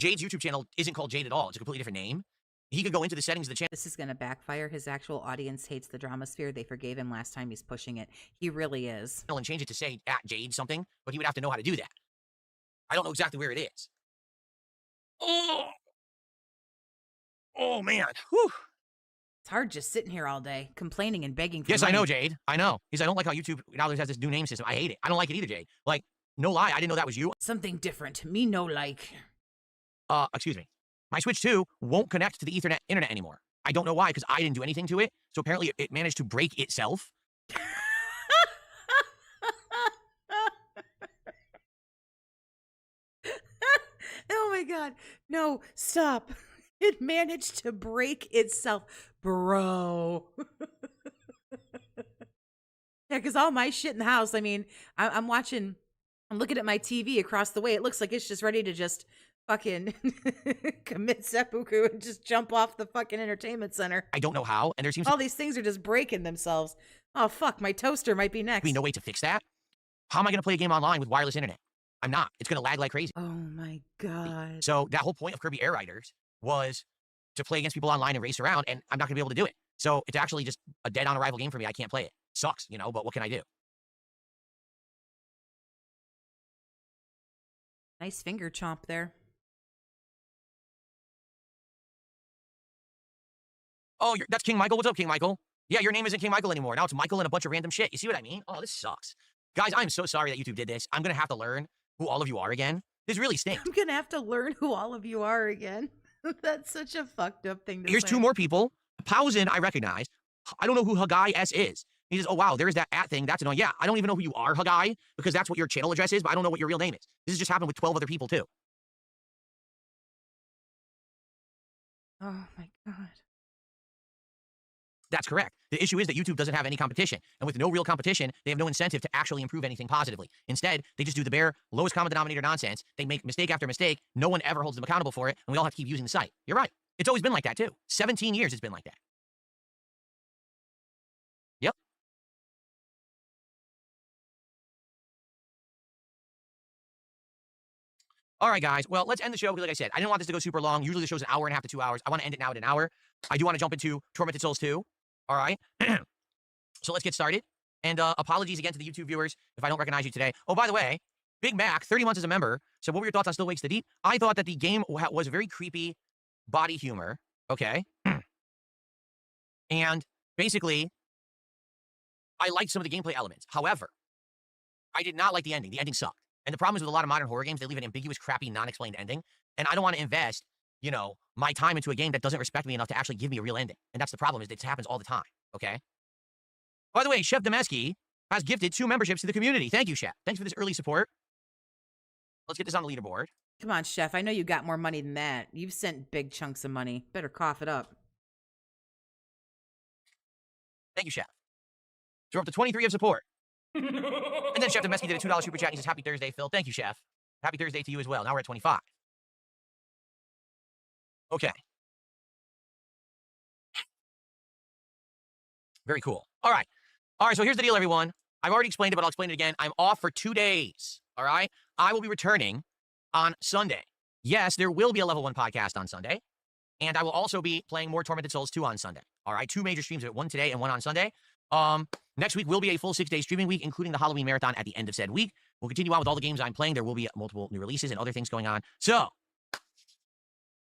YouTube channel isn't called Jade at all. It's a completely different name. He could go into the settings of the channel. This is gonna backfire. His actual audience hates the drama sphere. They forgave him last time. He's pushing it. He really is. And change it to say @Jade something, but he would have to know how to do that. I don't know exactly where it is. Oh man. Whew. It's hard just sitting here all day, complaining and begging for Yes, money. I know, Jade. I know. Because I don't like how YouTube now has this new name system. I hate it. I don't like it either, Jade. Like, no lie, I didn't know that was you. Something different. Me no like. Excuse me. My Switch 2 won't connect to the Ethernet internet anymore. I don't know why, because I didn't do anything to it. So apparently it managed to break itself. Oh my God. No, stop. It managed to break itself. Bro. Yeah, because all my shit in the house, I mean, I'm looking at my TV across the way. It looks like it's just ready to just fucking commit seppuku and just jump off the fucking entertainment center. I don't know how, and there seems All to these things are just breaking themselves. Oh, fuck. My toaster might be next. be no way to fix that. How am I going to play a game online with wireless internet? I'm not. It's going to lag like crazy. Oh my God. So that whole point of Kirby Air Riders was to play against people online and race around, and I'm not going to be able to do it. So it's actually just a dead on arrival game for me. I can't play it. Sucks, you know, but what can I do? Nice finger chomp there. Oh, that's King Michael. What's up, King Michael? Yeah, your name isn't King Michael anymore. Now it's Michael and a bunch of random shit. You see what I mean? Oh, this sucks. Guys, I'm so sorry that YouTube did this. I'm going to have to learn who all of you are again. This really stinks. I'm gonna have to learn who all of you are again. That's such a fucked up thing to Here's say. 2 more people. Pausen, I recognize. I don't know who Hagai S is. He says, oh, wow, there's that @ thing. That's annoying. Yeah, I don't even know who you are, Hagai, because that's what your channel address is, but I don't know what your real name is. This has just happened with 12 other people, too. Oh my god. That's correct. The issue is that YouTube doesn't have any competition. And with no real competition, they have no incentive to actually improve anything positively. Instead, they just do the bare lowest common denominator nonsense. They make mistake after mistake. No one ever holds them accountable for it. And we all have to keep using the site. You're right. It's always been like that, too. 17 years it's been like that. Yep. All right, guys. Well, let's end the show because, like I said, I didn't want this to go super long. Usually the show's an hour and a half to 2 hours. I want to end it now at an hour. I do want to jump into Tormented Souls 2. All right. So let's get started. And apologies again to the YouTube viewers if I don't recognize you today. Oh, by the way, Big Mac, 30 months as a member. So what were your thoughts on Still Wakes the Deep? I thought that the game was very creepy body humor. Okay. And basically, I liked some of the gameplay elements. However, I did not like the ending. The ending sucked. And the problem is with a lot of modern horror games, they leave an ambiguous, crappy, non-explained ending. And I don't want to invest, you know, my time into a game that doesn't respect me enough to actually give me a real ending. And that's the problem, is that it happens all the time. Okay? By the way, Chef Demeski has gifted 2 memberships to the community. Thank you, Chef. Thanks for this early support. Let's get this on the leaderboard. Come on, Chef. I know you got more money than that. You've sent big chunks of money. Better cough it up. Thank you, Chef. So we're up to 23 of support. And then Chef Demeski did a $2 super chat and he says, happy Thursday, Phil. Thank you, Chef. Happy Thursday to you as well. Now we're at 25. Okay. Very cool. All right. All right, so here's the deal, everyone. I've already explained it, but I'll explain it again. I'm off for 2 days. All right? I will be returning on Sunday. Yes, there will be a level 1 podcast on Sunday. And I will also be playing more Tormented Souls 2 on Sunday. All right? 2 major streams, one today and one on Sunday. Next week will be a full 6-day streaming week, including the Halloween marathon at the end of said week. We'll continue on with all the games I'm playing. There will be multiple new releases and other things going on. So,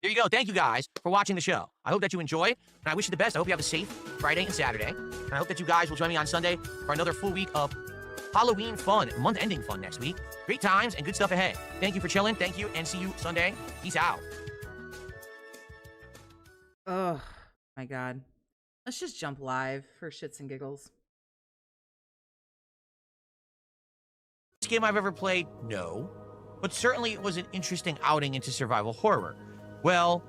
there you go. Thank you guys for watching the show. I hope that you enjoy, and I wish you the best. I hope you have a safe Friday and Saturday. And I hope that you guys will join me on Sunday for another full week of Halloween fun, month-ending fun next week. Great times and good stuff ahead. Thank you for chilling. Thank you, and see you Sunday. Peace out. Oh my god. Let's just jump live for shits and giggles. Best game I've ever played? No. But certainly it was an interesting outing into survival horror. Well,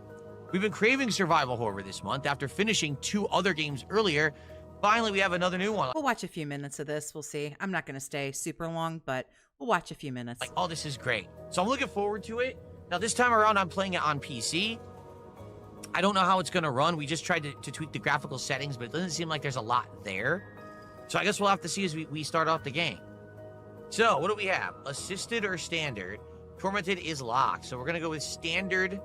we've been craving survival horror this month after finishing 2 other games earlier. Finally, we have another new one. We'll watch a few minutes of this. We'll see. I'm not going to stay super long, but we'll watch a few minutes. Like, oh, this is great. So I'm looking forward to it. Now, this time around, I'm playing it on PC. I don't know how it's going to run. We just tried to tweak the graphical settings, but it doesn't seem like there's a lot there. So I guess we'll have to see as we start off the game. So, what do we have? Assisted or standard? Tormented is locked. So we're going to go with standard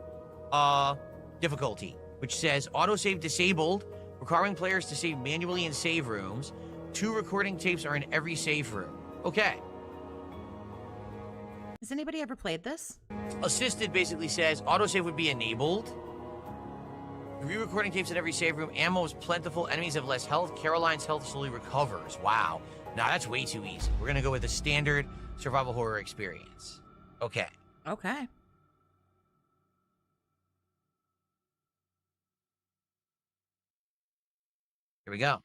difficulty, which says autosave disabled, requiring players to save manually in save rooms. 2 recording tapes are in every save room. Okay. Has anybody ever played this? Assisted basically says autosave would be enabled. Re-recording tapes in every save room. Ammo is plentiful. Enemies have less health. Caroline's health slowly recovers. Wow. Now that's way too easy. We're going to go with the standard survival horror experience. Okay. Okay. Here we go.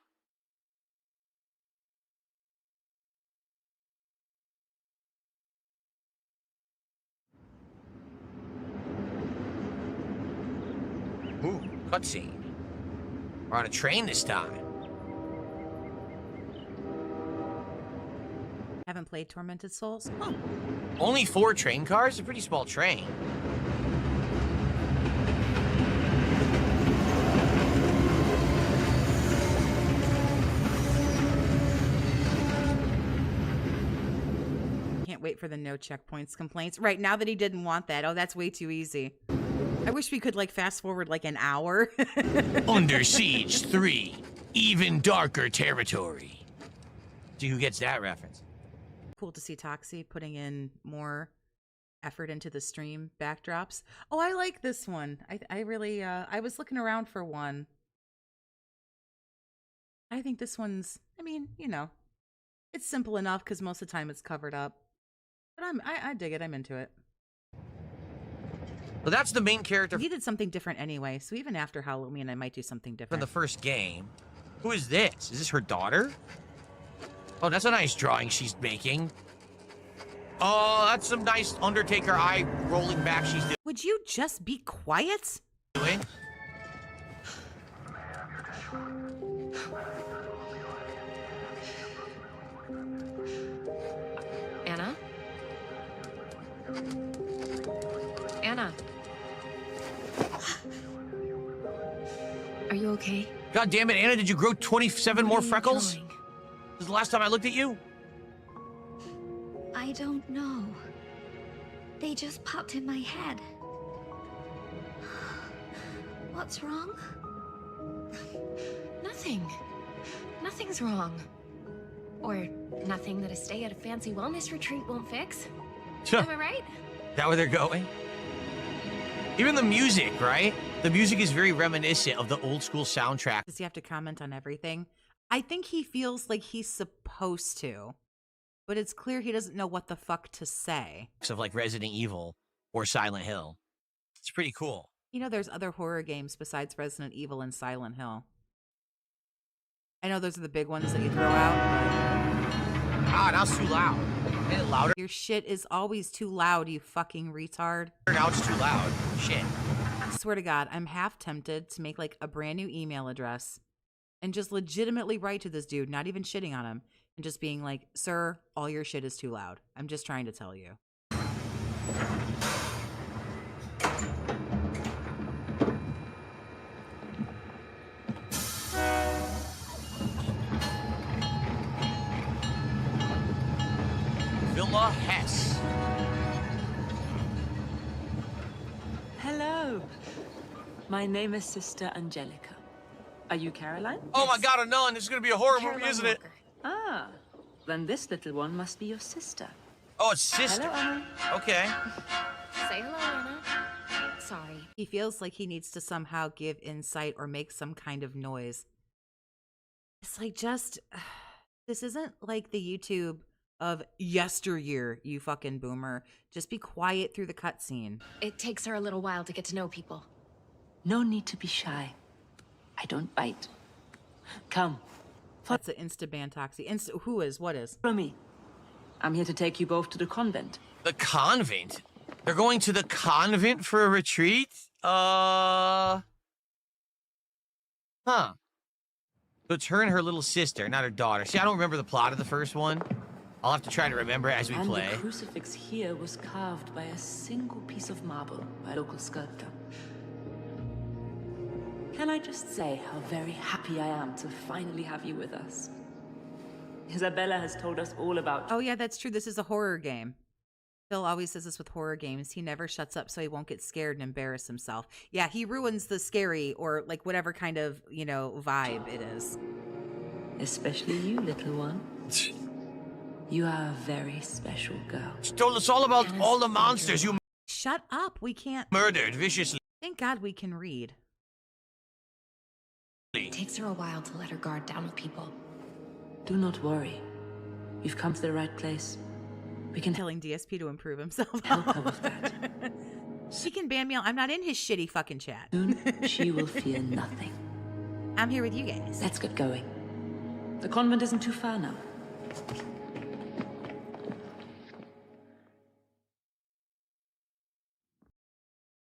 Ooh, cutscene. We're on a train this time. Haven't played Tormented Souls? Huh. Only 4 train cars? A pretty small train. Can't wait for the no checkpoints complaints. Right, now that he didn't want that. Oh, that's way too easy. I wish we could like fast forward like an hour. Under Siege 3, even darker territory. See who gets that reference. Cool to see Toxie putting in more effort into the stream backdrops. Oh, I like this one. I really, I was looking around for one. I think this one's, I mean, you know, it's simple enough because most of the time it's covered up. But I dig it. I'm into it. Well, that's the main character We did something different anyway, so even after Halloween, I might do something from different. the first game. Who is this? Is this her daughter? Oh, that's a nice drawing she's making. Oh, that's some nice Undertaker eye rolling back she's Would you just be quiet? doing. Anna? Anna? Are you okay? God damn it, Anna, did you grow 27 more What are you freckles? drawing? This is the last time I looked at you. I don't know. They just popped in my head. What's wrong? Nothing. Nothing's wrong. Or nothing that a stay at a fancy wellness retreat won't fix. Am I right? That where they're going? Even the music, right? The music is very reminiscent of the old school soundtrack. Does he have to comment on everything? I think he feels like he's supposed to, but it's clear he doesn't know what the fuck to say. Of like Resident Evil or Silent Hill. It's pretty cool. You know, there's other horror games besides Resident Evil and Silent Hill. I know those are the big ones that you throw out, Ah, now it's too loud. Made it louder. but your shit is always too loud, you fucking retard. Now it's too loud. Shit. I swear to God, I'm half tempted to make like a brand new email address and just legitimately write to this dude, not even shitting on him, and just being like, sir, all your shit is too loud. I'm just trying to tell you. Villa Hess. Hello. My name is Sister Angelica. Are you Caroline? Oh my God, a nun. This is going to be a horror movie, Caroline isn't it? Walker. Ah, then this little one must be your sister. Oh, it's sister. Hello, Anna. Okay. Say hello, Anna. Sorry. He feels like he needs to somehow give insight or make some kind of noise. It's like just, this isn't like the YouTube of yesteryear, you fucking boomer. Just be quiet through the cutscene. It takes her a little while to get to know people. No need to be shy. I don't bite. Come, That's an insta-ban Toxie. Who is? What is? follow me. I'm here to take you both to the convent. The convent? They're going to the convent for a retreat? Huh. So it's her and her little sister, not her daughter. See, I don't remember the plot of the first one. I'll have to try to remember as we And play. the crucifix here was carved by a single piece of marble by a local sculptor. Can I just say how very happy I am to finally have you with us? Isabella has told us all about Oh yeah, that's true. This is a horror game. Phil always says this with horror games. He never shuts up so he won't get scared and embarrass himself. Yeah, he ruins the scary or like whatever kind of, you know, vibe it is. especially you, little one. You are a very special girl. She told us all about all the monsters you Shut up. We can't. murdered viciously. Thank God we can read. It takes her a while to let her guard down with people. Do not worry. You've come to the right place. We can Telling DSP to improve himself. help her with that. She can ban me. I'm not in his shitty fucking chat. Soon, she will fear nothing. I'm here with you guys. Let's get going. The convent isn't too far now.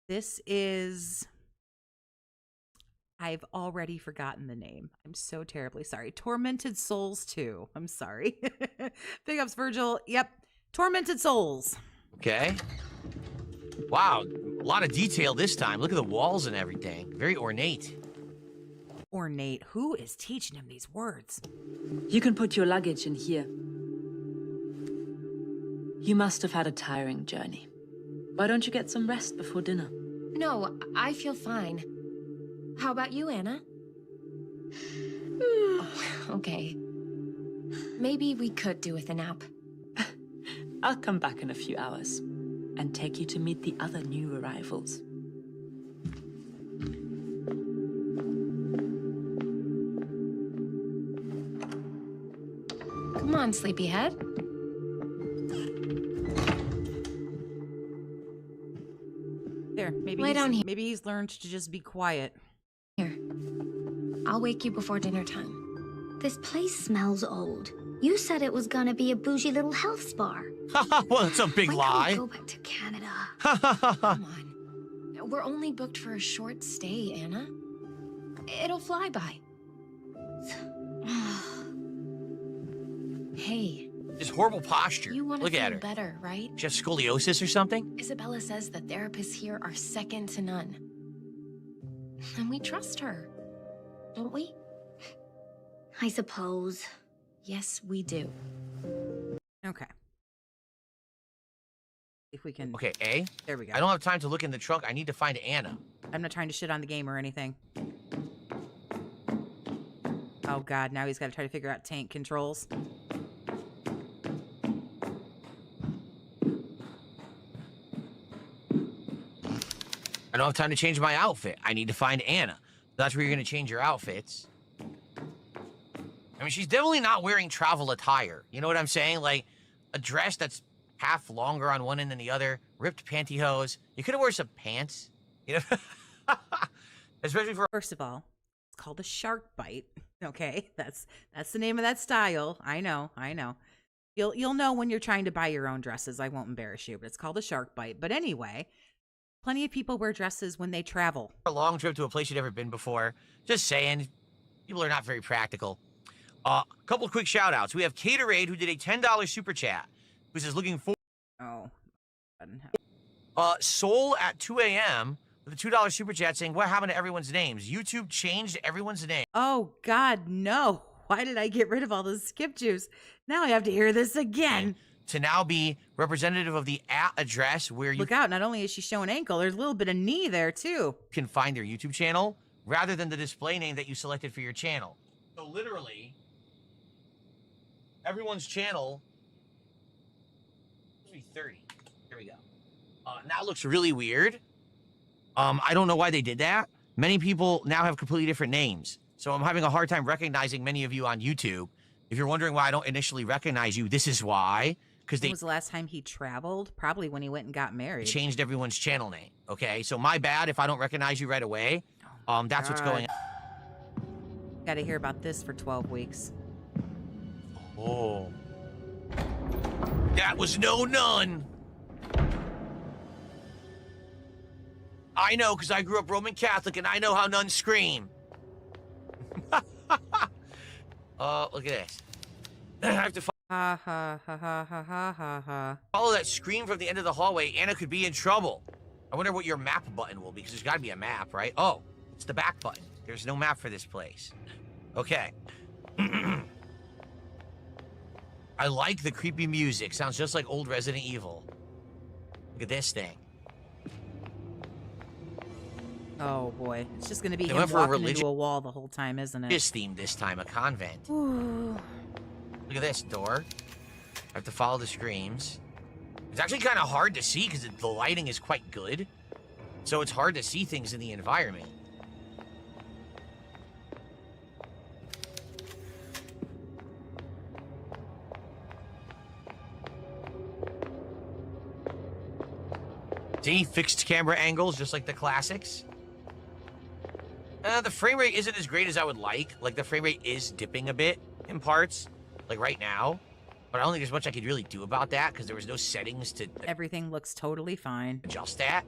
This is... I've already forgotten the name. I'm so terribly sorry. Tormented Souls 2. I'm sorry. Big ups, Virgil. Yep. Tormented Souls. Okay. Wow, a lot of detail this time. Look at the walls and everything. Very ornate. Ornate. Who is teaching him these words? You can put your luggage in here. You must have had a tiring journey. Why don't you get some rest before dinner? No, I feel fine. How about you, Anna? Okay. Maybe we could do with a nap. I'll come back in a few hours and take you to meet the other new arrivals. Come on, sleepyhead. There, maybe Lay down here. maybe he's learned to just be quiet. Here. I'll wake you before dinner time. This place smells old. You said it was gonna be a bougie little health spa. Well, it's a big Why lie. can't we go back to Canada? Come on. We're only booked for a short stay, Anna. It'll fly by. Hey, This horrible posture. you want to Look feel at her. better, right? She has scoliosis or something? Isabella says the therapists here are second to none. And we trust her, don't we? I suppose. Yes, we do. Okay. If we can. Okay, A. There we go. I don't have time to look in the trunk. I need to find Anna. I'm not trying to shit on the game or anything. Oh god, now he's got to try to figure out tank controls. I don't have time to change my outfit. I need to find Anna. That's where you're going to change your outfits. I mean, she's definitely not wearing travel attire. You know what I'm saying? Like, a dress that's half longer on one end than the other, ripped pantyhose. You could have worn some pants. You know? Especially for... First of all, it's called a shark bite. Okay, that's the name of that style. I know. You'll know when you're trying to buy your own dresses. I won't embarrass you, but it's called a shark bite. But anyway, plenty of people wear dresses when they travel. a long trip to a place you've never been before. Just saying, people are not very practical. A couple of quick shout outs. We have Caterade, who did a $10 super chat, who says looking for Oh. Soul at 2 a.m. with a $2 super chat saying, what happened to everyone's names? YouTube changed everyone's name. Oh god, no. Why did I get rid of all the skip juice? Now I have to hear this again. To now be representative of the address where you Look out, not only is she showing ankle, there's a little bit of knee there too. can find their YouTube channel rather than the display name that you selected for your channel. So literally, everyone's channel must be 30. Here we go. Now it looks really weird. I don't know why they did that. Many people now have completely different names. So I'm having a hard time recognizing many of you on YouTube. If you're wondering why I don't initially recognize you, this is why. Because When they was the last time he traveled? Probably when he went and got married. changed everyone's channel name. Okay, so my bad if I don't recognize you right away. That's what's going on. Gotta hear about this for 12 weeks. Oh. That was no nun. I know, because I grew up Roman Catholic, and I know how nuns scream. Look at this. I have to Ha ha ha ha ha ha ha ha. follow that scream from the end of the hallway. Anna could be in trouble. I wonder what your map button will be, because there's got to be a map, right? Oh, it's the back button. There's no map for this place. Okay. I like the creepy music. Sounds just like old Resident Evil. Look at this thing. Oh boy, it's just gonna be They him went for a walking into religious- a wall the whole time, isn't it? This theme this time, a convent. Ooh. Look at this door. I have to follow the screams. It's actually kind of hard to see because the lighting is quite good. So it's hard to see things in the environment. See, fixed camera angles, just like the classics. The frame rate isn't as great as I would like. Like, the frame rate is dipping a bit in parts, like right now. But I don't think there's much I could really do about that because there was no settings to Everything looks totally fine. adjust that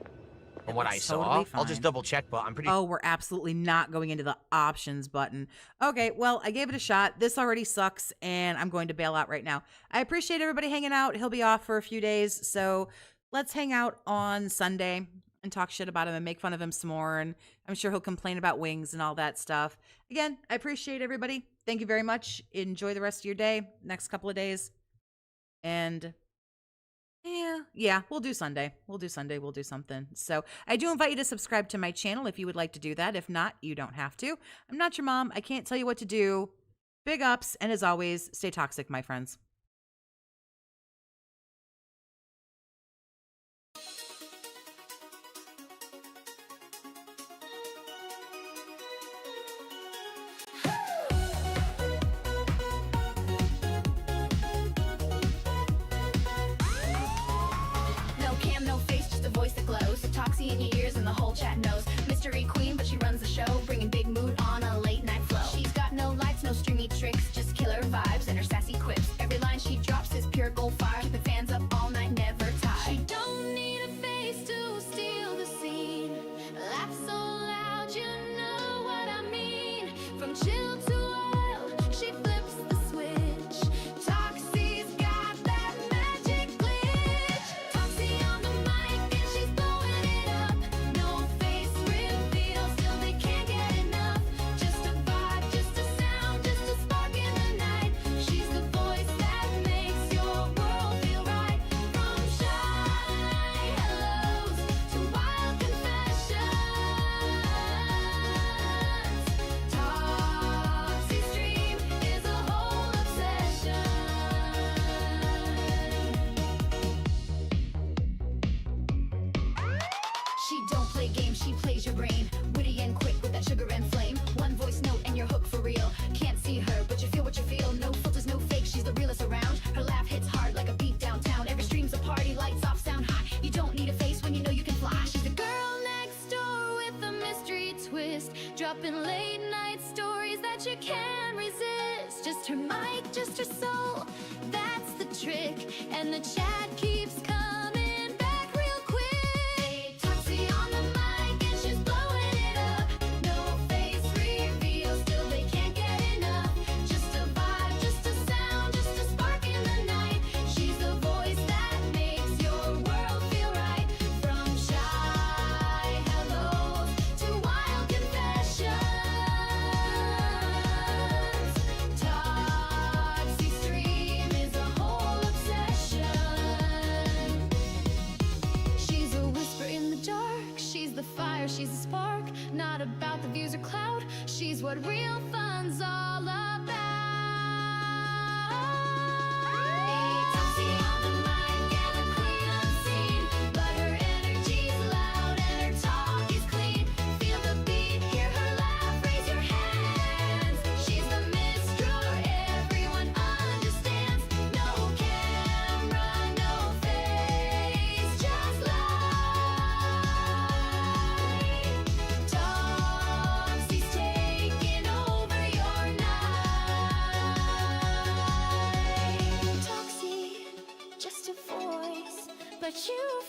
from what I looks saw. totally I'll just fine. double check, but I'm pretty... Oh, we're absolutely not going into the options button. Okay, well, I gave it a shot. This already sucks, and I'm going to bail out right now. I appreciate everybody hanging out. He'll be off for a few days, so let's hang out on Sunday and talk shit about him and make fun of him some more, and I'm sure he'll complain about wings and all that stuff. Again, I appreciate everybody. Thank you very much. Enjoy the rest of your day, next couple of days, and Yeah, we'll do Sunday. We'll do something. So I do invite you to subscribe to my channel if you would like to do that. If not, you don't have to. I'm not your mom. I can't tell you what to do. Big ups, and as always, stay toxic, my friends. No cam, no face, just a voice that glows. Toxie in your ears and the whole chat knows. Mystery queen, but she runs the show, bringing big mood on a late night flow. She's got no lights, no streamy tricks, just killer vibes and her sassy quips. Every line she drops is pure gold fire, keeping fans up all night, never tired. She don't need a face to steal the scene. Laugh so loud, you know what I mean. From chill to wild, she flips the switch. Toxie's got that magic glitch. Toxie on the mic and she's blowing it up. No face reveal, still they can't get enough. Just a vibe, just a sound, just a spark in the night. She's the voice that makes your world feel right. From shy hellos to wild confessions, Toxie's stream is a whole obsession. She don't play games, she plays your brain. Witty and quick with that sugar and flame. One voice note and you're hooked for real. Can't see her, but you feel what you feel. No filters, no fake, she's the realest around. Her laugh hits hard like a beat downtown. Every stream's a party, lights off, sound high. You don't need a face when you know you can fly. She's the girl next door with a mystery twist. Dropping late night stories that you can't resist. Just her mic, just her soul, that's the trick. And the chat keeps coming back real quick. Toxie on the mic and she's blowing it up. No face reveal, still they can't get enough. Just a vibe, just a sound, just a spark in the night. She's the voice that makes your world feel right. From shy hellos to wild confessions, Toxie stream is a whole obsession. She's a whisper in the dark, she's the fire, she's the spark. Not about the views or clout, she's what real fun's all about. Toxie on the mic and the queen unseen, but her energy's loud and her talk is clean. Feel the beat, hear her laugh, raise your hands. She's the minstrel, everyone understands. No camera, no face, just light. Toxie's taking over your night. Toxie, just a voice, but you